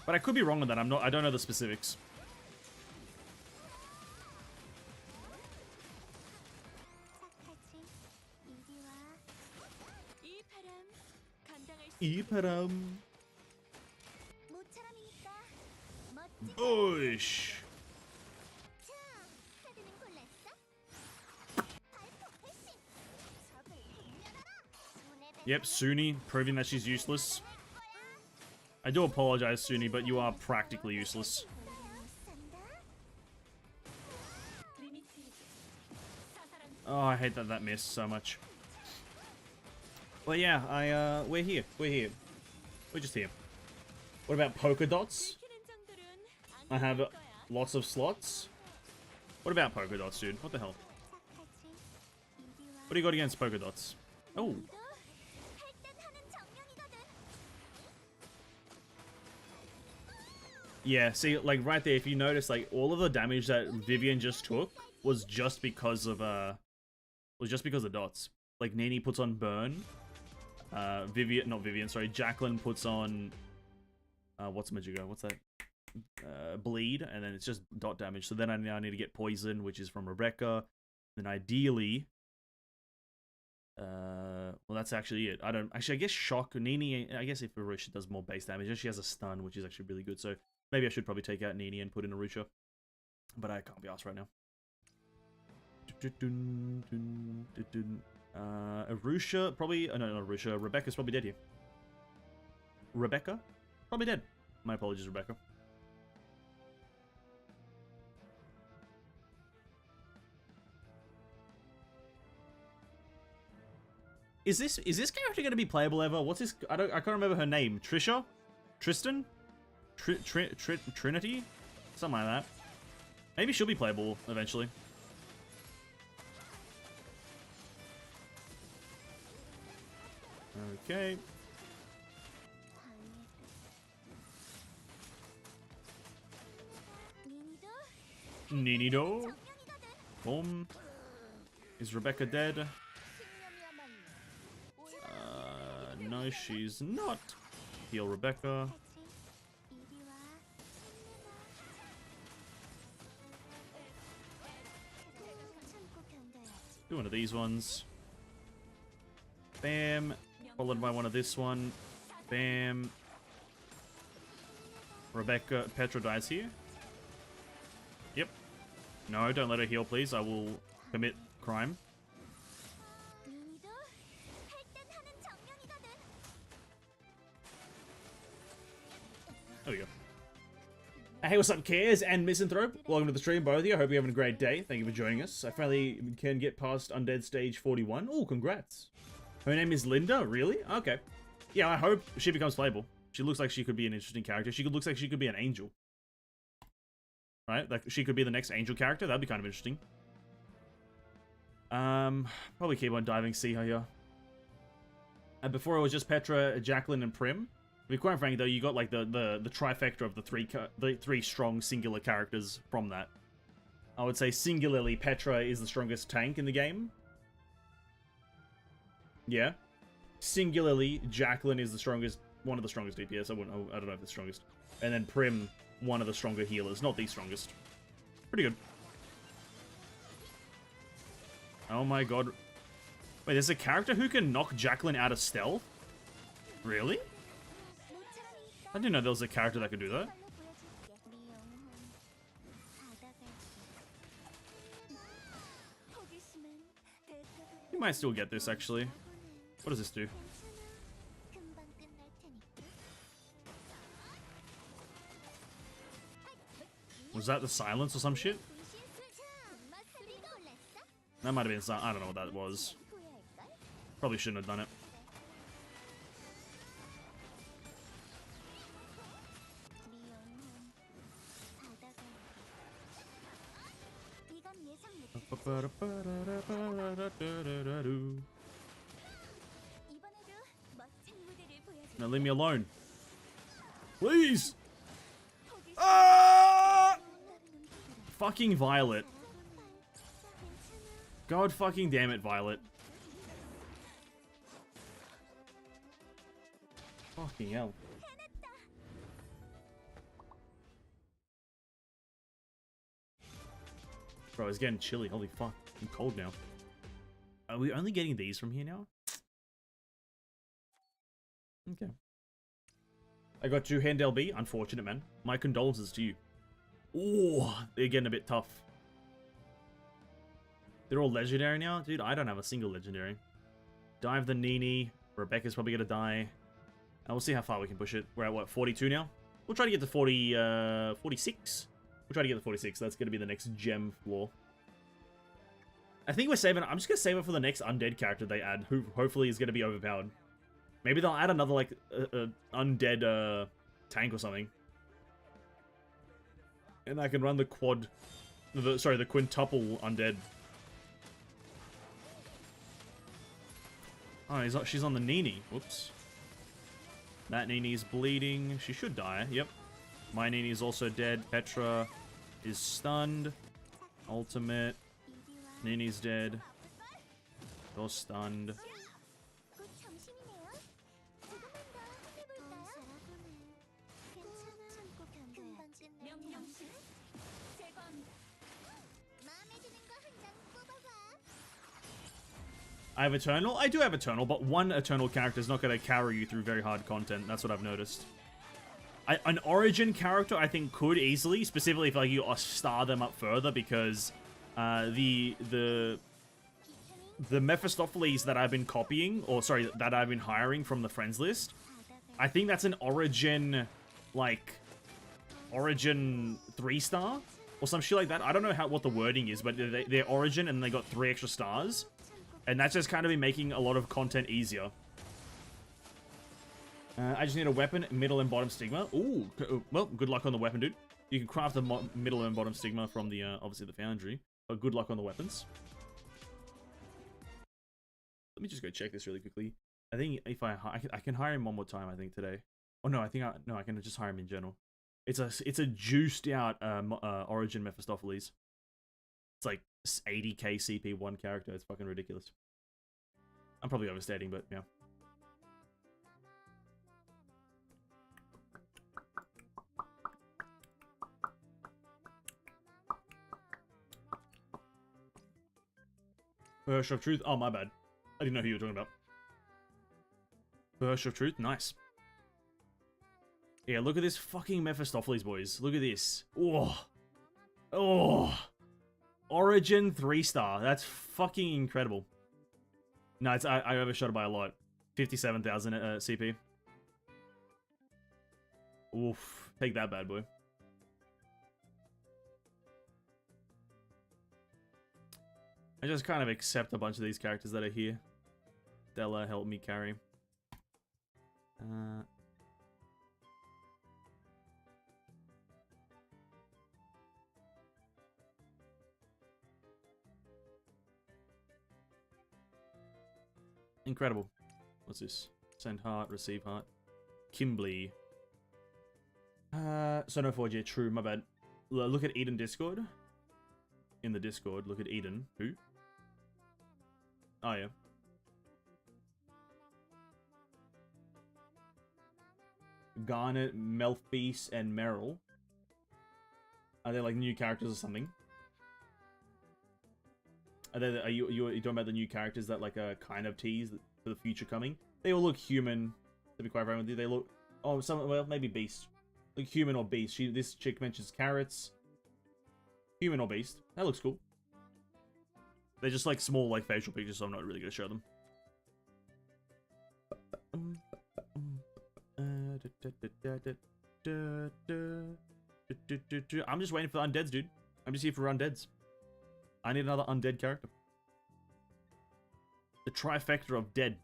But I could be wrong on that. I don't know the specifics. Bush. Yep, Suni, proving that she's useless. I do apologize, Suni, but you are practically useless. Oh, I hate that missed so much. But yeah, we're here. We're just here. What about polka dots? I have lots of slots. What about polka dots, dude? What the hell? What do you got against polka dots? Oh. Yeah, see, like right there, if you notice, like all of the damage that Vivian just took was just because of dots. Like Nini puts on burn. Jacqueline puts on what's that? Bleed, and then it's just dot damage. So then I now need to get poison, which is from Rebecca. Then ideally, well, that's actually it. I guess shock Nini. I guess if Arusha does more base damage, she has a stun, which is actually really good. So maybe I should probably take out Nini and put in Arusha, but I can't be asked right now. Arusha probably. No, not Arusha. Rebecca's probably dead here. Rebecca, probably dead. My apologies, Rebecca. Is this character going to be playable ever? What's this? I can't remember her name. Trisha? Tristan? Trinity? Something like that. Maybe she'll be playable eventually. Okay. Ninido. Boom. Is Rebecca dead? No, she's not. Heal Rebecca. Do one of these ones. Bam. Followed by one of this one. Bam. Petra dies here. Yep. No, don't let her heal, please. I will commit crime. There we go. Hey, what's up, Cares and Misanthrope? Welcome to the stream, both of you. I hope you're having a great day. Thank you for joining us. I finally can get past Undead Stage 41. Oh, congrats. Her name is Linda? Really? Okay. Yeah, I hope she becomes playable. She looks like she could be an interesting character. Looks like she could be an angel. Right? Like, she could be the next angel character. That'd be kind of interesting. Probably keep on diving, see her here. And before it was just Petra, Jacqueline, and Prim. To be quite frank, though, you got like the trifecta of the three strong singular characters from that. I would say singularly, Petra is the strongest tank in the game. Yeah. Singularly, Jacqueline is the strongest, one of the strongest DPS. I don't know if the strongest. And then Prim, one of the stronger healers, not the strongest. Pretty good. Oh my god. Wait, there's a character who can knock Jacqueline out of stealth? Really? I didn't know there was a character that could do that. You might still get this, actually. What does this do? Was that the silence or some shit? That might have been some... I don't know what that was. Probably shouldn't have done it. Now leave me alone. Please! Ah! Fucking Violet. God fucking damn it, Violet. Fucking hell. Bro, it's getting chilly. Holy fuck. I'm cold now. Are we only getting these from here now? Okay. I got you, Hand LB. Unfortunate, man. My condolences to you. Ooh, they're getting a bit tough. They're all legendary now? Dude, I don't have a single legendary. Dive the Nini. Rebecca's probably gonna die. And we'll see how far we can push it. We're at, what, 42 now? We'll try to get to 46. We'll try to get to 46. That's gonna be the next gem floor. I think we're saving... I'm just gonna save it for the next undead character they add, who hopefully is gonna be overpowered. Maybe they'll add another, like, undead tank or something. And I can run the quad... the quintuple undead. Oh, she's on the Nini. Whoops. That Nini's bleeding. She should die. Yep. My Nini's also dead. Petra is stunned. Ultimate. Nini's dead. You're stunned. I have Eternal? I do have Eternal, but one Eternal character is not going to carry you through very hard content. That's what I've noticed. An Origin character, I think, could easily, specifically if like you star them up further, because the Mephistopheles that I've been copying, or sorry, that I've been hiring from the friends list, I think that's an Origin, like, Origin 3-star or some shit like that. I don't know what the wording is, but they're Origin and they got 3 extra stars. And that's just kind of been making a lot of content easier. I just need a weapon, middle and bottom stigma. Ooh, well, good luck on the weapon, dude. You can craft the middle and bottom stigma from the, obviously the foundry. But good luck on the weapons. Let me just go check this really quickly. I think if I can hire him one more time, I think, today. Oh, no, I can just hire him in general. It's a juiced out Origin Mephistopheles. It's like 80k CP one character. It's fucking ridiculous. I'm probably overstating, but yeah. Burst of Truth. Oh, my bad. I didn't know who you were talking about. Burst of Truth. Nice. Yeah, look at this fucking Mephistopheles, boys. Look at this. Oh. Oh. Origin 3-star. That's fucking incredible. No, I overshot it by a lot. 57,000 CP. Oof. Take that, bad boy. I just kind of accept a bunch of these characters that are here. They'll help me carry. Incredible. What's this? Send heart, receive heart. Kimbley. So no 4G, true, my bad. Look at Eden Discord. In the Discord, look at Eden. Who? Oh, yeah. Garnet, Melfbeast, and Meryl. Are they like new characters or something? Are you talking about the new characters that like are kind of teased for the future coming? They all look human, to be quite frank with you. They look... Oh, well, maybe Beast. Like human or Beast. This chick mentions carrots. Human or Beast. That looks cool. They're just like small like facial pictures, so I'm not really going to show them. I'm just waiting for the undeads, dude. I'm just here for undeads. I need another undead character. The trifecta of dead.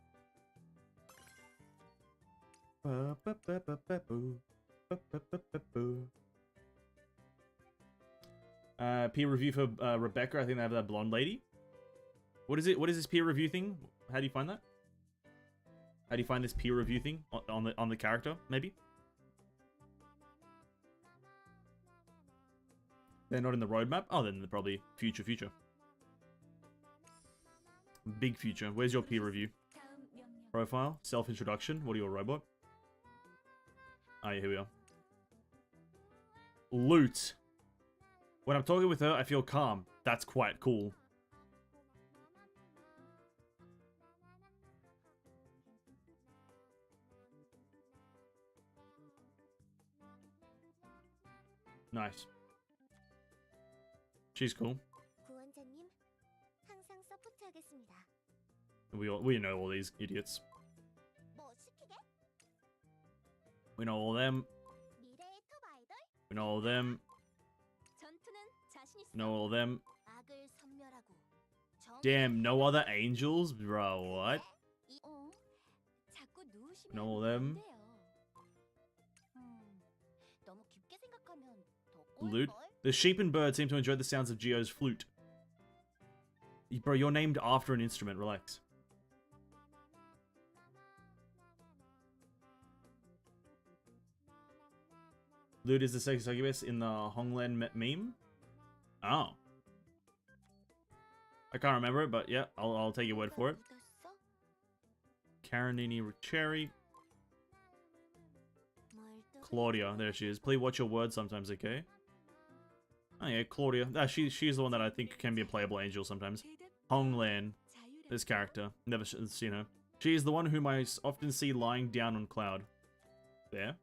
Peer review for Rebecca. I think they have that blonde lady. What is it? What is this peer review thing? How do you find that? How do you find this peer review thing on the character? Maybe. They're not in the roadmap. Oh, then they're probably future. Big future. Where's your peer review? Profile. Self-introduction. What are you, a robot? Oh, yeah, here we are. Loot. When I'm talking with her, I feel calm. That's quite cool. Nice. She's cool. We know all these idiots. We know all them. We know all them. We know all them. Damn, no other angels? Bro, what? Know all them. Loot. The sheep and birds seem to enjoy the sounds of Geo's flute. Bro, you're named after an instrument. Relax. Loot is the sex succubus in the Honglen meme? Oh. I can't remember it, but yeah, I'll take your word for it. Karenini Cherry. Claudia, there she is. Please watch your words sometimes, okay? Oh yeah, Claudia. She's the one that I think can be a playable angel sometimes. Honglan, this character. Never seen her. She is the one whom I often see lying down on Cloud. There.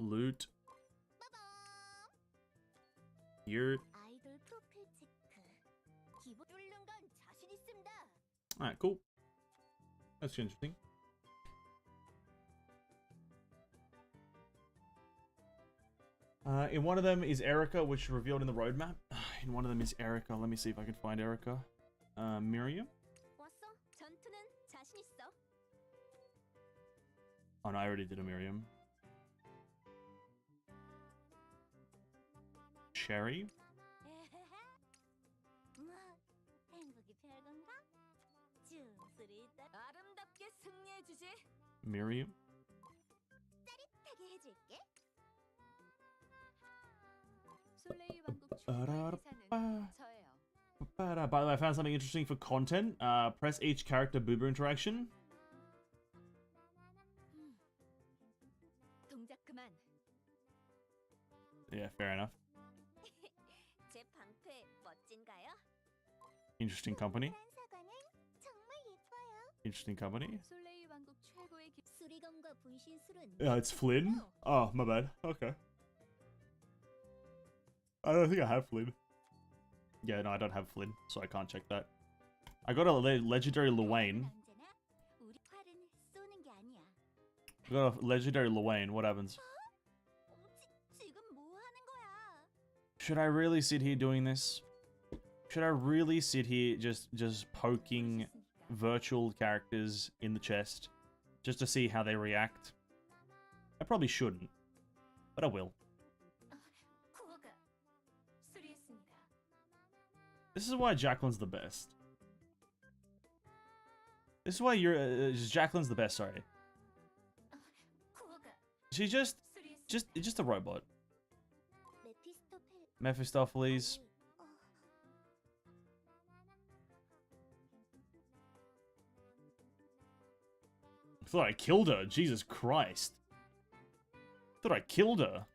Loot. Here. Alright, cool. That's interesting. In one of them is Erica, which is revealed in the roadmap. In one of them is Erica. Let me see if I can find Erica. Miriam? Oh no, I already did a Miriam. Cherry? Miriam? By the way, I found something interesting for content. Press each character boober interaction. Yeah, fair enough. Interesting company. Interesting company. Yeah, it's Flynn. Oh, my bad. Okay. I don't think I have Flynn. Yeah, no, I don't have Flynn, so I can't check that. I got a legendary Luane. I got a legendary Luane. What happens? Should I really sit here doing this? Should I really sit here just poking virtual characters in the chest just to see how they react? I probably shouldn't, but I will. This is why Jacqueline's the best. This is why Jacqueline's the best, sorry. She's just a robot. Mephistopheles. I thought I killed her. Jesus Christ. I thought I killed her.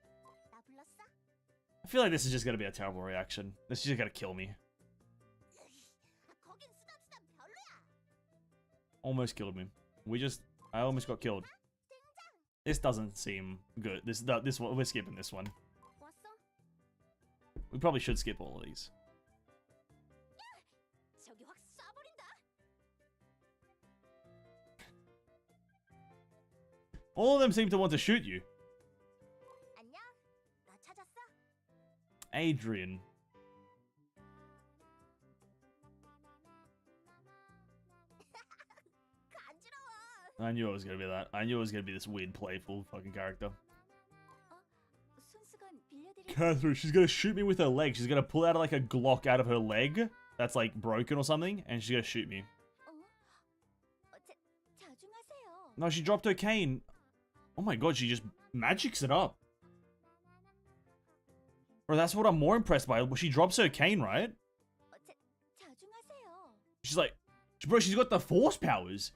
I feel like this is just gonna be a terrible reaction. This is just gonna kill me. Almost killed me. I almost got killed. This doesn't seem good. This one, we're skipping this one. We probably should skip all of these. All of them seem to want to shoot you. Adrian. I knew it was gonna be that. I knew it was gonna be this weird, playful fucking character. Catherine, she's gonna shoot me with her leg. She's gonna pull out like a Glock out of her leg that's like broken or something, and she's gonna shoot me. No, she dropped her cane. Oh my god, she just magics it up. Bro, that's what I'm more impressed by. She drops her cane, right? She's like, bro, she's got the force powers.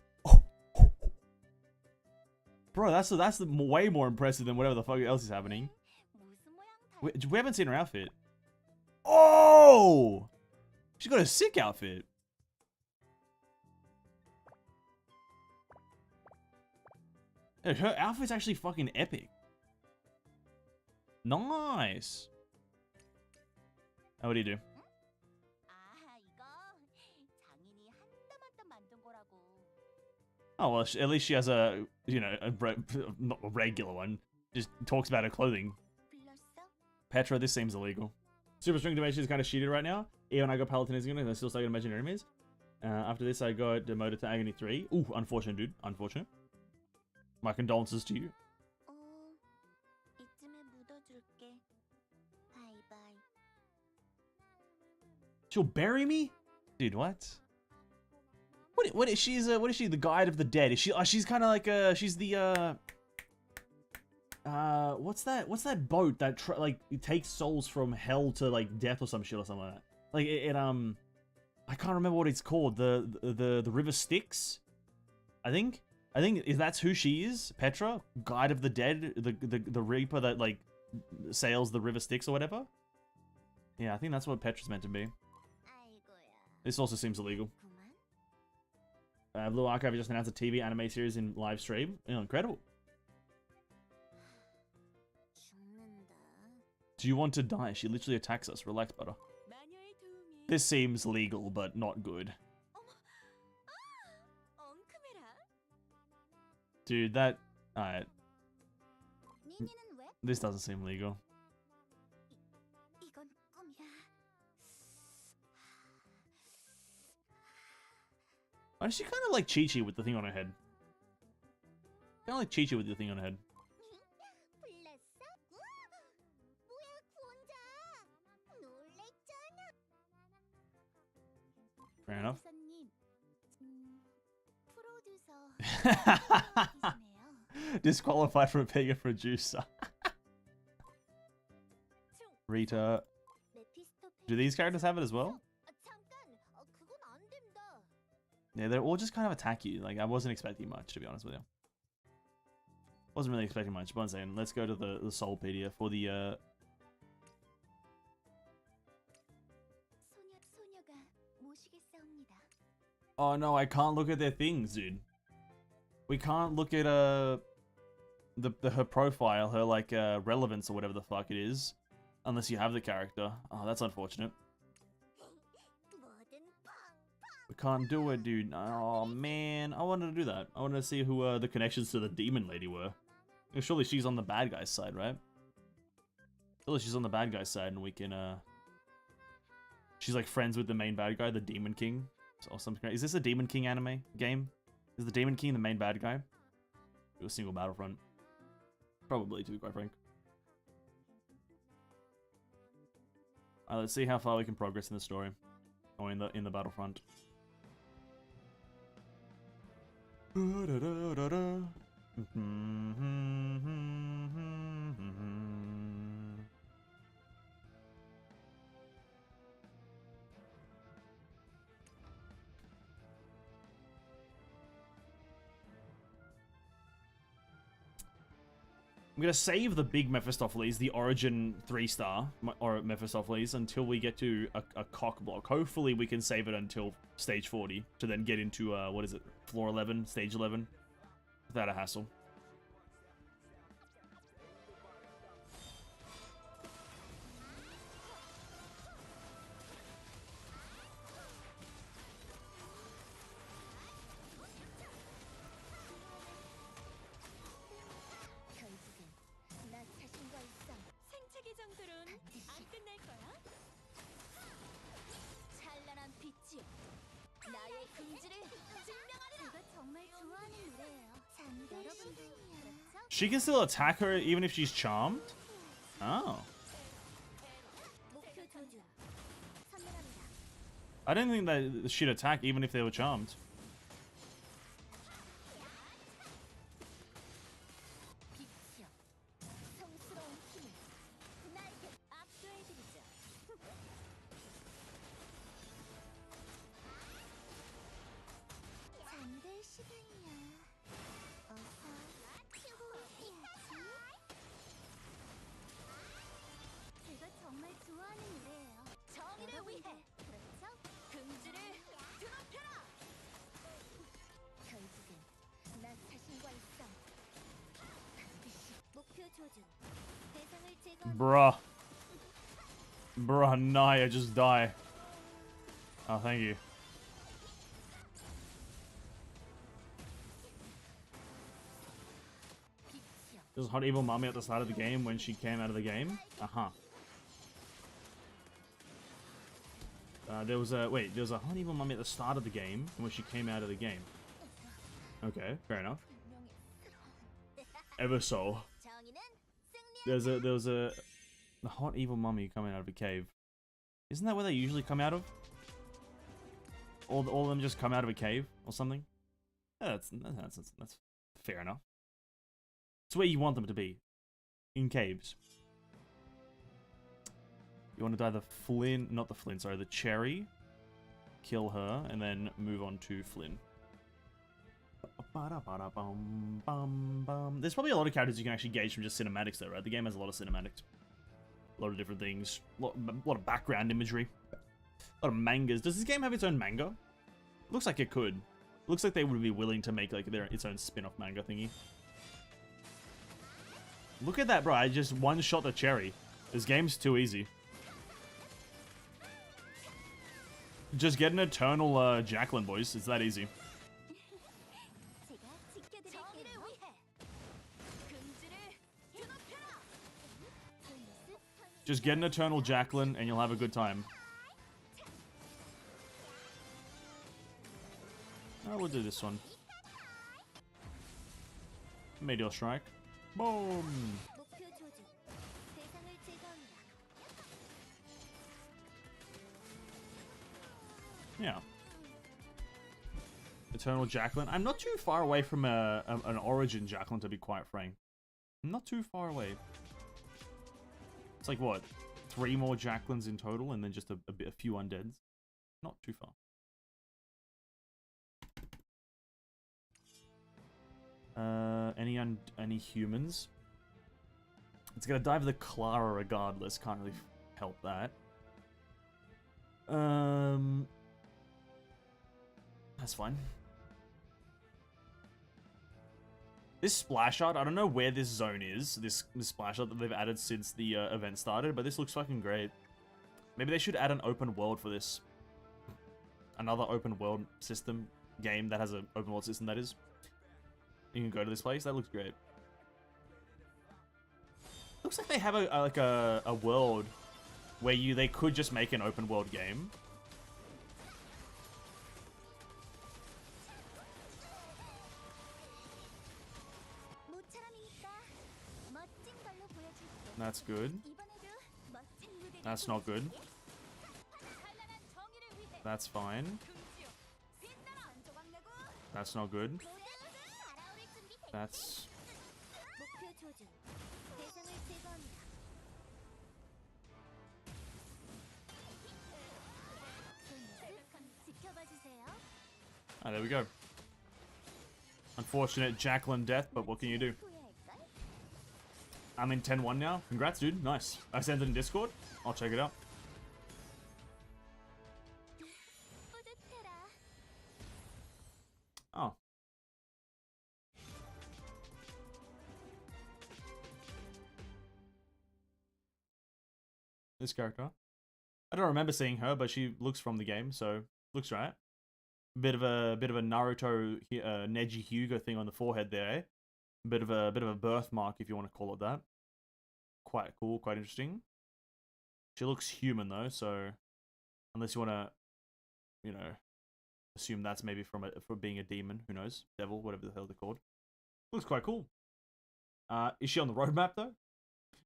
Bro, that's way more impressive than whatever the fuck else is happening. We haven't seen her outfit. Oh! She's got a sick outfit. Yeah, her outfit's actually fucking epic. Nice. Oh, what do you do? Oh, well, at least she has a, you know, not a regular one. Just talks about her clothing. Petra, this seems illegal. Super String Dimension is kind of shitty right now. Even I got Palatinism and I still stuck in Imaginary Enemies. After this, I got demoted to Agony 3. Ooh, unfortunate, dude. Unfortunate. My condolences to you. She'll bury me? Dude, what? What is she? What is she? The guide of the dead? Is she? She's kind of like she's the what's that boat that like it takes souls from hell to like death or some shit or something like that. Like I can't remember what it's called. The River Styx, I think that's who she is. Petra, guide of the dead, the reaper that like sails the River Styx or whatever. Yeah, I think that's what Petra's meant to be. This also seems illegal. Blue Archive just announced a TV anime series in live stream. Oh, incredible. Do you want to die? She literally attacks us. Relax, butter. This seems legal, but not good. Dude, that... Alright. This doesn't seem legal. Oh, she kind of like Chi-Chi with the thing on her head. Kind of like Chi-Chi with the thing on her head. Fair enough. Disqualified from being a producer. Rita. Do these characters have it as well? Yeah, they're all just kind of attack you. Like, I wasn't expecting much, to be honest with you. Wasn't really expecting much. But one second, let's go to the Soulpedia for the, Oh no, I can't look at their things, dude. We can't look at, her profile, her, like, relevance or whatever the fuck it is. Unless you have the character. Oh, that's unfortunate. We can't do it, dude. Oh, man. I wanted to do that. I wanted to see who the connections to the demon lady were. Surely she's on the bad guy's side, right? Surely she's on the bad guy's side and we can, she's like friends with the main bad guy, the Demon King. Or something. Is this a Demon King anime game? Is the Demon King the main bad guy? Do a single Battlefront. Probably, to be quite frank. Alright, let's see how far we can progress in the story. Or in the Battlefront. I'm gonna save the big Mephistopheles, the Origin 3-star, or Mephistopheles, until we get to a cock block. Hopefully we can save it until stage 40, to then get into, what is it, floor 11, stage 11, without a hassle. She can still attack her even if she's charmed? Oh. I didn't think that she'd attack even if they were charmed. Bruh. Bruh, Naya, just die. Oh, thank you. There's a hot evil mummy at the start of the game when she came out of the game? Uh-huh. There was a hot evil mummy at the start of the game when she came out of the game. Okay, fair enough. Eversoul. There was a hot evil mummy coming out of a cave. Isn't that where they usually come out of? All of them just come out of a cave or something? Yeah, that's fair enough. It's where you want them to be. In caves. You want to die the Flynn, not the Flynn, sorry, the Cherry. Kill her, and then move on to Flynn. There's probably a lot of characters you can actually gauge from just cinematics though, right? The game has a lot of cinematics. A lot of different things. A lot of background imagery. A lot of mangas. Does this game have its own manga? Looks like it could. Looks like they would be willing to make like its own spin-off manga thingy. Look at that, bro. I just one-shot the Cherry. This game's too easy. Just get an eternal Jacqueline, boys. It's that easy. Just get an eternal Jacqueline and you'll have a good time. Oh, we'll do this one. Meteor Strike. Boom! Yeah. Eternal Jacqueline. I'm not too far away from an Origin Jacqueline, to be quite frank. I'm not too far away. It's like, what? 3 more Jacquelines in total, and then just a few undeads. Not too far. Any humans? It's gonna dive the Clara regardless. Can't really help that. That's fine. This splash art, I don't know where this zone is. This splash art that they've added since the event started, but this looks fucking great. Maybe they should add an open world for this. Another open world system game that has an open world system, that is. You can go to this place. That looks great. Looks like they have a world where they could just make an open world game. That's good. That's not good. That's fine. That's not good. That's... Ah, there we go. Unfortunate Jacqueline death, but what can you do? I'm in 10-1 now. Congrats, dude. Nice. I sent it in Discord. I'll check it out. Oh. This character. I don't remember seeing her, but she looks from the game, so looks right. Bit of a Naruto Neji Hyuga thing on the forehead there, eh? Bit of a birthmark, if you want to call it that. Quite cool, quite interesting. She looks human though, so unless you want to, you know, assume that's maybe from being a demon, who knows, devil, whatever the hell they're called. Looks quite cool. Is she on the roadmap though?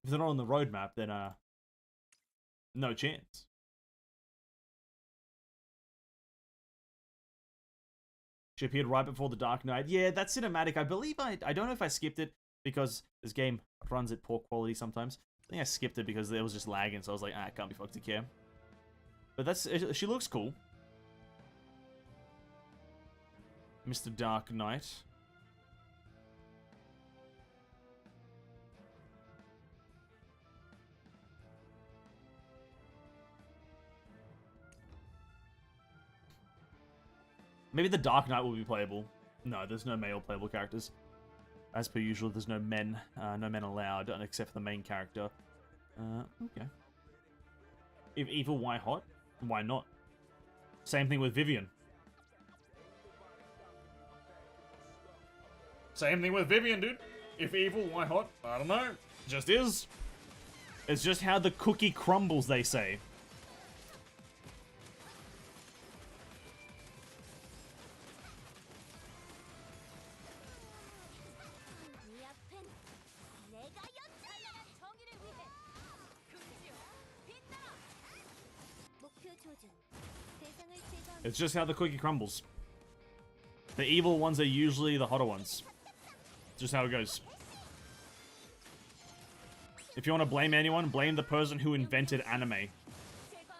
If they're not on the roadmap, then no chance. She appeared right before the Dark Knight. Yeah, that cinematic, I believe I don't know if I skipped it because this game runs at poor quality sometimes. I think I skipped it because it was just lagging, so I was like, I can't be fucked to care. But she looks cool. Mr. Dark Knight. Maybe the Dark Knight will be playable. No, there's no male playable characters. As per usual, there's no men allowed, except for the main character. Okay. If evil, why hot? Why not? Same thing with Vivian. Same thing with Vivian, dude. If evil, why hot? I don't know. Just is. It's just how the cookie crumbles, they say. It's just how the cookie crumbles. The evil ones are usually the hotter ones. Just how it goes. If you want to blame anyone, blame the person who invented anime.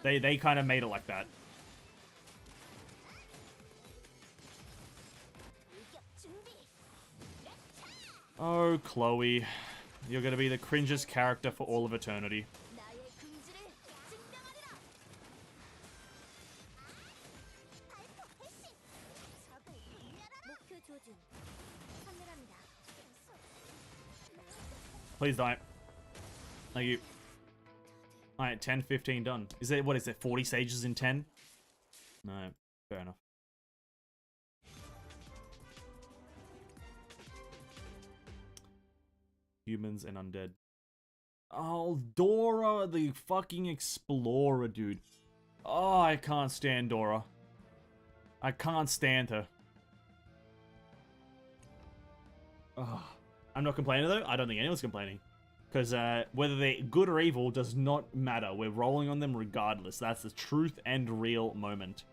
They kind of made it like that. Oh, Chloe. You're gonna be the cringiest character for all of eternity. Please die. Thank you. Alright, 10, 15 done. Is it, what is it, 40 stages in 10? No, fair enough. Humans and undead. Oh, Dora, the fucking explorer, dude. Oh, I can't stand Dora. I can't stand her. Oh. I'm not complaining though. I don't think anyone's complaining. Because whether they're good or evil does not matter. We're rolling on them regardless. That's the truth and real moment.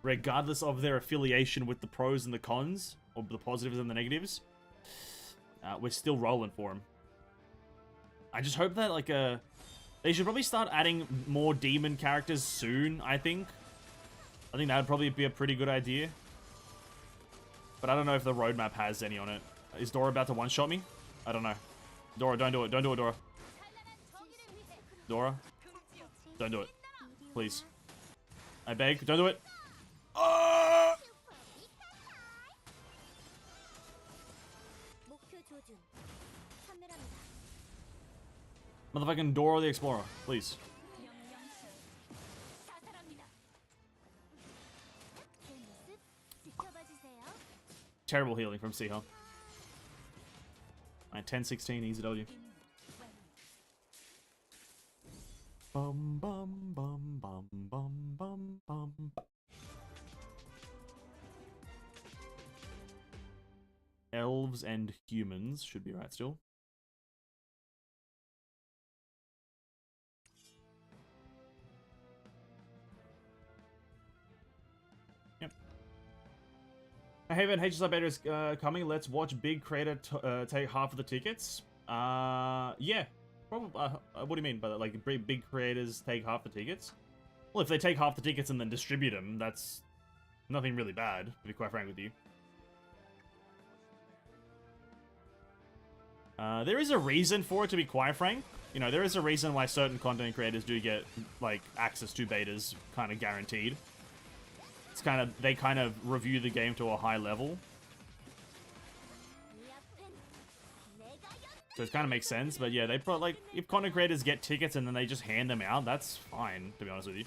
Regardless of their affiliation with the pros and the cons, or the positives and the negatives, we're still rolling for them. I just hope that, like, they should probably start adding more demon characters soon, I think. I think that would probably be a pretty good idea. But I don't know if the roadmap has any on it. Is Dora about to one-shot me? I don't know. Dora, don't do it. Don't do it, Dora. Dora? Don't do it. Please. I beg. Don't do it. Motherfucking Dora the Explorer. Please. Terrible healing from Seha. 10-16, easy W. Bum bum bum bum bum bum bum. Elves and humans should be right still. Yep. Hey, man, HSI beta is coming. Let's watch Big Creator take half of the tickets. Yeah. Probably, what do you mean by that? Like, big creators take half the tickets? Well, if they take half the tickets and then distribute them, that's nothing really bad, to be quite frank with you. There is a reason for it, to be quite frank. You know, there is a reason why certain content creators do get, like, access to betas kind of guaranteed. It's kind of, they kind of review the game to a high level. So it kind of makes sense, but yeah, they probably, like, if content creators get tickets and then they just hand them out, that's fine, to be honest with you.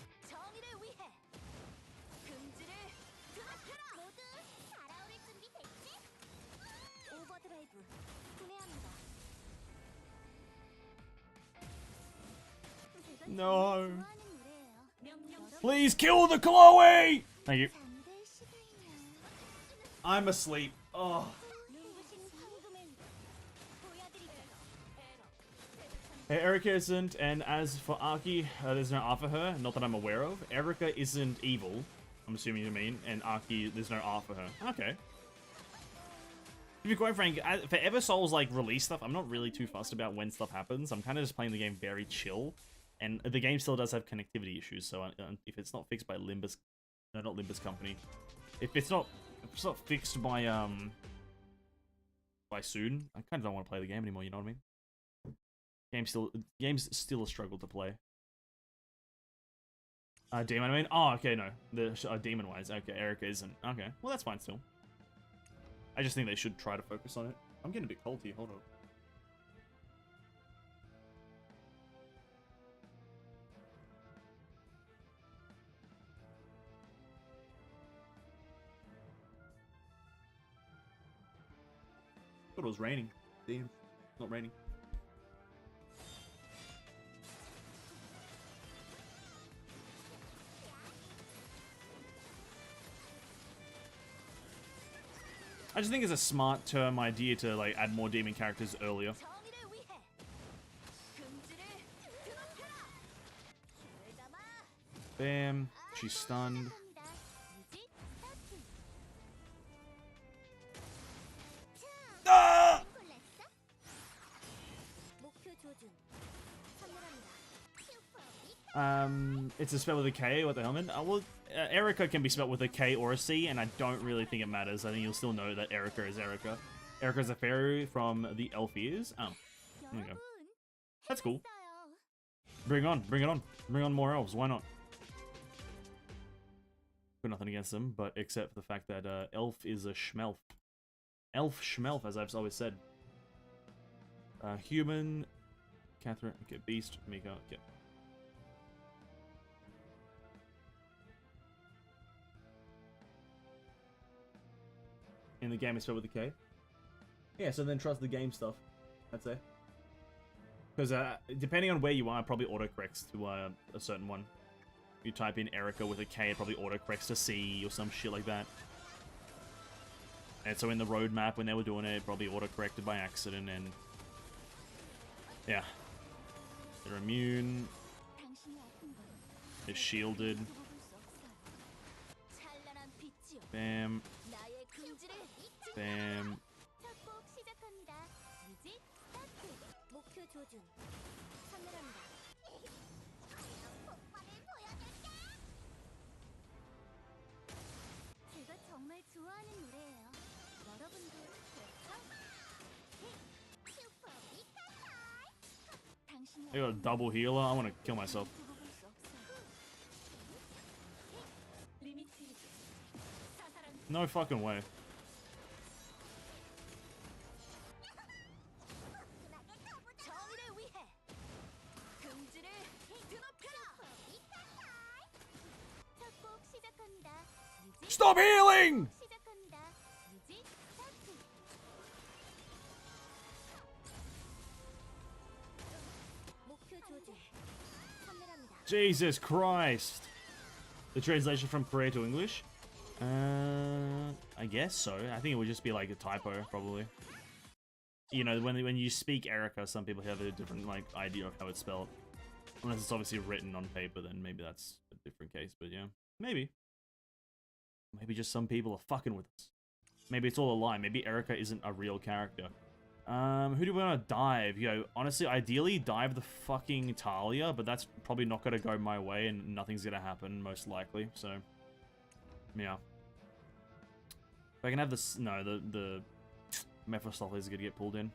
No. Please kill the Chloe! Thank you. I'm asleep. Oh. Hey, Erica isn't, and as for Archie, there's no R for her, not that I'm aware of. Erica isn't evil, I'm assuming you mean, and Archie, there's no R for her. Okay. To be quite frank, for Eversoul's, like, release stuff, I'm not really too fussed about when stuff happens. I'm kind of just playing the game very chill, and the game still does have connectivity issues, so if it's not fixed by Limbus, no, not Limbus Company, if it's not fixed by soon, I kind of don't want to play the game anymore, you know what I mean? Game's still a struggle to play. Demon, I mean? Oh, okay, no. The demon-wise. Okay, Erica isn't. Okay, well, that's fine still. I just think they should try to focus on it. I'm getting a bit cold here, hold on. it was raining. Damn, not raining. I just think it's a smart term idea to like add more demon characters earlier. Bam, she's stunned. Ah! It's a spell with a K with the helmet. Well, Erica can be spelled with a K or a C, and I don't really think it matters. I think you'll still know that Erica is Erica. Erica is a fairy from the elf ears. Oh, there you go. That's cool. Bring it on, bring it on. Bring on more elves, why not? Got nothing against them, but except for the fact that elf is a schmelf. Elf schmelf, as I've always said. Human, Catherine, okay, beast, Mika, okay. In the game it's spelled with a K. Yeah, so then trust the game stuff, I'd say. Because depending on where you are, it probably autocorrects to a certain one. If you type in Erica with a K, it probably autocorrects to C or some shit like that. And so in the roadmap, when they were doing it, it probably autocorrected by accident, and... yeah. They're immune. They're shielded. Bam. Bam. I got a double healer. I want to kill myself. No fucking way. Stop healing! Jesus Christ. The translation from Korean to English? I guess so. I think it would just be like a typo, probably. You know, when you speak Erica, some people have a different like idea of how it's spelled. Unless it's obviously written on paper, then maybe that's a different case, but yeah. Maybe. Maybe just some people are fucking with us. Maybe it's all a lie. Maybe Erica isn't a real character. Who do we want to dive? Yo, honestly, ideally dive the fucking Talia, but that's probably not gonna go my way and nothing's gonna happen, most likely, so... yeah. If I can have this... no, the Mephistopheles is gonna get pulled in.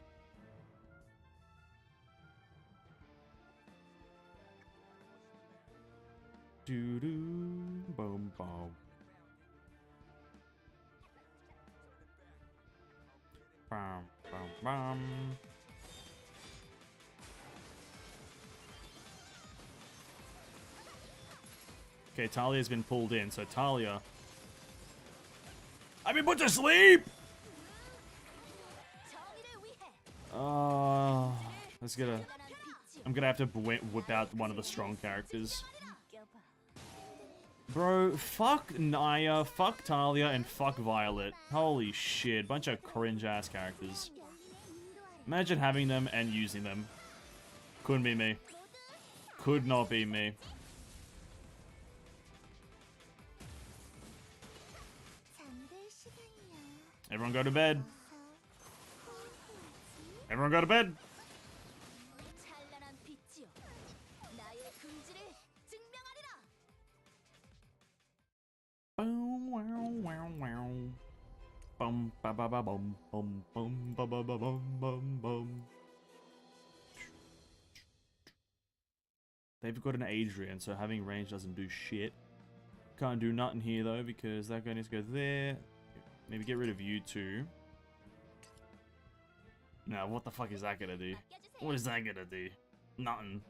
Doo-doo, boom, boom. Bum, bum, bum. Okay, Talia's been pulled in, so Talia... I've been put to sleep! Let's get a... I'm gonna have to whip out one of the strong characters. Bro, fuck Naya, fuck Talia, and fuck Violet. Holy shit, bunch of cringe-ass characters. Imagine having them and using them. Couldn't be me. Could not be me. Everyone go to bed. Everyone go to bed. Boom, wow, wow, wow. Bum, ba, ba, ba, bum, bum, bum, ba, ba, ba, bum, bum, bum. They've got an Adrian, so having range doesn't do shit. Can't do nothing here though, because that guy needs to go there. Maybe get rid of you two. Now, what the fuck is that gonna do? What is that gonna do? Nothing.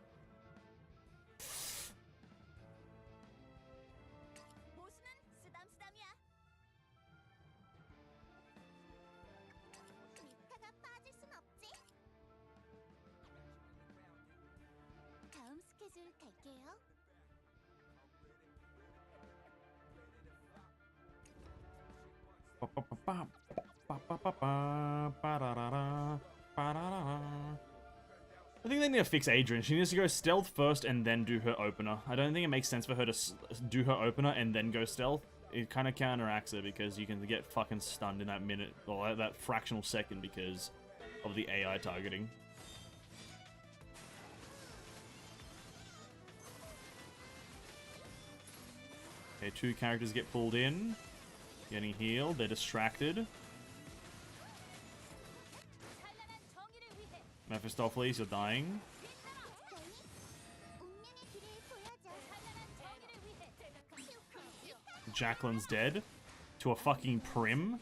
I think they need to fix Adrian. She needs to go stealth first and then do her opener. I don't think it makes sense for her to do her opener and then go stealth. It kind of counteracts it because you can get fucking stunned in that minute, or that fractional second because of the AI targeting. Okay, 2 characters get pulled in. Getting healed. They're distracted. Mephistopheles, you're dying. Jacqueline's dead. To a fucking prim.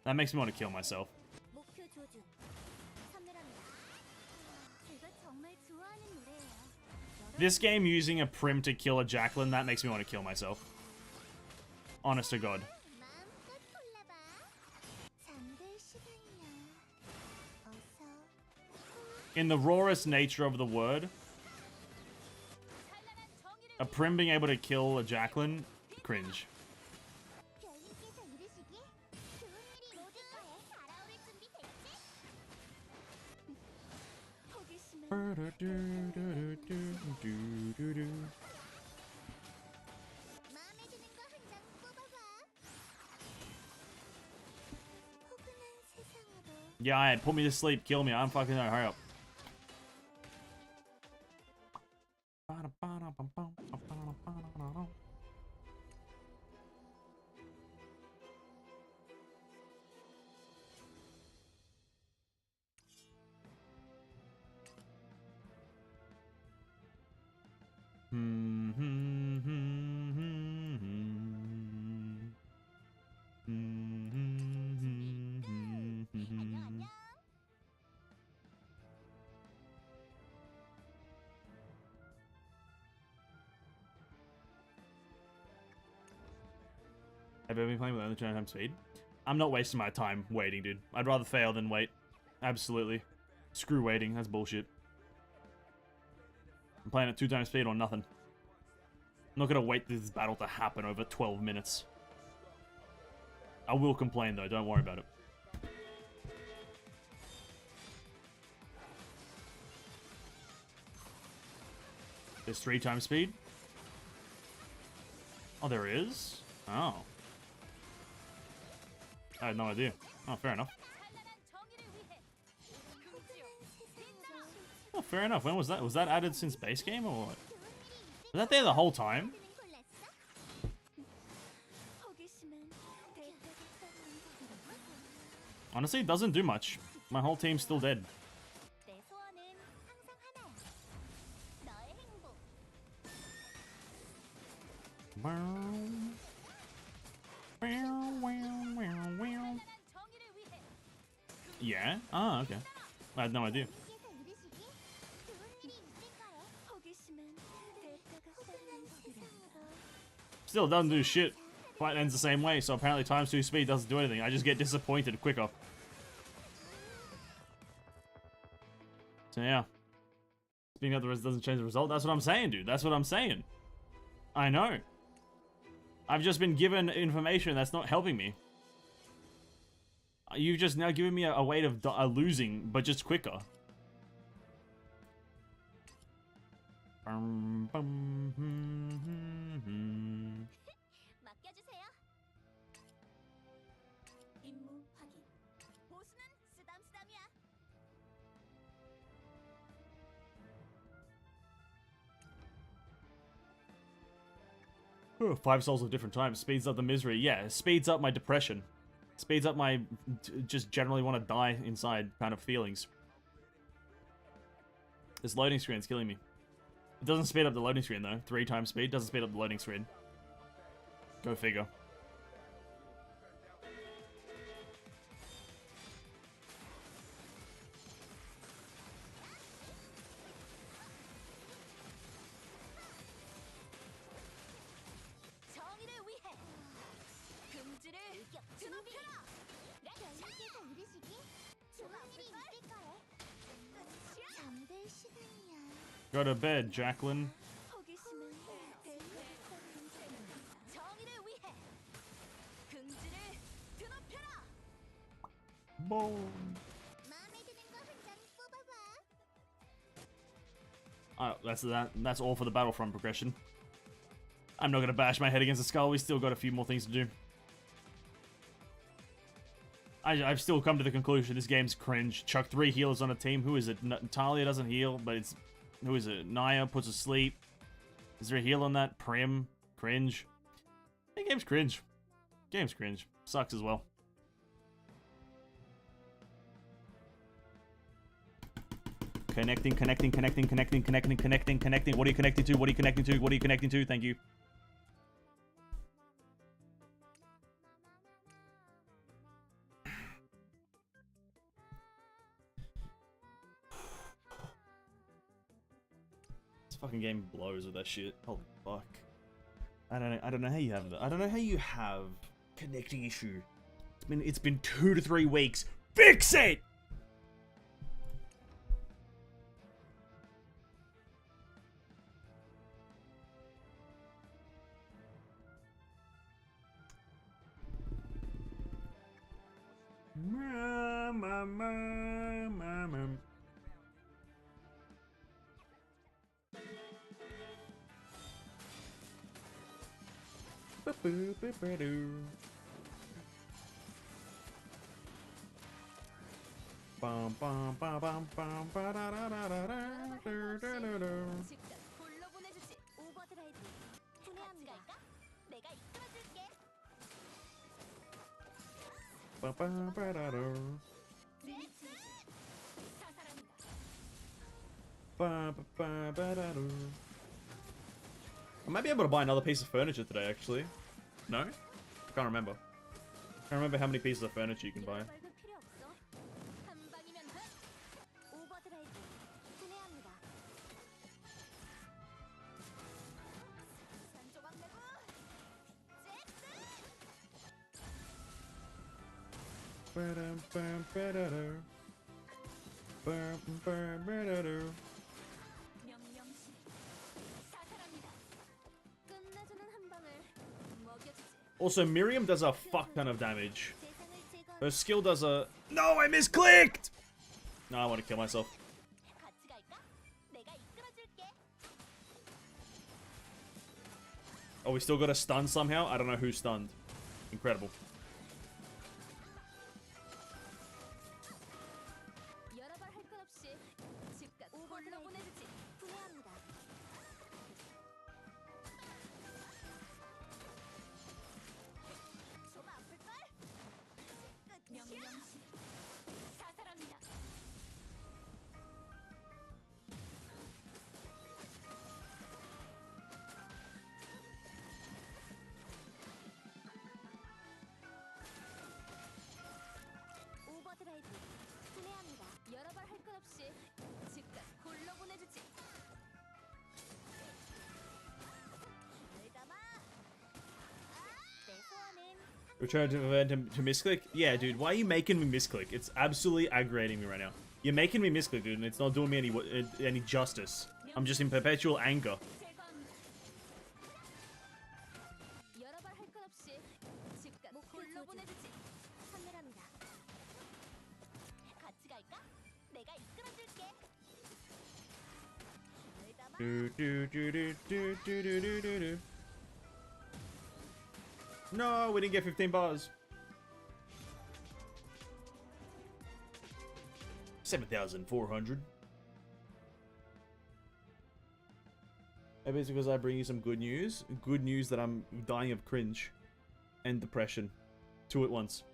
That makes me want to kill myself. This game using a prim to kill a Jacqueline, that makes me want to kill myself. Honest to God. In the rawest nature of the word, a prim being able to kill a Jacqueline, cringe. Yeah, put me to sleep, kill me, I'm fucking there, hurry up. Have you ever been playing with only 2 times speed? I'm not wasting my time waiting, dude. I'd rather fail than wait. Absolutely. Screw waiting, that's bullshit. I'm playing at 2 times speed or nothing. I'm not gonna wait for this battle to happen over 12 minutes. I will complain though, don't worry about it. There's 3 times speed? Oh, there is? Oh. I had no idea. Oh, fair enough. Oh, fair enough. When was that? Was that added since base game or what? Was that there the whole time? Honestly, it doesn't do much. My whole team's still dead. Yeah? Ah, okay. I had no idea. Still doesn't do shit. Fight ends the same way, so apparently times 2 speed doesn't do anything. I just get disappointed quicker. So yeah. Speaking of the rest doesn't change the result. That's what I'm saying, dude. That's what I'm saying. I know. I've just been given information that's not helping me. You've just now given me a way of losing, but just quicker. Oh, 5 souls of different times. Speeds up the misery. Yeah, speeds up my depression. Speeds up my just generally want to die inside kind of feelings. This loading screen's killing me. It doesn't speed up the loading screen though. 3 times speed doesn't speed up the loading screen. Go figure. Go to bed, Jacqueline. Boom. That's all for the Battlefront progression. I'm not gonna bash my head against the skull. We still got a few more things to do. I've still come to the conclusion this game's cringe. Chuck 3 healers on a team. Who is it? Talia doesn't heal, but it's... Who is it? Naya puts asleep. Is there a heal on that? Prim. Cringe. Hey, game's cringe. Game's cringe. Sucks as well. Connecting. What are you connecting to? What are you connecting to? What are you connecting to? Thank you. This fucking game blows with that shit. Holy fuck. I don't know how you have that. I don't know how you have connecting issue. It's been 2 to 3 weeks. Fix it! I might be able to buy another piece of furniture today, actually. No? I can't remember. I can't remember how many pieces of furniture you can buy. Also, Miriam does a fuck ton of damage. Her skill does a... No, I misclicked! No, I want to kill myself. Oh, we still got a stun somehow? I don't know who stunned. Incredible. Return to event to misclick? Yeah, dude, why are you making me misclick? It's absolutely aggravating me right now. You're making me misclick, dude, and it's not doing me any justice. I'm just in perpetual anger. No, we didn't get 15 bars. 7,400. Maybe it's because I bring you some good news. Good news that I'm dying of cringe and depression. 2 at once.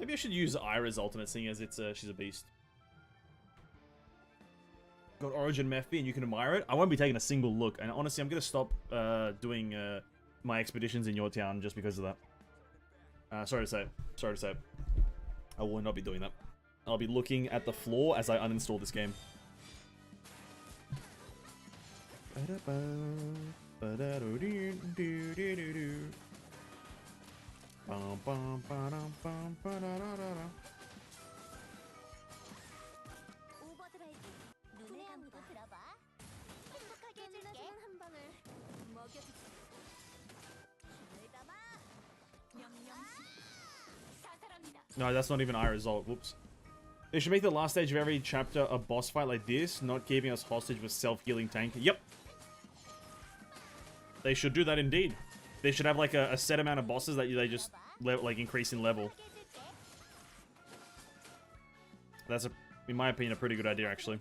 Maybe I should use Ira's alternate, seeing as it's she's a beast. Got Origin Mephi and you can admire it. I won't be taking a single look, and honestly, I'm gonna stop doing my expeditions in your town just because of that. Sorry to say. Sorry to say. I will not be doing that. I'll be looking at the floor as I uninstall this game. No, that's not even our result. Whoops. They should make the last stage of every chapter a boss fight like this, not keeping us hostage with self-healing tank. Yep. They should do that indeed. They should have like a set amount of bosses that they just like increase in level. That's, in my opinion, a pretty good idea, actually.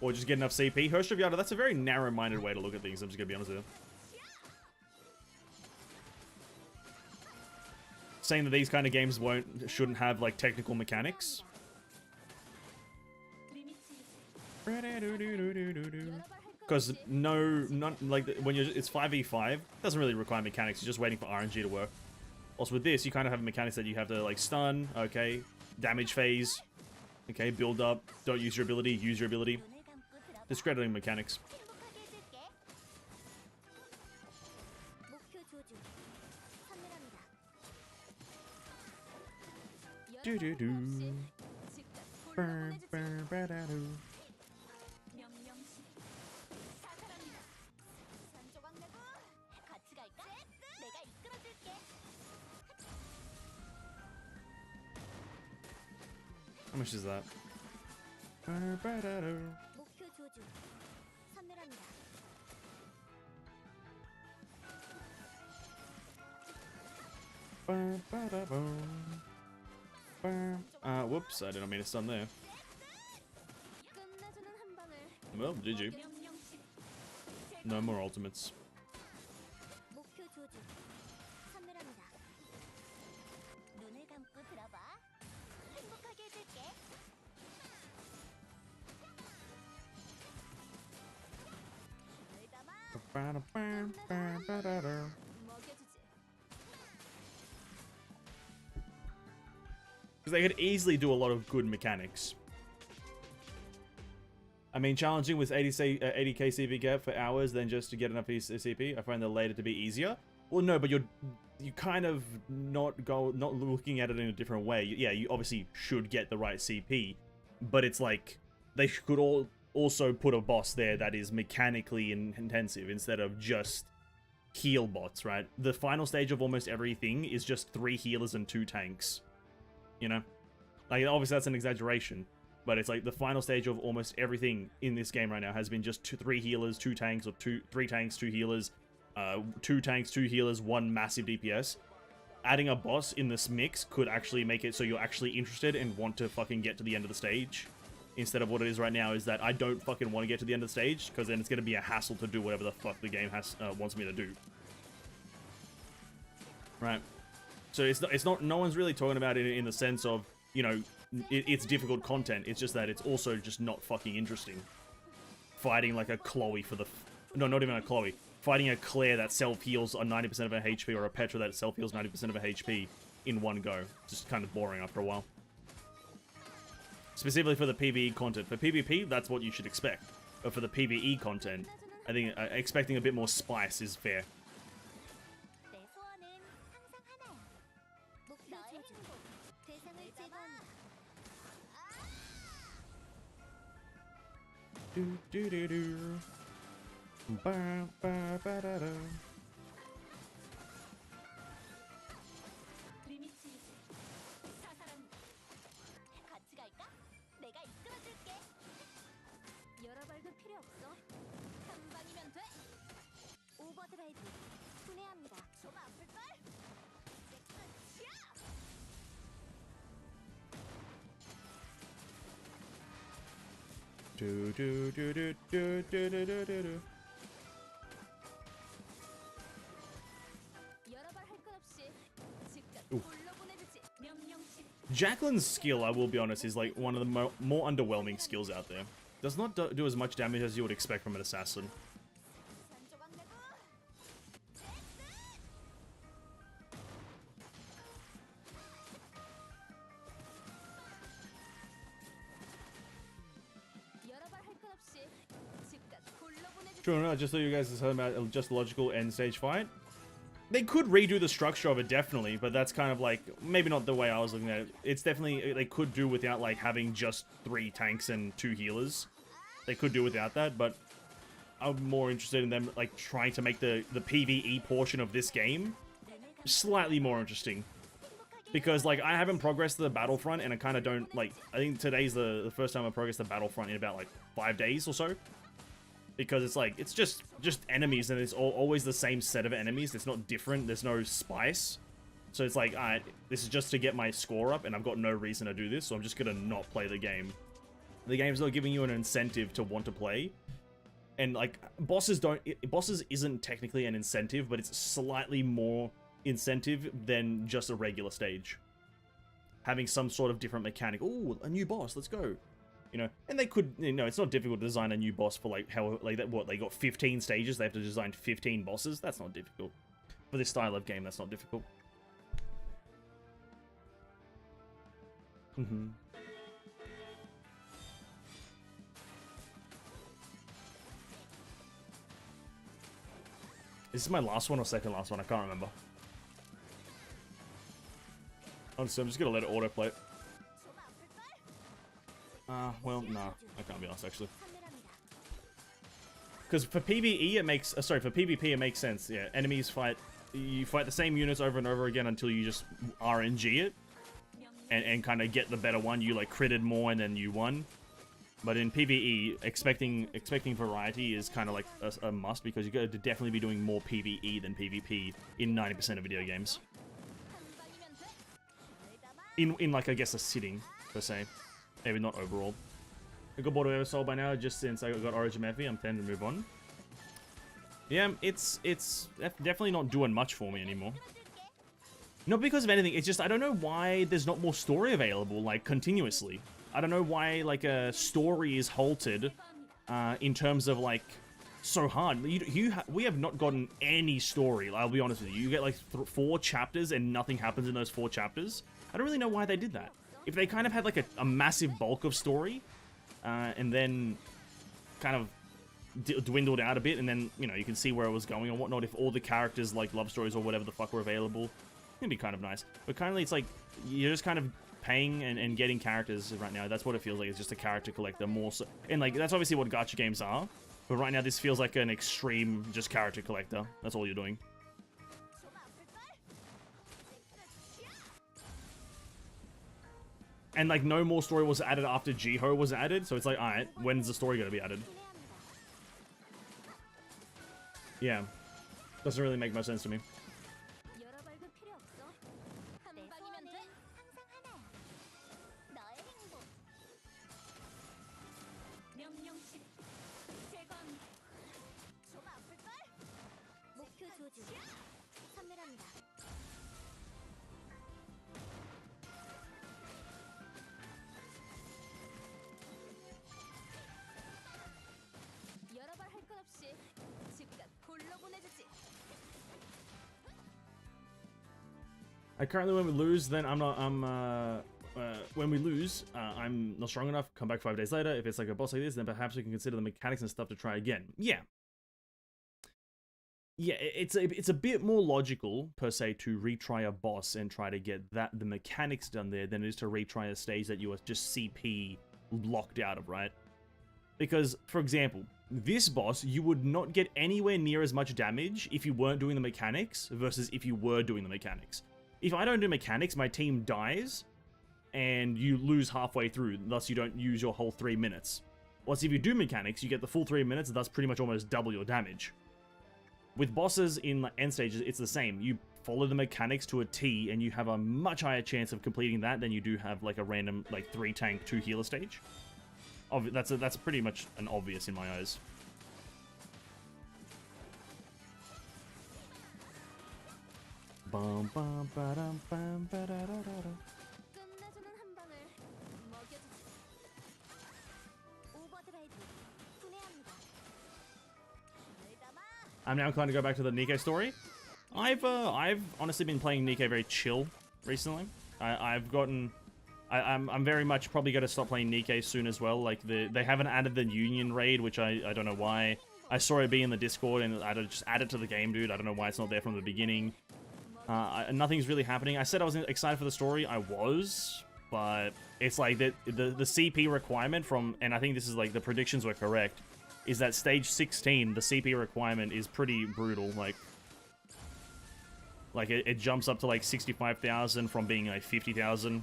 Or just get enough CP. Hershtraviata, that's a very narrow-minded way to look at things, I'm just gonna be honest with you. Saying that these kind of games shouldn't have, like, technical mechanics. Because like, when it's 5v5, doesn't really require mechanics, you're just waiting for RNG to work. Also with this, you kind of have mechanics that you have to, like, stun, okay, damage phase, okay, build up, don't use your ability, use your ability. Discrediting mechanics. Do-do-do. Burr-burr-ba-da-doo. How much is that? Burr-ba-da-doo. Whoops, I didn't mean to stun there. Well, did you? No more ultimates. Because they could easily do a lot of good mechanics. I mean, challenging with 80k CP gap for hours than just to get enough CP, I find the later to be easier. Well, no, but you kind of not looking at it in a different way. Yeah, you obviously should get the right CP, but it's like they could also put a boss there that is mechanically intensive instead of just heal bots, right? The final stage of almost everything is just 3 healers and 2 tanks. You know? Like, obviously that's an exaggeration, but it's like the final stage of almost everything in this game right now has been just 3 healers, 2 tanks, or 3 tanks, 2 healers, 2 tanks, 2 healers, 1 massive DPS. Adding a boss in this mix could actually make it so you're actually interested and want to fucking get to the end of the stage. Instead of what it is right now is that I don't fucking want to get to the end of the stage, because then it's going to be a hassle to do whatever the fuck the game wants me to do. Right? So it's not, no one's really talking about it in the sense of, you know, it's difficult content. It's just that it's also just not fucking interesting. Fighting like a Chloe for the... No, not even a Chloe. Fighting a Claire that self-heals on 90% of her HP, or a Petra that self-heals 90% of her HP in one go. Just kind of boring after a while. Specifically for the PvE content. For PvP, that's what you should expect. But for the PvE content, I think expecting a bit more spice is fair. Do do do do. Ba ba ba da da. Do do do do do do do do do. Ooh. Jacqueline's skill, I will be honest, is like one of the more underwhelming skills out there. Does not do as much damage as you would expect from an assassin. True or not, I just thought you guys were talking about just a logical end stage fight. They could redo the structure of it, definitely, but that's kind of like, maybe not the way I was looking at it. It's definitely, they could do without, like, having just 3 tanks and 2 healers. They could do without that, but I'm more interested in them, like, trying to make the PvE portion of this game slightly more interesting. Because, like, I haven't progressed to the Battlefront, and I kind of don't, like, I think today's the first time I progressed the Battlefront in about, like, 5 days or so. Because it's like, it's just enemies, and it's always the same set of enemies. It's not different. There's no spice. So it's like, alright, this is just to get my score up, and I've got no reason to do this, so I'm just gonna not play the game. The game's not giving you an incentive to want to play. And, like, bosses isn't technically an incentive, but it's slightly more incentive than just a regular stage. Having some sort of different mechanic. Ooh, a new boss, let's go. You know, and they could, you know, it's not difficult to design a new boss for, like, how, like, that, what, they got 15 stages, they have to design 15 bosses? That's not difficult. For this style of game, that's not difficult. Is this my last one or second last one? I can't remember. Honestly, I'm just gonna let it autoplay. Well, nah. I can't be honest, actually. Because for PvE, it makes... sorry, for PvP, it makes sense. Yeah, enemies fight... You fight the same units over and over again until you just RNG it. And kind of get the better one. You, like, critted more and then you won. But in PvE, expecting variety is kind of like a must, because you got to definitely be doing more PvE than PvP in 90% of video games. In like, I guess, a sitting, per se. Maybe not overall. I got bored of Eversoul by now, just since I got Origin Mephi. I'm tending to move on. Yeah, it's definitely not doing much for me anymore. Not because of anything, it's just I don't know why there's not more story available, like, continuously. I don't know why, like, a story is halted in terms of, like, so hard. We have not gotten any story, I'll be honest with you. You get, like, 4 chapters and nothing happens in those 4 chapters. I don't really know why they did that. If they kind of had, like, a massive bulk of story, and then kind of dwindled out a bit, and then, you know, you can see where it was going and whatnot, if all the characters, like, love stories or whatever the fuck were available, it'd be kind of nice. But currently, it's like, you're just kind of paying and getting characters right now. That's what it feels like. It's just a character collector more so. And, like, that's obviously what gacha games are. But right now, this feels like an extreme just character collector. That's all you're doing. And, like, no more story was added after Jiho was added. So it's like, alright, when's the story going to be added? Yeah. Doesn't really make much sense to me. Currently, when we lose, then when we lose, I'm not strong enough. Come back 5 days later. If it's like a boss like this, then perhaps we can consider the mechanics and stuff to try again. Yeah. Yeah, it's a bit more logical, per se, to retry a boss and try to get the mechanics done there than it is to retry a stage that you are just CP locked out of, right? Because, for example, this boss, you would not get anywhere near as much damage if you weren't doing the mechanics versus if you were doing the mechanics. If I don't do mechanics, my team dies, and you lose halfway through, thus you don't use your whole 3 minutes. Whilst if you do mechanics, you get the full 3 minutes, thus pretty much almost double your damage. With bosses in like, end stages, it's the same. You follow the mechanics to a T, and you have a much higher chance of completing that than you do have like a random like 3 tank, 2 healer stage. That's pretty much an obvious in my eyes. Bum, bum, ba-dum, bum, ba-da-da-da-da. I'm now inclined to go back to the Nikke story. I've honestly been playing Nikke very chill recently. I'm very much probably going to stop playing Nikke soon as well. Like they haven't added the Union raid, which I don't know why. I saw it be in the Discord and I just added to the game, dude. I don't know why it's not there from the beginning. Nothing's really happening. I said I was excited for the story. I was, but it's like the CP requirement from, and I think this is like the predictions were correct, is that stage 16, the CP requirement is pretty brutal. Like it jumps up to like 65,000 from being like 50,000.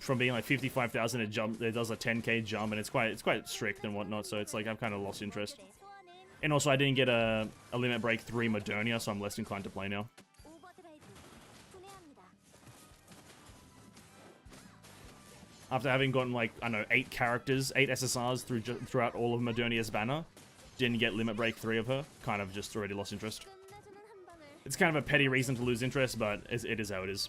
From being like 55,000, it does a 10k jump, and it's quite strict and whatnot. So it's like I've kind of lost interest. And also I didn't get a Limit Break 3 Modernia, so I'm less inclined to play now. After having gotten like, I don't know, 8 characters, 8 SSRs throughout all of Modernia's banner, didn't get Limit Break 3 of her, kind of just already lost interest. It's kind of a petty reason to lose interest, but it is how it is.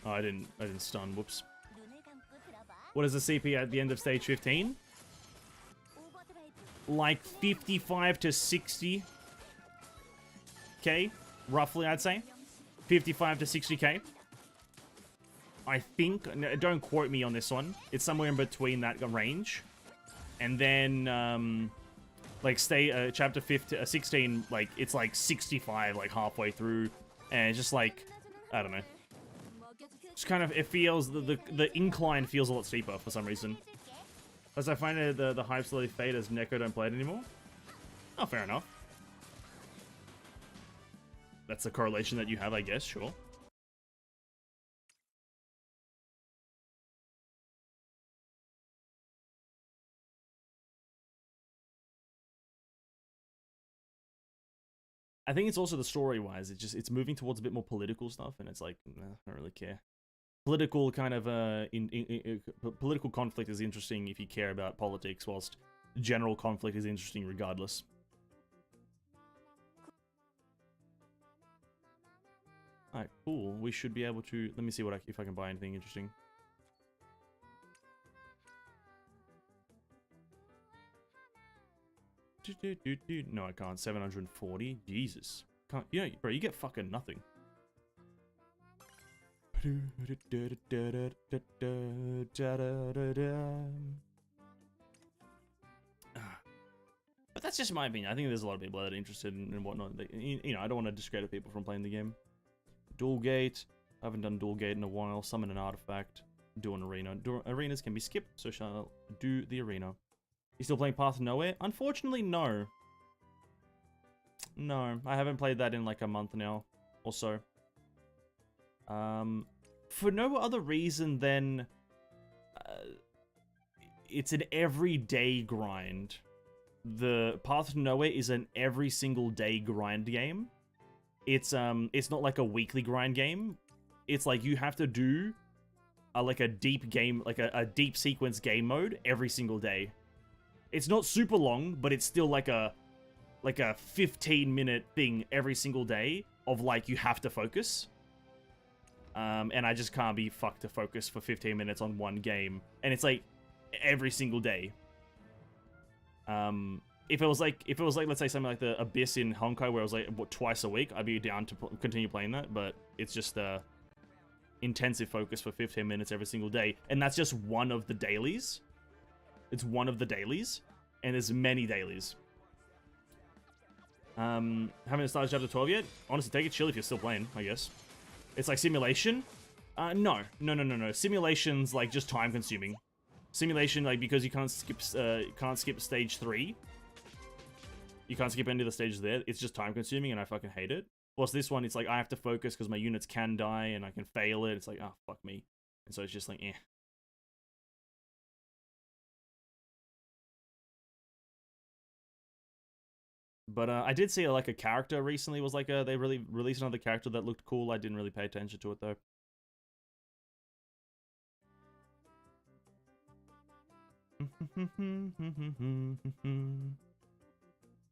Oh, I didn't stun, whoops. What is the CP at the end of stage 15? Like 55 to 60k, roughly, I'd say. 55 to 60k. I think, don't quote me on this one. It's somewhere in between that range. And then, like, chapter 16, like, it's like 65, like, halfway through. And it's just like, I don't know. Just kind of, it feels, the incline feels a lot steeper for some reason. As I find the hype slowly fade as Neko don't play it anymore. Oh, fair enough. That's the correlation that you have, I guess, sure. I think it's also the story-wise. It's moving towards a bit more political stuff, and it's like, nah, I don't really care. Political kind of political conflict is interesting if you care about politics, whilst general conflict is interesting regardless. Alright, cool. We should be able to. Let me see if I can buy anything interesting. No, I can't. 740. Jesus. Can't. You know, bro, you get fucking nothing. But that's just my opinion. I think there's a lot of people that are interested in whatnot. You know, I don't want to discredit people from playing the game. Dual Gate. I haven't done Dual Gate in a while. Summon an artifact. Do an arena. Arenas can be skipped, so shall do the arena. You still playing Path of Nowhere? Unfortunately, no. No, I haven't played that in like a month now or so. For no other reason than it's an everyday grind. The Path to Nowhere is an every single day grind game. It's not like a weekly grind game. It's like you have to do like a deep game, like a deep sequence game mode every single day. It's not super long, but it's still like a 15-minute thing every single day of like you have to focus. And I just can't be fucked to focus for 15 minutes on one game. And it's like every single day. If it was like, let's say something like the Abyss in Honkai where it was like, what, twice a week, I'd be down to continue playing that. But it's just intensive focus for 15 minutes every single day. And that's just one of the dailies. It's one of the dailies. And there's many dailies. Haven't started chapter 12 yet? Honestly, take it chill if you're still playing, I guess. It's like simulation? No. Simulation's like just time consuming. Simulation, like, because you can't skip stage 3. You can't skip any of the stages there. It's just time consuming and I fucking hate it. Plus this one, it's like I have to focus because my units can die and I can fail it. It's like, oh, fuck me. And so it's just like, eh. But I did see like a character recently was like they really released another character that looked cool. I didn't really pay attention to it though.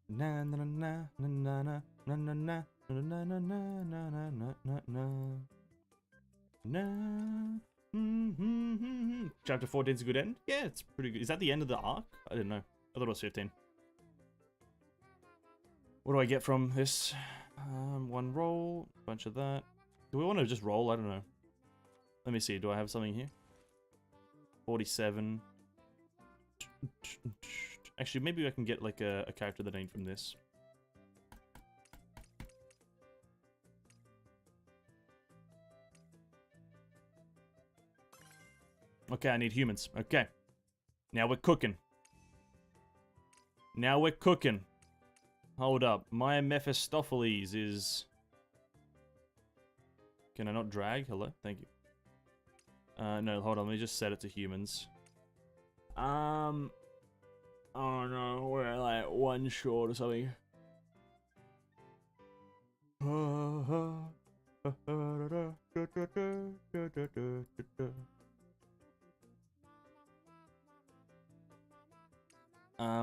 Na na na na na na na na na na na na na na na Na. Chapter 14 is a good end? Yeah, it's pretty good. Is that the end of the arc? I didn't know. I thought it was 15. What do I get from this? One roll, a bunch of that. Do we want to just roll? I don't know. Let me see. Do I have something here? 47. Actually, maybe I can get like a character that ain't from this. Okay, I need humans. Okay. Now we're cooking. Now we're cooking. Hold up. My Mephistopheles is... Can I not drag? Hello? Thank you. No, hold on. Let me just set it to humans. Oh no, we're like one short or something.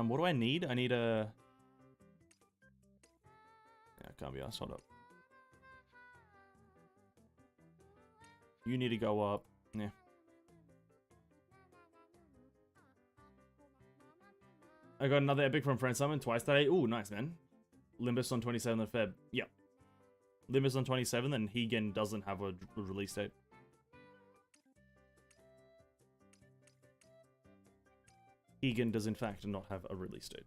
What do I need? I need a... Yeah, can't be asked. Hold up. You need to go up. Yeah. I got another epic from Friend Summon twice today. Ooh, nice, man. Limbus on 27th of Feb. Yep. Limbus on 27th, and Hegen doesn't have a release date. Hegen does, in fact, not have a release date.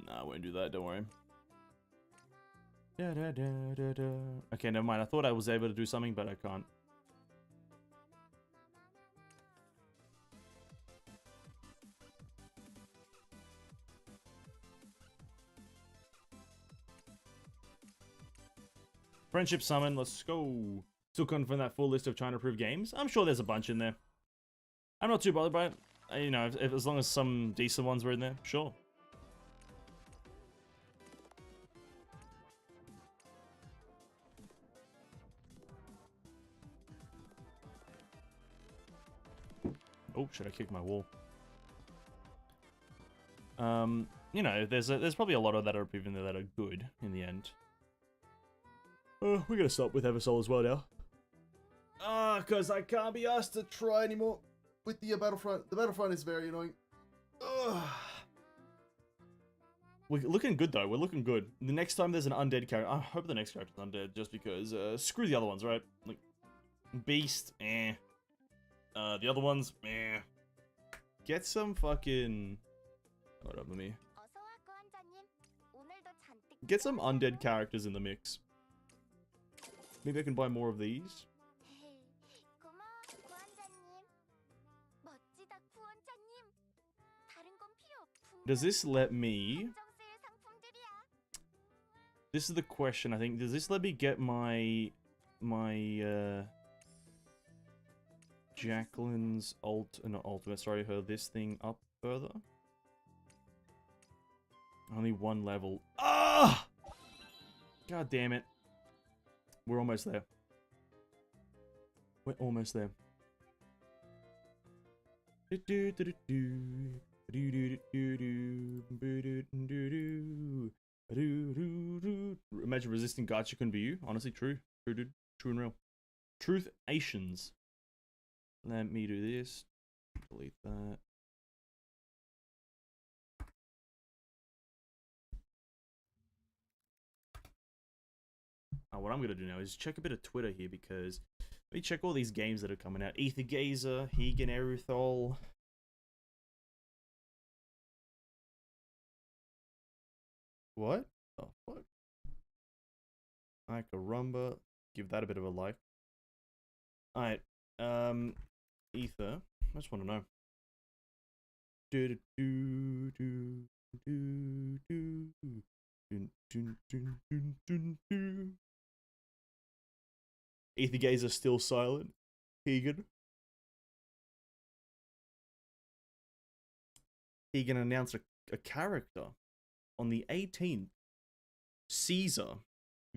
Nah, I won't do that, don't worry. Okay, never mind. I thought I was able to do something, but I can't. Friendship Summon, let's go. Still confirm that full list of China-approved games. I'm sure there's a bunch in there. I'm not too bothered by it. You know, if as long as some decent ones were in there, sure. Oh, should I kick my wall? You know, there's probably a lot of that are even there that are good in the end. We're gonna stop with Eversoul as well now. Cause I can't be asked to try anymore with the Battlefront. The Battlefront is very annoying. We're looking good though. We're looking good. The next time there's an undead character, I hope the next character's undead, just because screw the other ones, right? Like Beast, eh. The other ones, eh. Get some fucking. Hold up, let me. Get some undead characters in the mix. Maybe I can buy more of these. Does this let me... This is the question, I think. Does this let me get my Jacqueline's not ultimate, sorry, this thing up further? Only one level. Ah! God damn it. We're almost there. We're almost there. Imagine resisting gacha couldn't be you. Honestly, true. True, dude. True and real. Truth Asians. Let me do this. Delete that. What I'm gonna do now is check a bit of Twitter here because let me check all these games that are coming out. Ether Gazer, Hegen Eruthol. What? Oh fuck. Icarumba. Give that a bit of a like. Alright. Ether. I just want to know. Ether Gazer still silent. Hegen. he can announce a character on the 18th. Caesar,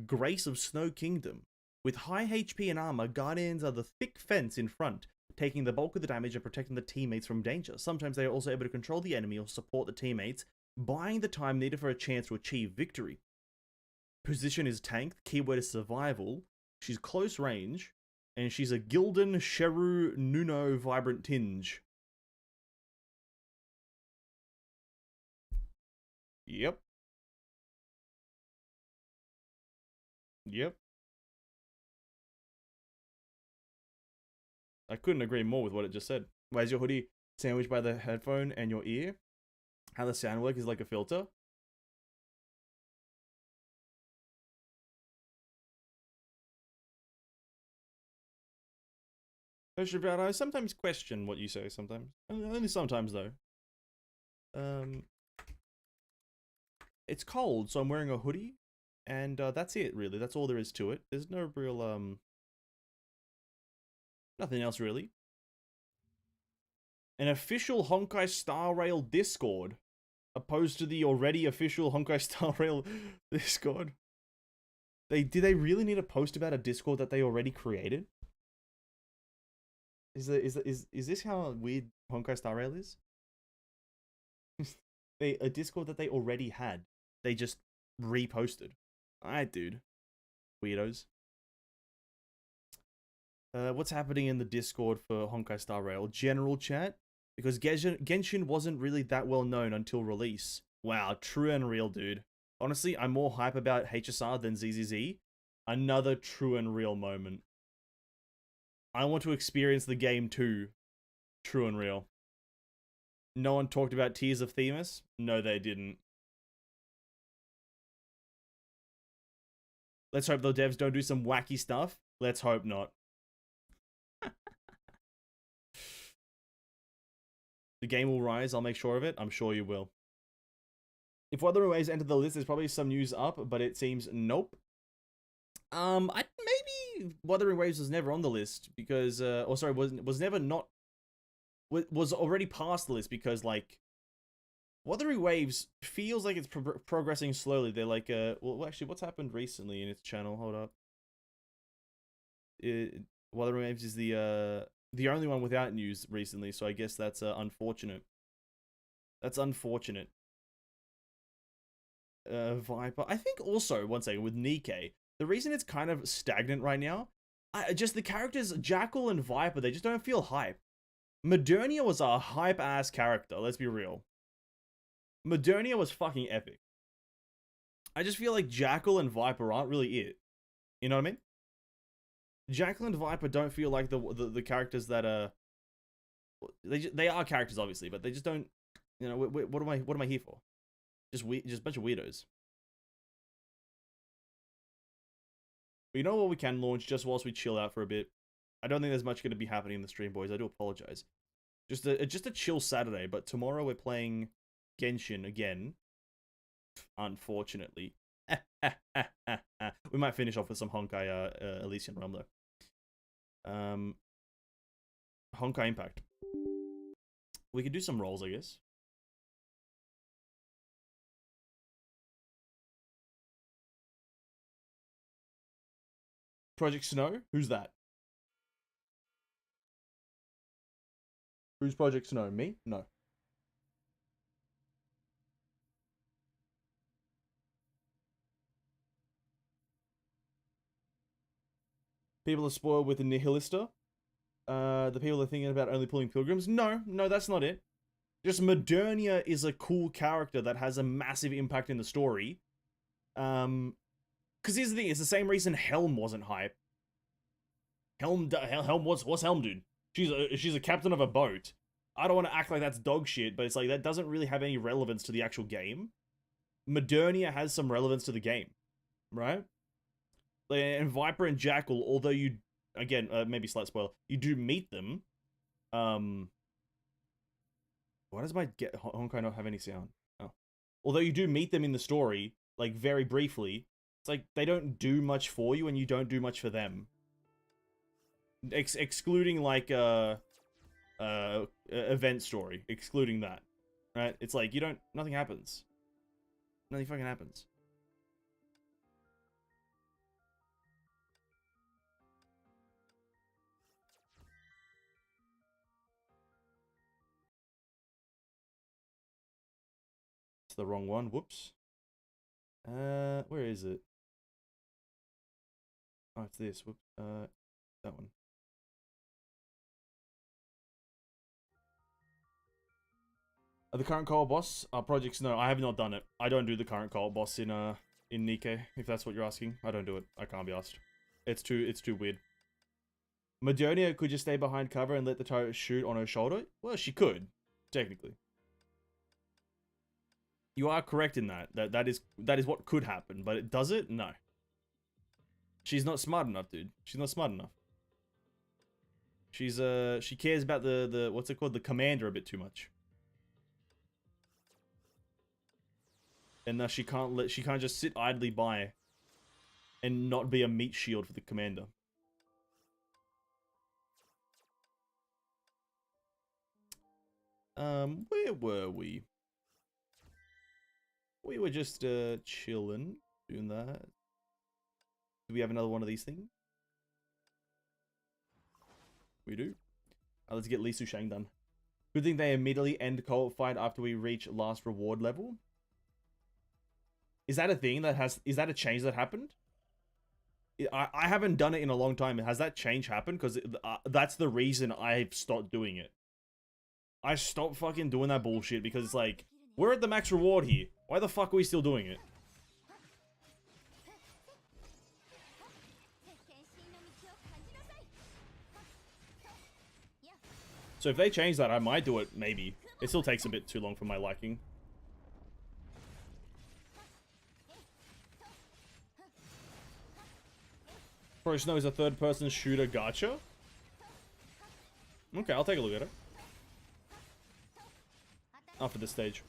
Grace of Snow Kingdom. With high HP and armor, Guardians are the thick fence in front, taking the bulk of the damage and protecting the teammates from danger. Sometimes they are also able to control the enemy or support the teammates, buying the time needed for a chance to achieve victory. Position is tank, keyword is survival, she's close range, and she's a Gildan Sheru Nuno Vibrant Tinge. Yep. Yep. I couldn't agree more with what it just said. Why is your hoodie sandwiched by the headphone and your ear? How the sound work is like a filter? I sometimes question what you say sometimes. Only sometimes though. It's cold, so I'm wearing a hoodie. And that's it, really. That's all there is to it. There's no real, nothing else, really. An official Honkai Star Rail Discord, opposed to the already official Honkai Star Rail Discord. Did they really need a post about a Discord that they already created? Is this how weird Honkai Star Rail is? A Discord that they already had. They just reposted. Alright, dude. Weirdos. What's happening in the Discord for Honkai Star Rail? General chat? Because Genshin wasn't really that well known until release. Wow, true and real, dude. Honestly, I'm more hype about HSR than ZZZ. Another true and real moment. I want to experience the game too. True and real. No one talked about Tears of Themis? No, they didn't. Let's hope the devs don't do some wacky stuff. Let's hope not. The game will rise, I'll make sure of it. I'm sure you will. If Wuthering Waves entered the list, there's probably some news up, but it seems nope. Maybe Wuthering Waves was never on the list because, or sorry, was never not, was already past the list because, like, Wuthering Waves feels like it's progressing slowly. They're like, well, actually, what's happened recently in its channel? Hold up. Wuthering Waves is the only one without news recently, so I guess that's unfortunate. That's unfortunate. Viper. I think also, one second, with Nikke, the reason it's kind of stagnant right now, just the characters, Jackal and Viper, they just don't feel hype. Modernia was a hype-ass character, let's be real. Modernia was fucking epic. I just feel like Jackal and Viper aren't really it. You know what I mean? Jackal and Viper don't feel like the characters that are... They are characters, obviously, but they just don't... You know, what am I here for? Just a bunch of weirdos. But you know what we can launch just whilst we chill out for a bit? I don't think there's much going to be happening in the stream, boys. I do apologize. Just a chill Saturday, but tomorrow we're playing Genshin again. Unfortunately. We might finish off with some Honkai Elysian Realm, though. Honkai Impact. We could do some rolls, I guess. Project Snow? Who's that? Who's Project Snow? Me? No. People are spoiled with the Nihilista. The people are thinking about only pulling pilgrims. No, that's not it. Just Modernia is a cool character that has a massive impact in the story. Because here's the thing, it's the same reason Helm wasn't hype. Helm, what's Helm, dude? She's a captain of a boat. I don't want to act like that's dog shit, but it's like, that doesn't really have any relevance to the actual game. Modernia has some relevance to the game, right? And Viper and Jackal, although you, again, maybe slight spoiler, you do meet them. Why does my Honkai not have any sound? Oh. Although you do meet them in the story, like, very briefly, it's like, they don't do much for you and you don't do much for them. Excluding, like, event story. Excluding that. right? It's like, nothing happens. Nothing fucking happens. It's the wrong one, whoops. Where is it? Oh, it's this, whoops, that one. The current co-op boss projects? No, I have not done it. I don't do the current co-op boss in Nikkei, if that's what you're asking. I don't do it. I can't be asked. It's too weird. Madonia could just stay behind cover and let the turret shoot on her shoulder. Well, she could, technically. You are correct in that. That is what could happen, but does it? No. She's not smart enough, dude. She's not smart enough. She cares about the what's it called? The commander a bit too much. And she can't just sit idly by and not be a meat shield for the commander. Where were we? We were just chilling, doing that. Do we have another one of these things? We do. Let's get Li Sushang done. Good thing they immediately end co-op fight after we reach last reward level. Is that a thing that is that a change that happened? I haven't done it in a long time. Has that change happened? Because that's the reason I've stopped doing it. I stopped fucking doing that bullshit because it's like, we're at the max reward here. Why the fuck are we still doing it? So if they change that, I might do it, maybe. It still takes a bit too long for my liking. Pro Snow is a third-person shooter gacha? Okay, I'll take a look at it. After this stage.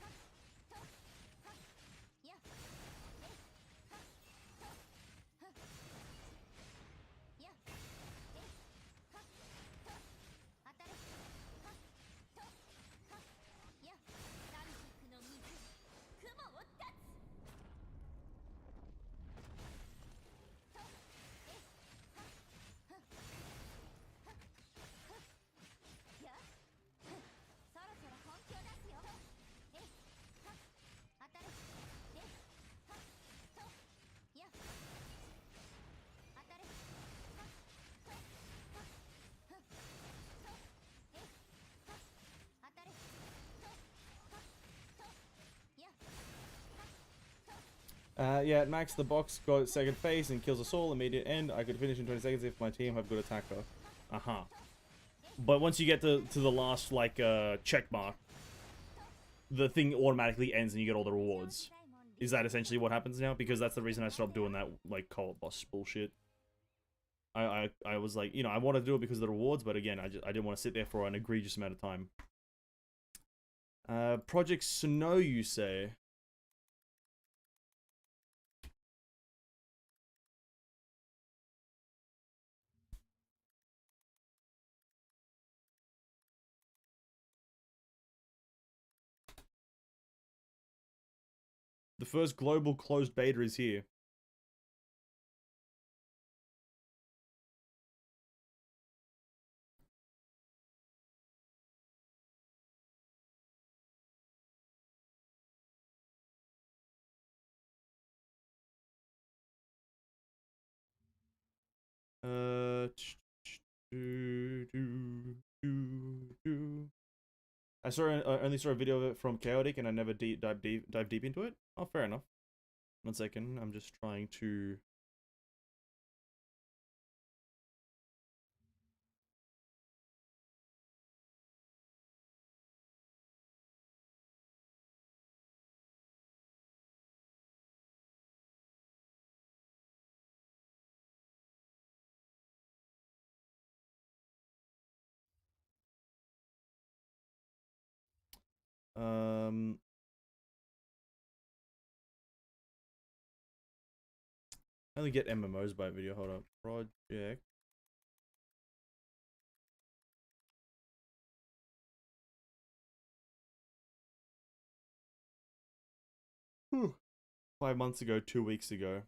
Yeah, at max, the box got its second phase and kills us all. Immediate end. I could finish in 20 seconds if my team have good attacker. Uh-huh. But once you get to the last, like, check mark, the thing automatically ends and you get all the rewards. Is that essentially what happens now? Because that's the reason I stopped doing that, like, co-op boss bullshit. I was like, I wanted to do it because of the rewards, but again, I didn't want to sit there for an egregious amount of time. Project Snow, you say? The first global closed beta is here. I only saw a video of it from Chaotic, and I never dive deep into it. Oh, fair enough. 1 second, I'm just trying to. I only get MMOs by video. Hold up. Project. 5 months ago, 2 weeks ago.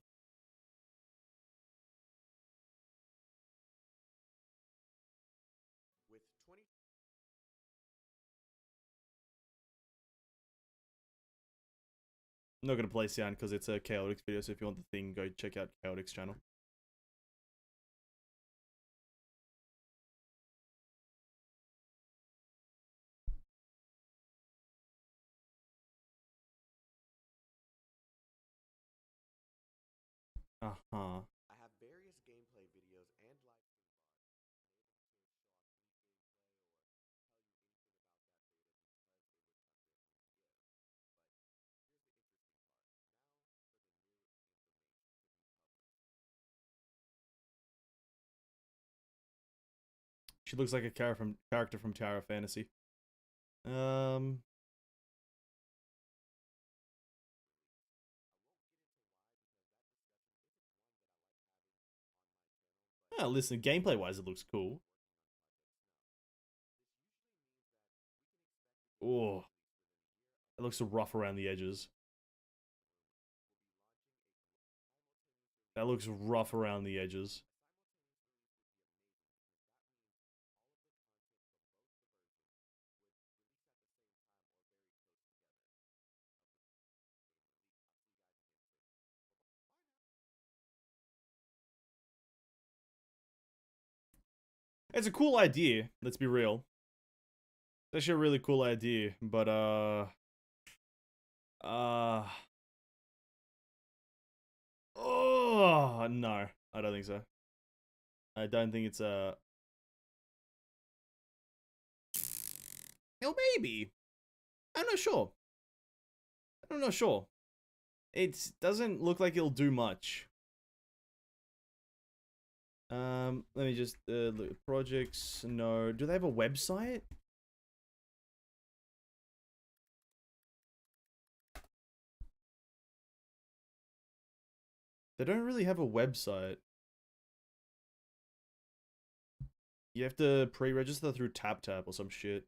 I'm not gonna play sound because it's a Chaotix video, so if you want the thing, go check out Chaotix channel. Uh-huh. I have various gameplay videos and live stream She looks like a character from Tower of Fantasy. Yeah, listen, gameplay wise, it looks cool. Oh, it looks so rough around the edges. That looks rough around the edges. It's a cool idea, let's be real. It's actually a really cool idea, but oh no, I don't think so. I don't think it's oh, maybe. I'm not sure. I'm not sure. It doesn't look like it'll do much. Let me just look at projects. No, do they have a website? They don't really have a website. You have to pre-register through TapTap or some shit.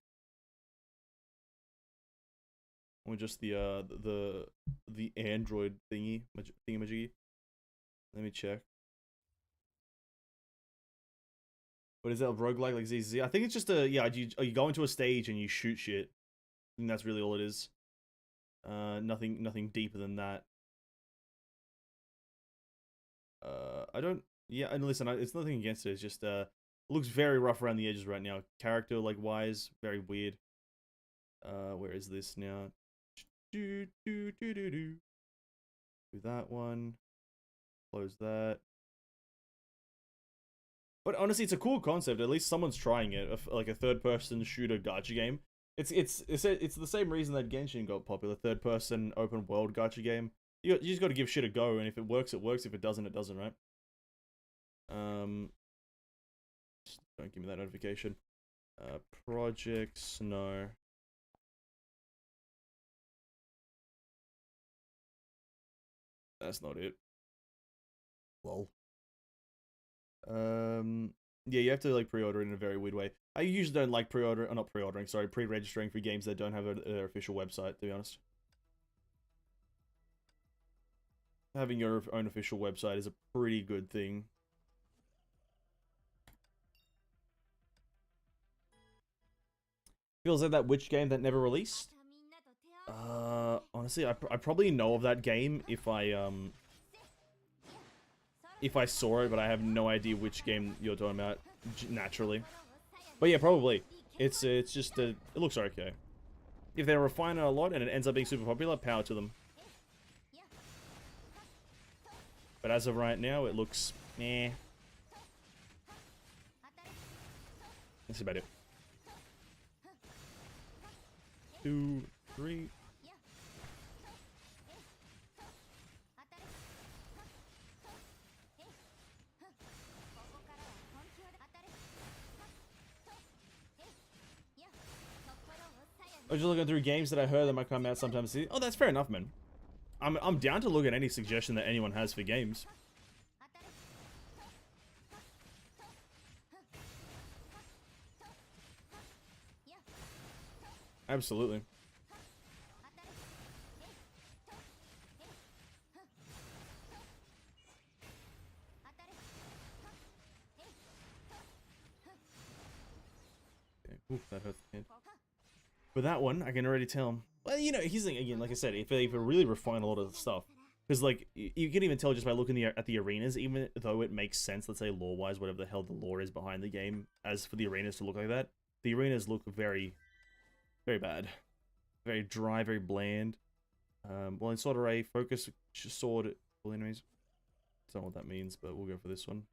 Or just the Android thingamajiggy. Let me check. What is that, roguelike like ZZ? I think it's just a you go into a stage and you shoot shit. I think that's really all it is. Nothing deeper than that. I don't. Yeah, and listen, it's nothing against it. It's just it looks very rough around the edges right now. Character like wise, very weird. Where is this now? Do that one. Close that. But honestly, it's a cool concept. At least someone's trying it. Like a third-person shooter gacha game. It's the same reason that Genshin got popular. Third-person open world gacha game. You just got to give shit a go, and if it works, it works. If it doesn't, it doesn't, right? Don't give me that notification. Projects, no. That's not it. Lol. Yeah, you have to like pre-order in a very weird way. I usually don't like pre-registering for games that don't have their official website, to be honest. Having your own official website is a pretty good thing. Feels like that Witch game that never released. Honestly, I probably know of that game if I saw it, but I have no idea which game you're talking about naturally. But yeah, probably. It's just it looks okay. If they refine it a lot and it ends up being super popular, power to them. But as of right now, it looks meh. That's about it. 2, 3. I was just looking through games that I heard that might come out sometime soon. Oh, that's fair enough, man. I'm down to look at any suggestion that anyone has for games. Absolutely. Ooh, that hurts the hand. But that one, I can already tell. Well, you know, he's again, like I said, if they really refine a lot of the stuff, because like you can even tell just by looking at the arenas, even though it makes sense, let's say lore-wise, whatever the hell the lore is behind the game, as for the arenas to look like that, the arenas look very, very bad, very dry, very bland. Well, in Sword Array, focus sword all enemies. Don't know what that means, but we'll go for this one.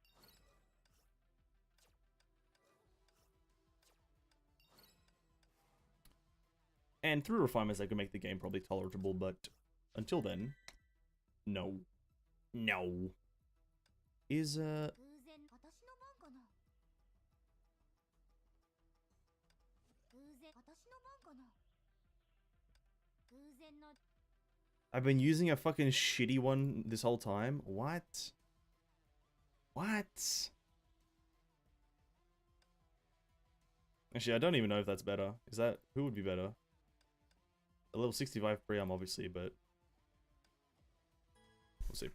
And through refinements, they can make the game probably tolerable, but until then, no. No. Is, I've been using a fucking shitty one this whole time? What? What? Actually, I don't even know if that's better. Is that... Who would be better? A level 65 pre-arm, obviously, but... We'll see.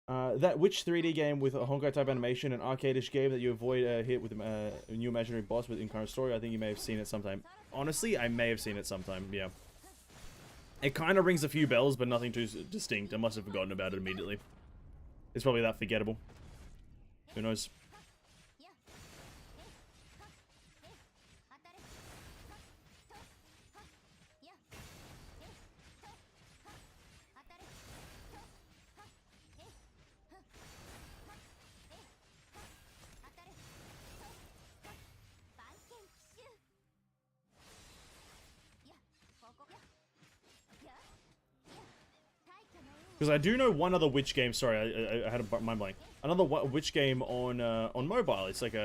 That which 3D game with a Honkai type animation, an arcade-ish game that you avoid a hit with a new imaginary boss with in-current story? I think you may have seen it sometime. Honestly, I may have seen it sometime, yeah. It kind of rings a few bells, but nothing too distinct. I must have forgotten about it immediately. It's probably that forgettable. Who knows? Because I do know one other witch game. Sorry, I had a mind blank. Another witch game on mobile. It's like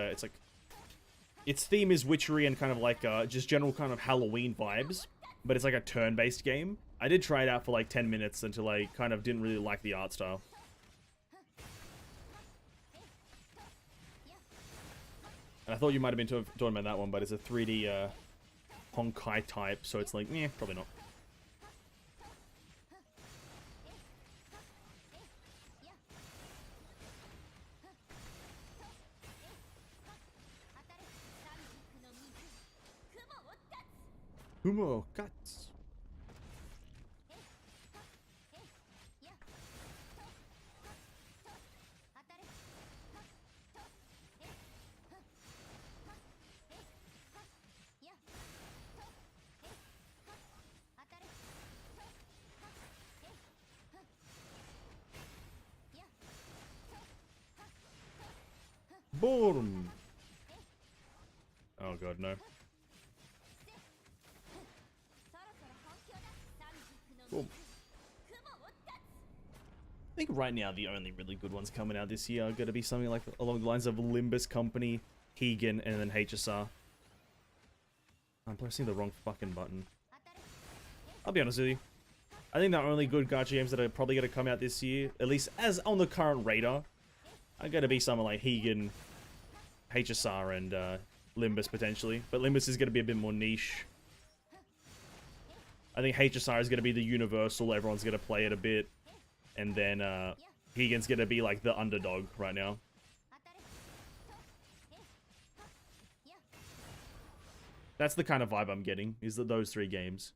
its theme is witchery and kind of like just general kind of Halloween vibes. But it's like a turn-based game. I did try it out for like 10 minutes until I kind of didn't really like the art style. And I thought you might have been talking about that one, but it's a 3D Honkai type, so it's like, probably not. Humo cuts. Boom. Oh god, no. Cool. I think right now the only really good ones coming out this year are going to be something like along the lines of Limbus Company, Hegan, and then HSR. I'm pressing the wrong fucking button. I'll be honest with you. I think the only good gacha games that are probably going to come out this year, at least as on the current radar, are going to be something like Hegan, HSR, and Limbus potentially. But Limbus is going to be a bit more niche. I think HSR is going to be the universal, everyone's going to play it a bit. And then Hegan's going to be like the underdog right now. That's the kind of vibe I'm getting, is that those three games.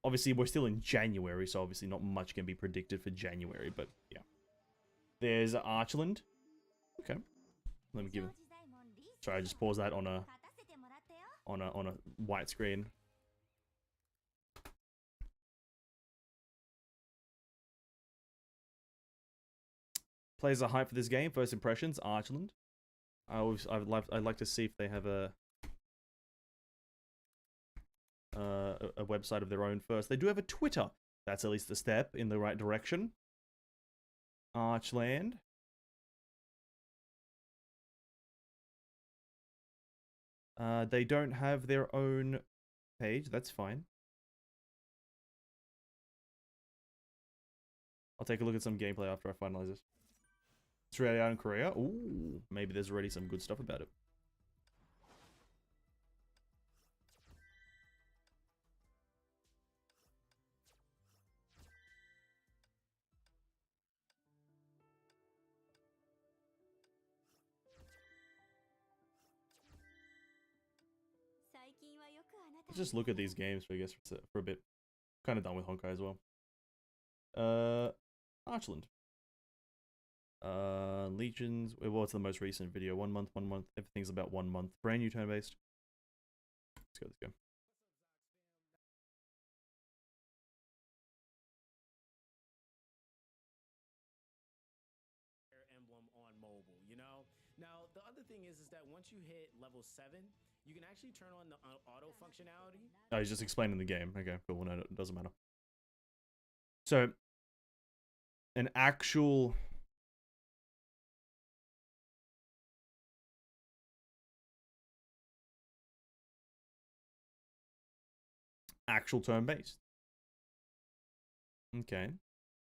Obviously, we're still in January, so obviously not much can be predicted for January, but yeah. There's Archland. Okay. Let me give it. Sorry, I just paused that on a white screen. Players are hyped for this game. First impressions, Archland. I'd like to see if they have a website of their own first. They do have a Twitter. That's at least a step in the right direction. Archland. They don't have their own page. That's fine. I'll take a look at some gameplay after I finalize this. Australia and Korea. Ooh, maybe there's already some good stuff about it. Let's just look at these games for, I guess, for a bit. Kind of done with Honkai as well. Archland. Legions. What's the most recent video? 1 month, 1 month. Everything's about 1 month. Brand new turn-based. Let's go, let's go. Emblem on mobile, you know? Now, the other thing is that once you hit level 7, you can actually turn on the auto functionality. Oh, he's just explaining the game. Okay, cool. No, it doesn't matter. So, an actual... actual turn-based. Okay.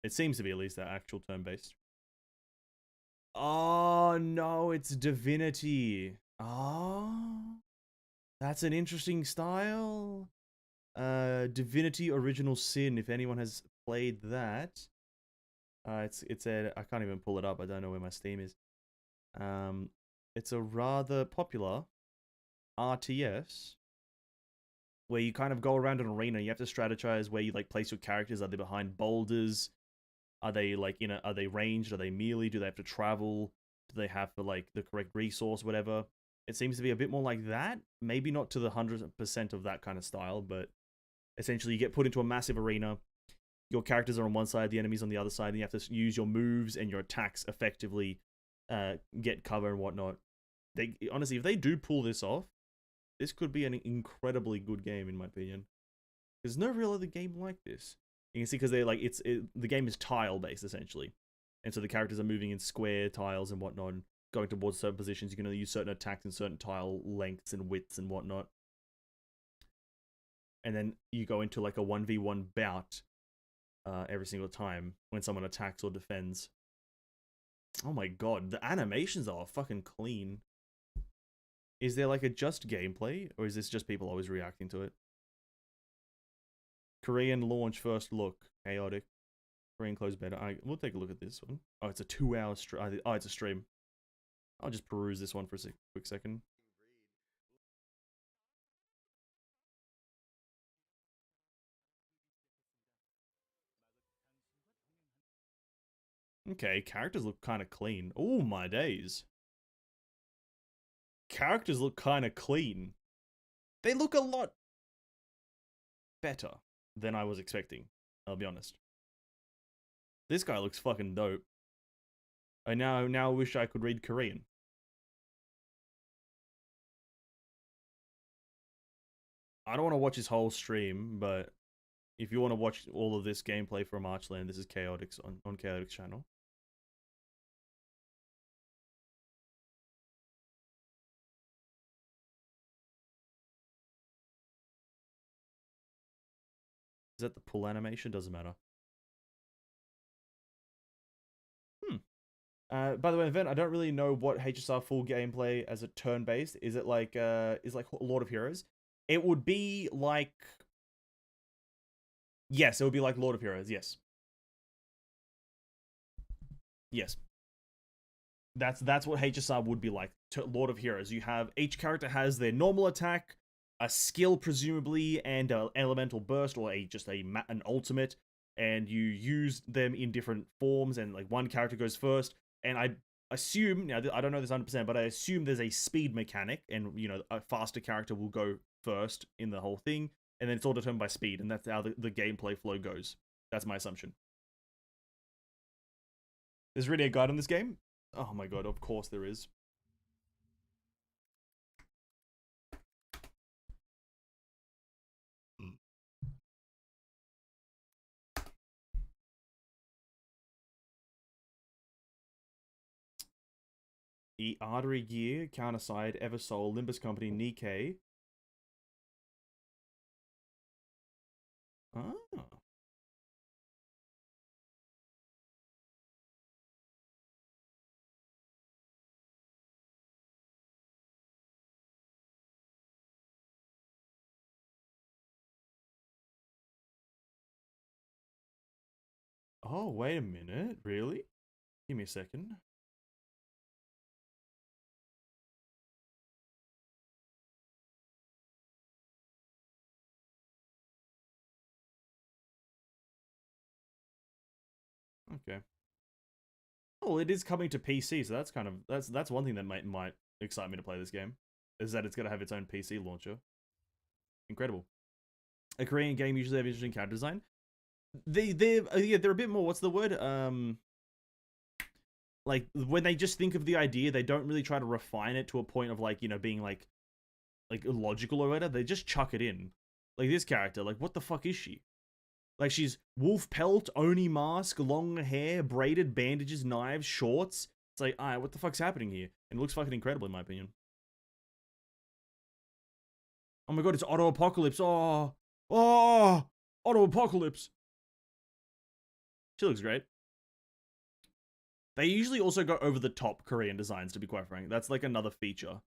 It seems to be at least that actual turn-based. Oh, no, it's Divinity. Oh, that's an interesting style. Divinity Original Sin, if anyone has played that. It's a, I can't even pull it up. I don't know where my Steam is. It's a rather popular RTS where you kind of go around an arena. You have to strategize where you like place your characters. Are they behind boulders? Are they like, you know, are they ranged? Are they melee? Do they have to travel? Do they have like the correct resource, whatever? It seems to be a bit more like that. Maybe not to the 100% of that kind of style, but essentially you get put into a massive arena. Your characters are on one side, the enemies on the other side, and you have to use your moves and your attacks effectively, get cover and whatnot. Honestly, if they do pull this off, this could be an incredibly good game, in my opinion. There's no real other game like this. You can see because they're like the game is tile based essentially, and so the characters are moving in square tiles and whatnot, and going towards certain positions. You can only use certain attacks in certain tile lengths and widths and whatnot. And then you go into like a 1v1 bout every single time when someone attacks or defends. Oh my god, the animations are fucking clean. Is there like a just gameplay, or is this just people always reacting to it? Korean launch first look, chaotic. Korean closed beta. We'll take a look at this one. Oh, it's a 2-hour stream. Oh, it's a stream. I'll just peruse this one for a quick second. Okay, characters look kind of clean. Oh my days. Characters look kind of clean. They look a lot better than I was expecting, I'll be honest. This guy looks fucking dope. I now wish I could read Korean. I don't want to watch his whole stream, but if you want to watch all of this gameplay from Archland, this is Chaotix on Chaotix channel. Is that the pull animation? Doesn't matter. By the way, Event, I don't really know what HSR full gameplay as a turn-based. Is it like Lord of Heroes? It would be like... Yes, it would be like Lord of Heroes, yes. Yes. That's what HSR would be like to Lord of Heroes. You have... Each character has their normal attack, a skill presumably, and an elemental burst, or an ultimate, and you use them in different forms, and like one character goes first, and I assume, now I don't know this 100%, but I assume there's a speed mechanic, and you know, a faster character will go first in the whole thing, and then it's all determined by speed, and that's how the gameplay flow goes. That's my assumption. There's really a guide on this game? Oh my god, of course there is. The Artery Gear, Counterside, Eversoul, Limbus Company, Nikkei. Ah. Oh, wait a minute. Really? Give me a second. Okay. Oh, it is coming to PC, so that's kind of that's one thing that might excite me to play this game, is that it's gonna have its own PC launcher. Incredible. A Korean game usually have interesting character design. They're a bit more. What's the word? Like when they just think of the idea, they don't really try to refine it to a point of like, you know, being like illogical or whatever. They just chuck it in. Like this character, like what the fuck is she? Like she's wolf pelt, oni mask, long hair, braided bandages, knives, shorts. It's like, alright, what the fuck's happening here? And it looks fucking incredible in my opinion. Oh my god, it's Auto Apocalypse. Oh, Auto Apocalypse. She looks great. They usually also go over the top Korean designs, to be quite frank. That's like another feature.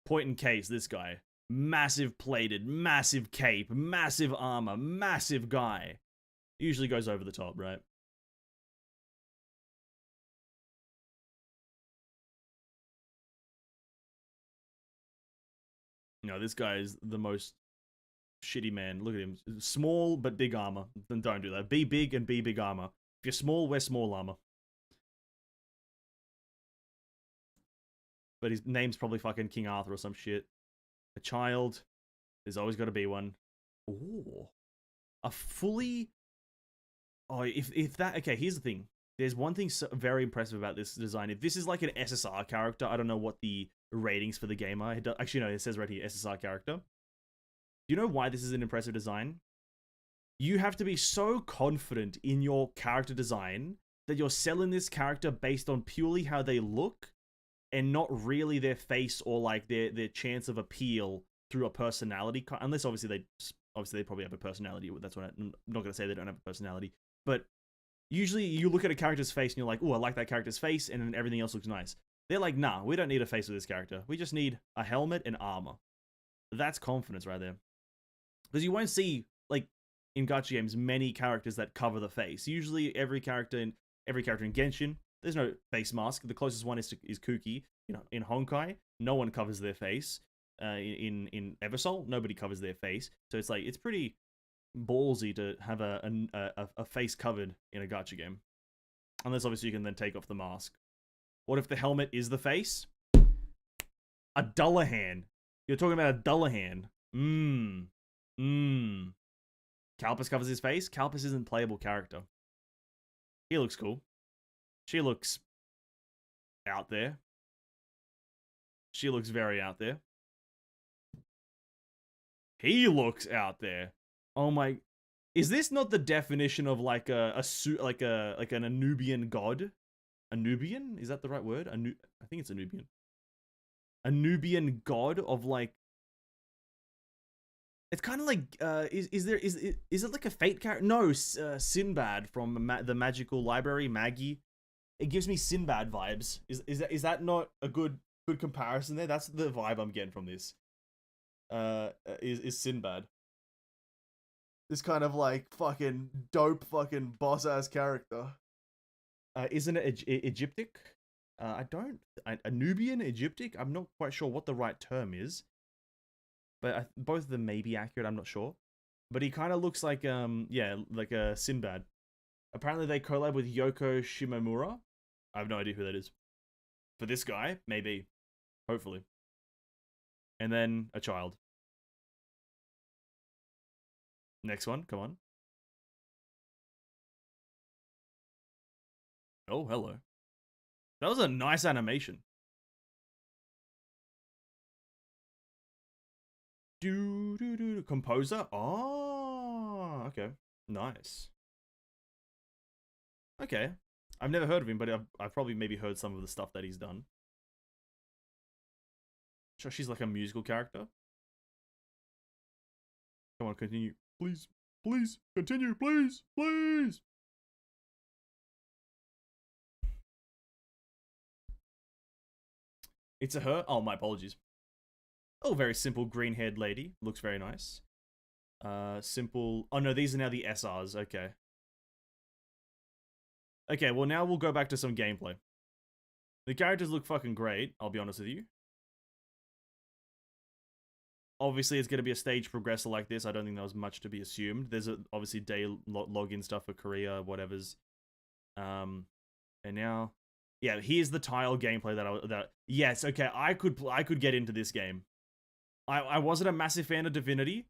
Point in case, this guy. Massive plated, massive cape, massive armor, massive guy. Usually goes over the top, right? No, this guy is the most shitty man. Look at him. Small but big armor. Then don't do that. Be big and be big armor. If you're small, wear small armor. But his name's probably fucking King Arthur or some shit. A child. There's always got to be one. Ooh. A fully... Oh, if that... Okay, here's the thing. There's one thing very impressive about this design. If this is like an SSR character, I don't know what the ratings for the game are. Actually, no, it says right here, SSR character. Do you know why this is an impressive design? You have to be so confident in your character design that you're selling this character based on purely how they look and not really their face or like their chance of appeal through a personality. Unless obviously they probably have a personality. That's what I'm not going to say they don't have a personality. But usually you look at a character's face and you're like, oh, I like that character's face, and then everything else looks nice. They're like, nah, we don't need a face of this character. We just need a helmet and armor. That's confidence right there. Because you won't see, like, in gacha games, many characters that cover the face. Usually every character in Genshin, there's no face mask. The closest one is Kuki. You know, in Honkai, no one covers their face. In Eversoul, nobody covers their face. So it's like, it's pretty ballsy to have a face covered in a gacha game. Unless obviously you can then take off the mask. What if the helmet is the face? A Dullahan. You're talking about a Dullahan. Calpus covers his face. Calpus isn't playable character. He looks cool. She looks out there. She looks very out there. He looks out there. Oh my! Is this not the definition of like an Anubian god? Anubian? Is that the right word? I think it's Anubian. Anubian god of like. It's kind of like is it like a fate character? No, Sinbad from the Magical Library, Maggie. It gives me Sinbad vibes. Is that not a good comparison there? That's the vibe I'm getting from this. Is Sinbad. This kind of like fucking dope fucking boss ass character. Isn't it Egyptic? Nubian, Egyptic? I'm not quite sure what the right term is. But both of them may be accurate, I'm not sure. But he kind of looks like, like a Sinbad. Apparently they collab with Yoko Shimomura. I have no idea who that is. For this guy, maybe. Hopefully. And then a child. Next one, come on. Oh, hello. That was a nice animation. Composer? Oh, okay. Nice. Okay. I've never heard of him, but I've probably maybe heard some of the stuff that he's done. Sure, she's like a musical character. Come on, continue. Please. Please. Continue, please. Please. It's a her? Oh, my apologies. Oh, very simple green-haired lady. Looks very nice. Simple... Oh, no, these are now the SRs. Okay. Okay, well, now we'll go back to some gameplay. The characters look fucking great, I'll be honest with you. Obviously, it's going to be a stage progressor like this. I don't think there was much to be assumed. There's obviously day login stuff for Korea, whatever's. And now, yeah, here's the tile gameplay that yes, okay, I could get into this game. I wasn't a massive fan of Divinity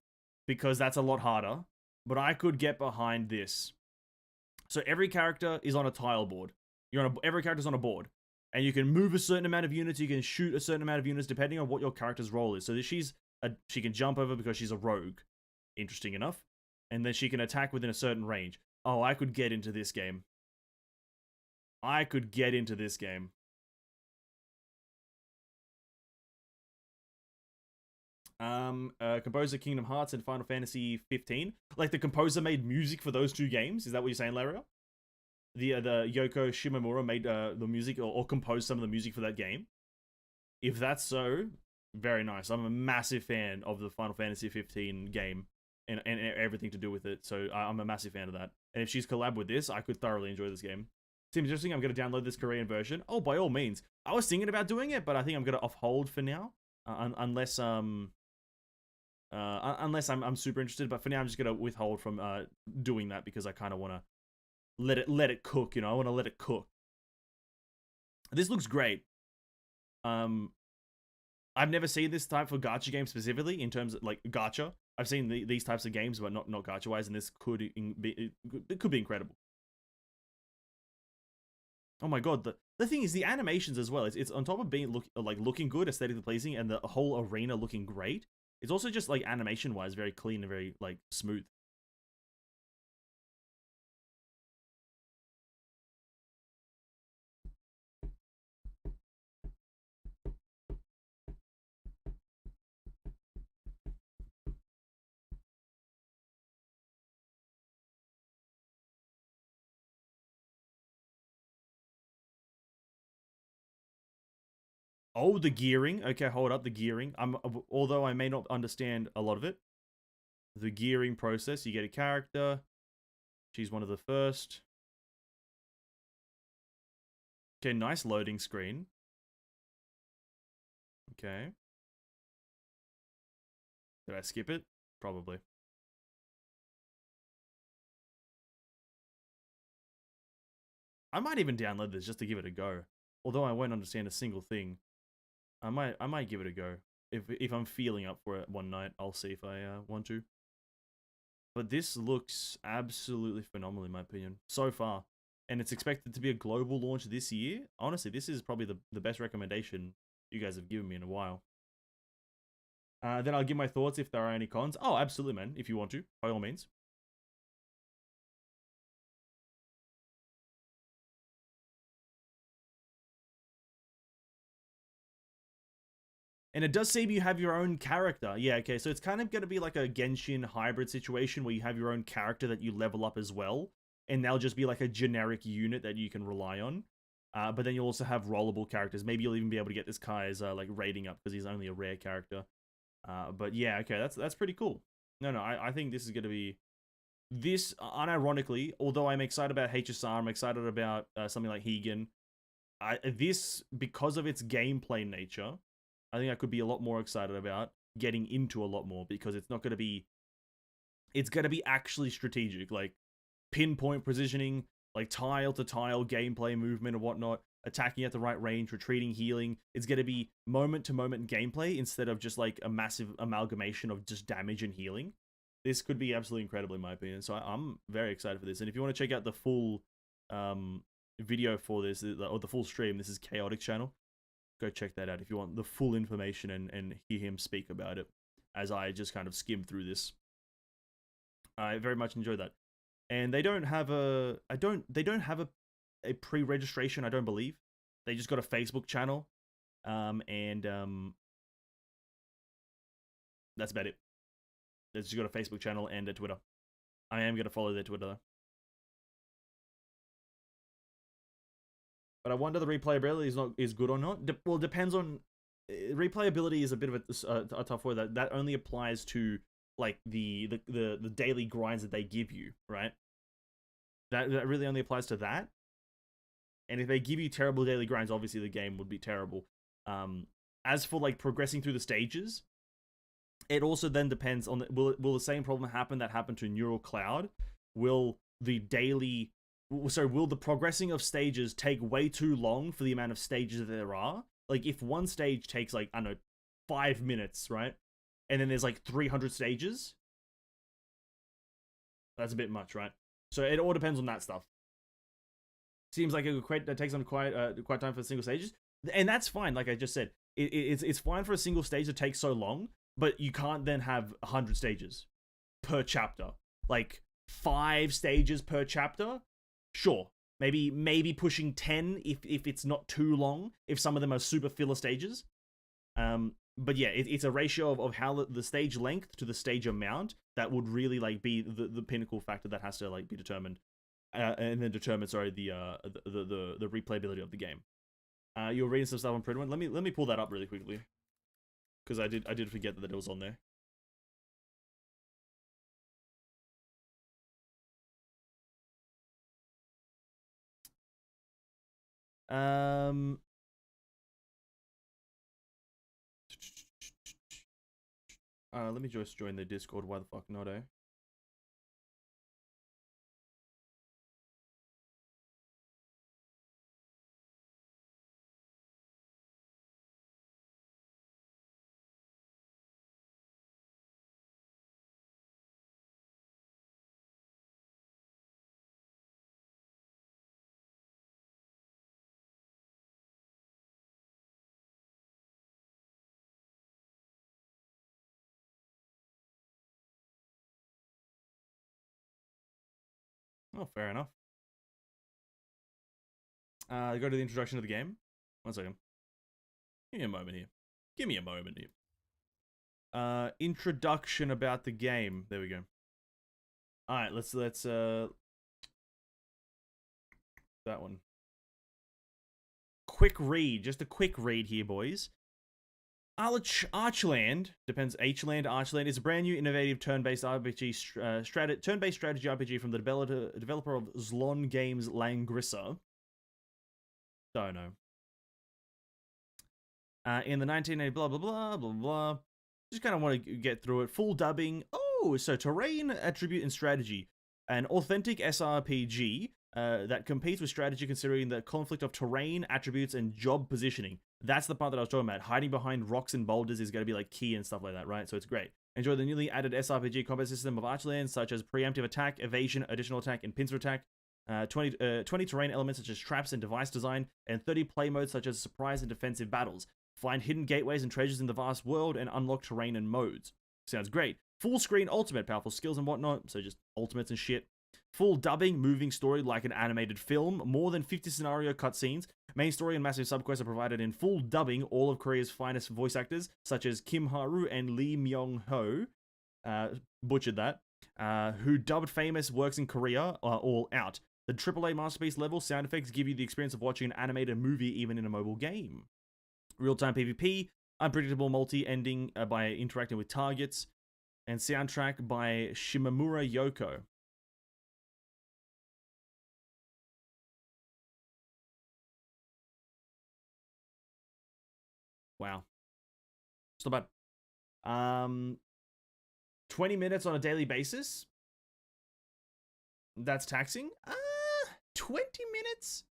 because that's a lot harder, but I could get behind this. So every character is on a tile board. Every character's on a board, and you can move a certain amount of units. You can shoot a certain amount of units depending on what your character's role is. So she can jump over because she's a rogue, interesting enough, and then she can attack within a certain range. Oh, I could get into this game. I could get into this game. Composer Kingdom Hearts and Final Fantasy 15. Like the composer made music for those two games. Is that what you're saying, Laria? The Yoko Shimomura made the music or composed some of the music for that game. If that's so, very nice. I'm a massive fan of the Final Fantasy 15 game and everything to do with it. So I'm a massive fan of that. And if she's collab with this, I could thoroughly enjoy this game. Seems interesting. I'm going to download this Korean version. Oh, by all means. I was thinking about doing it, but I think I'm going to off hold for now. Unless I'm super interested. But for now, I'm just going to withhold from doing that because I kind of want to let it cook. You know, I want to let it cook. This looks great. I've never seen this type of gacha game specifically in terms of like gacha. I've seen these types of games, but not gacha wise, and this could be incredible. Oh my god, the thing is the animations as well. It's on top of being looking good, aesthetically pleasing, and the whole arena looking great. It's also just like animation wise very clean and very like smooth. Oh, the gearing. Okay, hold up, the gearing. Although I may not understand a lot of it. The gearing process. You get a character. She's one of the first. Okay, nice loading screen. Okay. Did I skip it? Probably. I might even download this just to give it a go. Although I won't understand a single thing. I might give it a go. If I'm feeling up for it one night, I'll see if I want to. But this looks absolutely phenomenal in my opinion, so far. And it's expected to be a global launch this year. Honestly, this is probably the best recommendation you guys have given me in a while. Then I'll give my thoughts if there are any cons. Oh, absolutely, man. If you want to, by all means. And it does seem you have your own character. Yeah, okay, so it's kind of going to be like a Genshin hybrid situation where you have your own character that you level up as well. And they'll just be like a generic unit that you can rely on. But then you'll also have rollable characters. Maybe you'll even be able to get this Kai's like rating up because he's only a rare character. But yeah, okay, that's pretty cool. No, I think this is going to be... This, unironically, although I'm excited about HSR, I'm excited about something like Hegan. This, because of its gameplay nature... I think I could be a lot more excited about getting into a lot more because it's not going to be... It's going to be actually strategic, like pinpoint positioning, like tile-to-tile gameplay movement and whatnot, attacking at the right range, retreating, healing. It's going to be moment-to-moment gameplay instead of just like a massive amalgamation of just damage and healing. This could be absolutely incredible in my opinion, so I'm very excited for this. And if you want to check out the full video for this, or the full stream, this is Chaotic channel. Go check that out if you want the full information and hear him speak about it as I just kind of skim through this. I very much enjoy that. And they don't have a pre-registration, I don't believe. They just got a Facebook channel. That's about it. They just got a Facebook channel and a Twitter. I am going to follow their Twitter though. But I wonder the replayability is good or not. Well, it depends on... replayability is a bit of a tough word. That only applies to like the daily grinds that they give you, right? That really only applies to that. And if they give you terrible daily grinds, obviously the game would be terrible. As for like progressing through the stages, it also then depends on will the same problem happen that happened to Neural Cloud? Will the daily So will the progressing of stages take way too long for the amount of stages that there are? Like, if one stage takes, like, I don't know, 5 minutes, right? And then there's, like, 300 stages? That's a bit much, right? So it all depends on that stuff. Seems like it takes on quite time for single stages. And that's fine, like I just said. It's fine for a single stage to take so long, but you can't then have 100 stages per chapter. Like, 5 stages per chapter? Sure. Maybe pushing 10 if it's not too long, if some of them are super filler stages. But yeah, it's a ratio of how the stage length to the stage amount that would really like be the pinnacle factor that has to like be determined, and then determine the replayability of the game. You're reading some stuff on Print One. Let me pull that up really quickly, because I did forget that it was on there. Let me just join the Discord. Why the fuck not, eh? Oh, fair enough. Go to the introduction of the game. 1 second. Give me a moment here. Give me a moment here. Introduction about the game. There we go. Alright, let's that one. Quick read. Just a quick read here, boys. Archland, depends, Archland is a brand new innovative turn-based RPG, turn-based strategy RPG from the developer of Zlon Games Langrissa. Don't know. In the 1980 blah blah blah blah blah. Just kind of want to get through it. Full dubbing. Oh, so terrain, attribute, and strategy. An authentic SRPG that competes with strategy, considering the conflict of terrain, attributes, and job positioning. That's the part that I was talking about. Hiding behind rocks and boulders is going to be like key and stuff like that, right? So it's great. Enjoy the newly added SRPG combat system of Archland, such as preemptive attack, evasion, additional attack, and pincer attack. 20 terrain elements such as traps and device design, and 30 play modes such as surprise and defensive battles. Find hidden gateways and treasures in the vast world, and unlock terrain and modes. Sounds great. Full screen ultimate, powerful skills and whatnot, so just ultimates and shit. Full dubbing, moving story like an animated film, more than 50 scenario cutscenes. Main story and massive subquests are provided in full dubbing, all of Korea's finest voice actors, such as Kim Haru and Lee Myung-ho, butchered that, who dubbed famous works in Korea, are all out. The AAA masterpiece level sound effects give you the experience of watching an animated movie even in a mobile game. Real-time PvP, unpredictable multi-ending by interacting with targets, and soundtrack by Shimamura Yoko. Wow. It's not bad. 20 minutes on a daily basis? That's taxing? 20 minutes?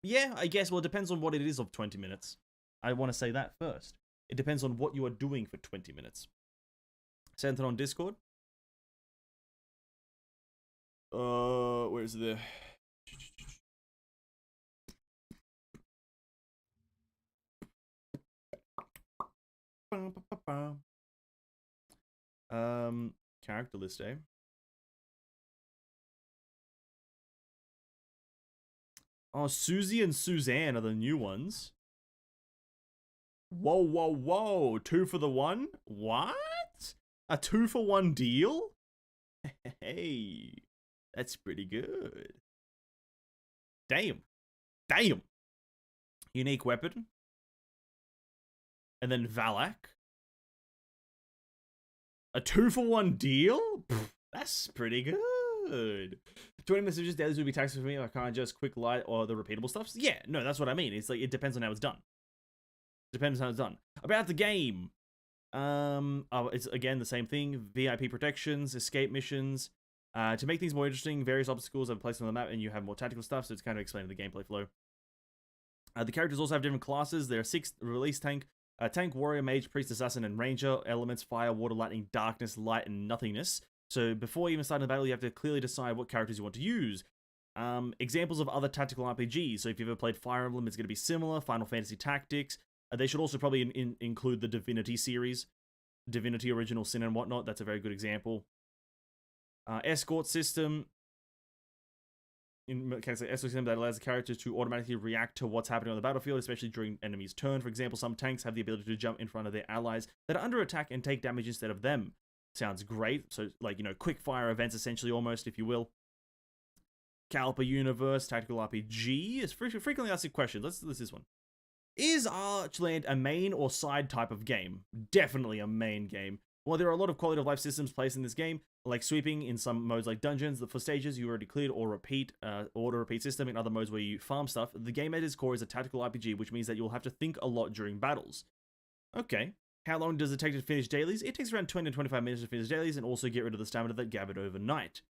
Yeah, I guess. Well, it depends on what it is of 20 minutes. I want to say that first. It depends on what you are doing for 20 minutes. Send it on Discord. Where's the... Character list, eh? Oh, Susie and Suzanne are the new ones. Whoa, whoa, whoa. 2 for the 1? What? A 2-for-1 deal? Hey, that's pretty good. Damn. Damn. Unique weapon. And then Valak. A 2-for-1 deal? Pfft, that's pretty good. 20 messages dailies would be taxing for me if I can't just quick light or the repeatable stuff. Yeah, no, that's what I mean. It's like, it depends on how it's done. Depends on how it's done. About the game. It's again the same thing. VIP protections, escape missions, To make things more interesting, various obstacles are placed on the map, and you have more tactical stuff, so it's kind of explaining the gameplay flow. The characters also have different classes. There are 6 release tank, tank, warrior, mage, priest, assassin, and ranger. Elements: fire, water, lightning, darkness, light, and nothingness. So before even starting the battle, you have to clearly decide what characters you want to use. Examples of other tactical RPGs. So if you've ever played Fire Emblem, it's going to be similar. Final Fantasy Tactics. They should also probably include the Divinity series. Divinity Original Sin and whatnot. That's a very good example. Escort system. In case of escort system that allows the characters to automatically react to what's happening on the battlefield, especially during enemies' turn. For example, some tanks have the ability to jump in front of their allies that are under attack and take damage instead of them. Sounds great. So, like, quick fire events, essentially, almost, if you will. Caliper Universe, tactical RPG. It's frequently asked question. Let's this one. Is Archland a main or side type of game? Definitely a main game. While there are a lot of quality of life systems placed in this game, like sweeping in some modes like dungeons, for stages you already cleared, or auto repeat system in other modes where you farm stuff, the game at its core is a tactical RPG, which means that you'll have to think a lot during battles. Okay. How long does it take to finish dailies? It takes around 20 to 25 minutes to finish dailies, and also get rid of the stamina that gathered overnight.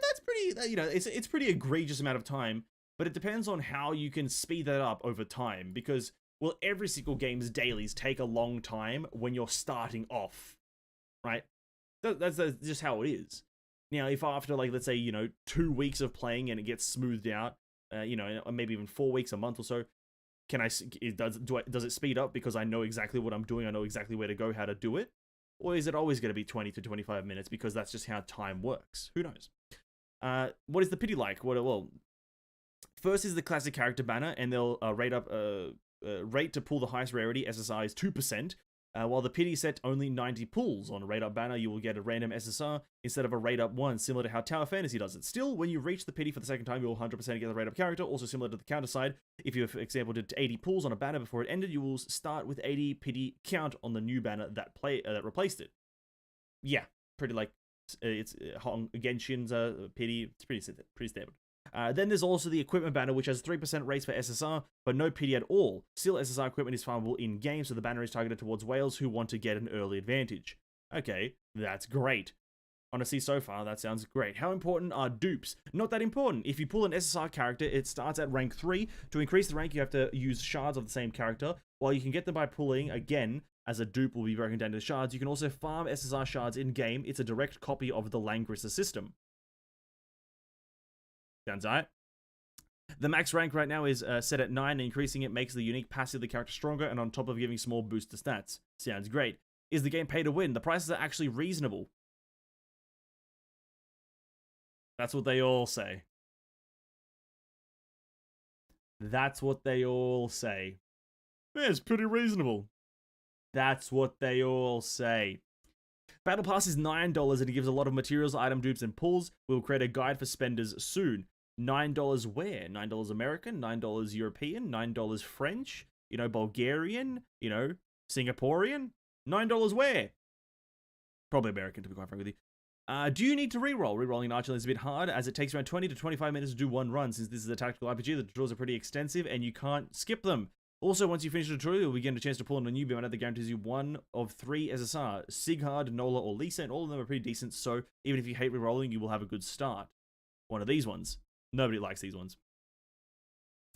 That's pretty, it's pretty egregious amount of time, but it depends on how you can speed that up over time, because, well, every single game's dailies take a long time when you're starting off, right? That's just how it is. Now, if after, like, let's say, 2 weeks of playing and it gets smoothed out, maybe even 4 weeks, a month or so, does it speed up because I know exactly what I'm doing, I know exactly where to go, how to do it? Or is it always going to be 20 to 25 minutes because that's just how time works? Who knows? What is the pity like? Well, first is the classic character banner, and they'll rate to pull the highest rarity. SSR is 2%, while the pity set only 90 pulls. On a rate up banner, you will get a random SSR instead of a rate up 1, similar to how Tower Fantasy does it. Still, when you reach the pity for the second time, you will 100% get the rate up character, also similar to the counter side. If you, for example, did 80 pulls on a banner before it ended, you will start with 80 pity count on the new banner that replaced it. Yeah, pretty like it's Genshin's pity. It's pretty standard. Then there's also the equipment banner, which has 3% rates for SSR, but no pity at all. Still, SSR equipment is farmable in-game, so the banner is targeted towards whales who want to get an early advantage. Okay, that's great. Honestly, so far, that sounds great. How important are dupes? Not that important. If you pull an SSR character, it starts at rank 3. To increase the rank, you have to use shards of the same character, while you can get them by pulling, again, as a dupe will be broken down into shards. You can also farm SSR shards in-game. It's a direct copy of the Langrisser system. Sounds alright. The max rank right now is set at 9, and increasing it makes the unique passive of the character stronger, and on top of giving small boost to stats. Sounds great. Is the game pay to win? The prices are actually reasonable. That's what they all say. That's what they all say. Yeah, it's pretty reasonable. That's what they all say. Battle Pass is $9 and it gives a lot of materials, item dupes, and pulls. We'll create a guide for spenders soon. $9 where? $9 American, $9 European, $9 French, Bulgarian, Singaporean? $9 where? Probably American, to be quite frank with you. Do you need to reroll? Rerolling in Archland is a bit hard, as it takes around 20 to 25 minutes to do one run. Since this is a tactical RPG, the tutorials are pretty extensive, and you can't skip them. Also, once you finish the tutorial, you'll get a chance to pull on a new banner that guarantees you 1 of 3 SSR. Sighard, Nola, or Lisa, and all of them are pretty decent, so even if you hate rerolling, you will have a good start. One of these ones. Nobody likes these ones.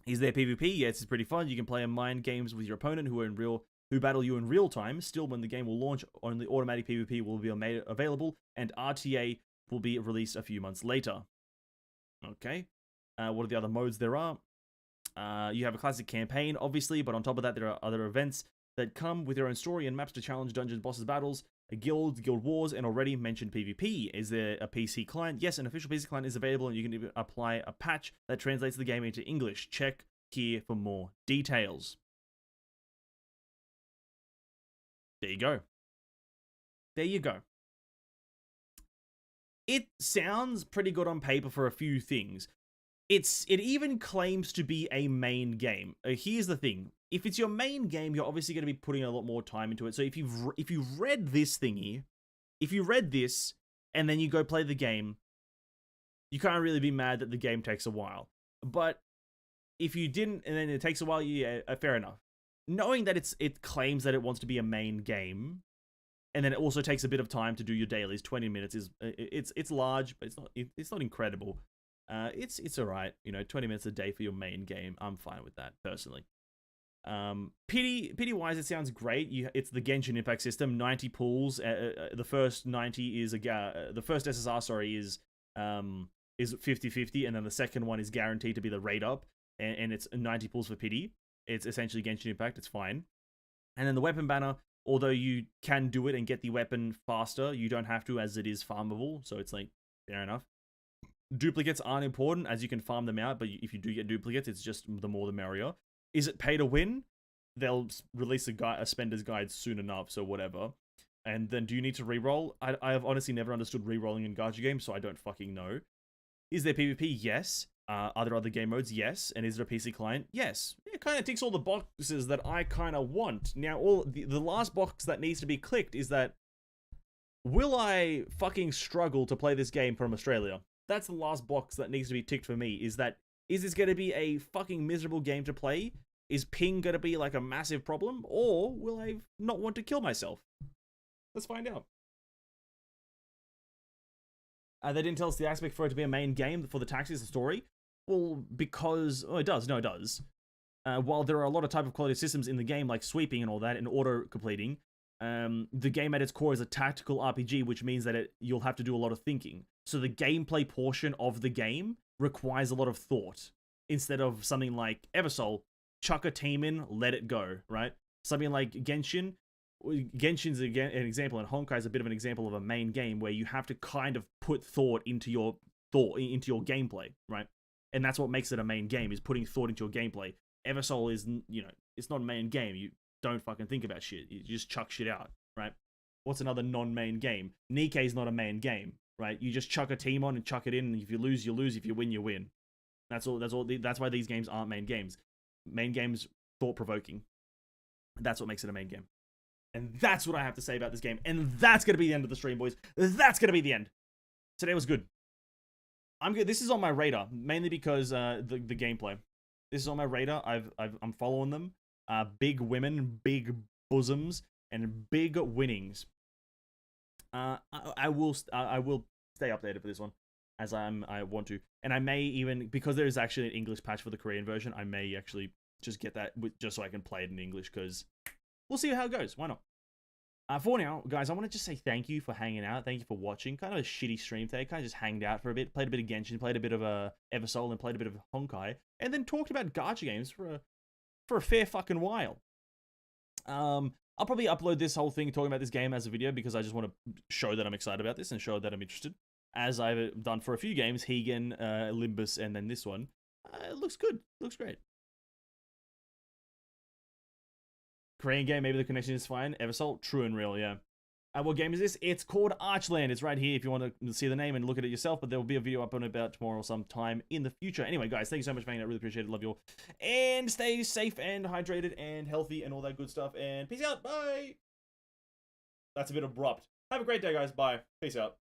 Is there PvP? Yes, it's pretty fun. You can play mind games with your opponent who battle you in real time. Still, when the game will launch, only automatic PvP will be made available, and RTA will be released a few months later. Okay. What are the other modes there are? You have a classic campaign, obviously, but on top of that, there are other events that come with their own story and maps to challenge dungeons, bosses, battles, guilds, guild wars, and already mentioned PvP. Is there a PC client? Yes, an official PC client is available, and you can even apply a patch that translates the game into English. Check here for more details. There you go. There you go. It sounds pretty good on paper for a few things. It even claims to be a main game. Here's the thing. If it's your main game, you're obviously going to be putting a lot more time into it. So if you've read this thingy, if you read this and then you go play the game, you can't really be mad that the game takes a while. But if you didn't and then it takes a while, yeah, fair enough. Knowing that it claims that it wants to be a main game, And then it also takes a bit of time to do your dailies. 20 minutes is it's large, but it's not incredible. It's alright. 20 minutes a day for your main game. I'm fine with that personally. Pity wise, it sounds great. It's the Genshin Impact system. 90 pools. The first 90 is the first SSR. Sorry, is 50-50, and then the second one is guaranteed to be the raid up, and it's 90 pools for pity. It's essentially Genshin Impact. It's fine. And then the weapon banner. Although you can do it and get the weapon faster, you don't have to, as it is farmable. So it's like, fair enough. Duplicates aren't important, as you can farm them out, but if you do get duplicates, it's just the more the merrier. Is it pay to win? They'll release a spender's guide soon enough, so whatever. And then do you need to reroll? I have honestly never understood rerolling in gacha games, so I don't fucking know. Is there PvP? Yes. Are there other game modes? Yes. And is there a PC client? Yes. It kind of ticks all the boxes that I kind of want. Now, the last box that needs to be clicked is that, will I fucking struggle to play this game from Australia? That's the last box that needs to be ticked for me, is this going to be a fucking miserable game to play? Is ping going to be like a massive problem? Or will I not want to kill myself? Let's find out. They didn't tell us the aspect for it to be a main game for the taxis, the story. Well, because... Oh, it does. No, it does. While there are a lot of type of quality systems in the game, like sweeping and all that, and auto-completing, the game at its core is a tactical RPG, which means that you'll have to do a lot of thinking. So the gameplay portion of the game requires a lot of thought. Instead of something like Eversoul, chuck a team in, let it go, right? Something like Genshin... Genshin's an example, and Honkai is a bit of an example of a main game where you have to kind of put thought into your gameplay, right? And that's what makes it a main game, is putting thought into your gameplay. Eversoul is, it's not a main game. You don't fucking think about shit. You just chuck shit out, right? What's another non-main game? Nikkei's not a main game, right? You just chuck a team on and chuck it in, and if you lose, you lose. If you win, you win. That's all. That's why these games aren't main games. Main games, thought-provoking. That's what makes it a main game. And that's what I have to say about this game. And that's going to be the end of the stream, boys. That's going to be the end. Today was good. I'm good. This is on my radar, mainly because the gameplay. This is on my radar. I'm following them. Big women, big bosoms, and big winnings. I will stay updated for this one, as I want to. And I may even, because there is actually an English patch for the Korean version, I may actually just get that just so I can play it in English, because we'll see how it goes. Why not? For now, guys, I want to just say thank you for hanging out. Thank you for watching. Kind of a shitty stream today. Kind of just hanged out for a bit. Played a bit of Genshin. Played a bit of Eversoul. And played a bit of Honkai. And then talked about gacha games for a fair fucking while. I'll probably upload this whole thing talking about this game as a video, because I just want to show that I'm excited about this and show that I'm interested. As I've done for a few games. Hegan, Limbus, and then this one. It looks good. Looks great. Korean game, maybe the connection is fine. Eversoul, true and real, yeah. What game is this? It's called Archland. It's right here if you want to see the name and look at it yourself, but there will be a video up on it about tomorrow sometime in the future. Anyway, guys, thank you so much for hanging out. Really appreciate it. Love you all. And stay safe and hydrated and healthy and all that good stuff. And peace out. Bye. That's a bit abrupt. Have a great day, guys. Bye. Peace out.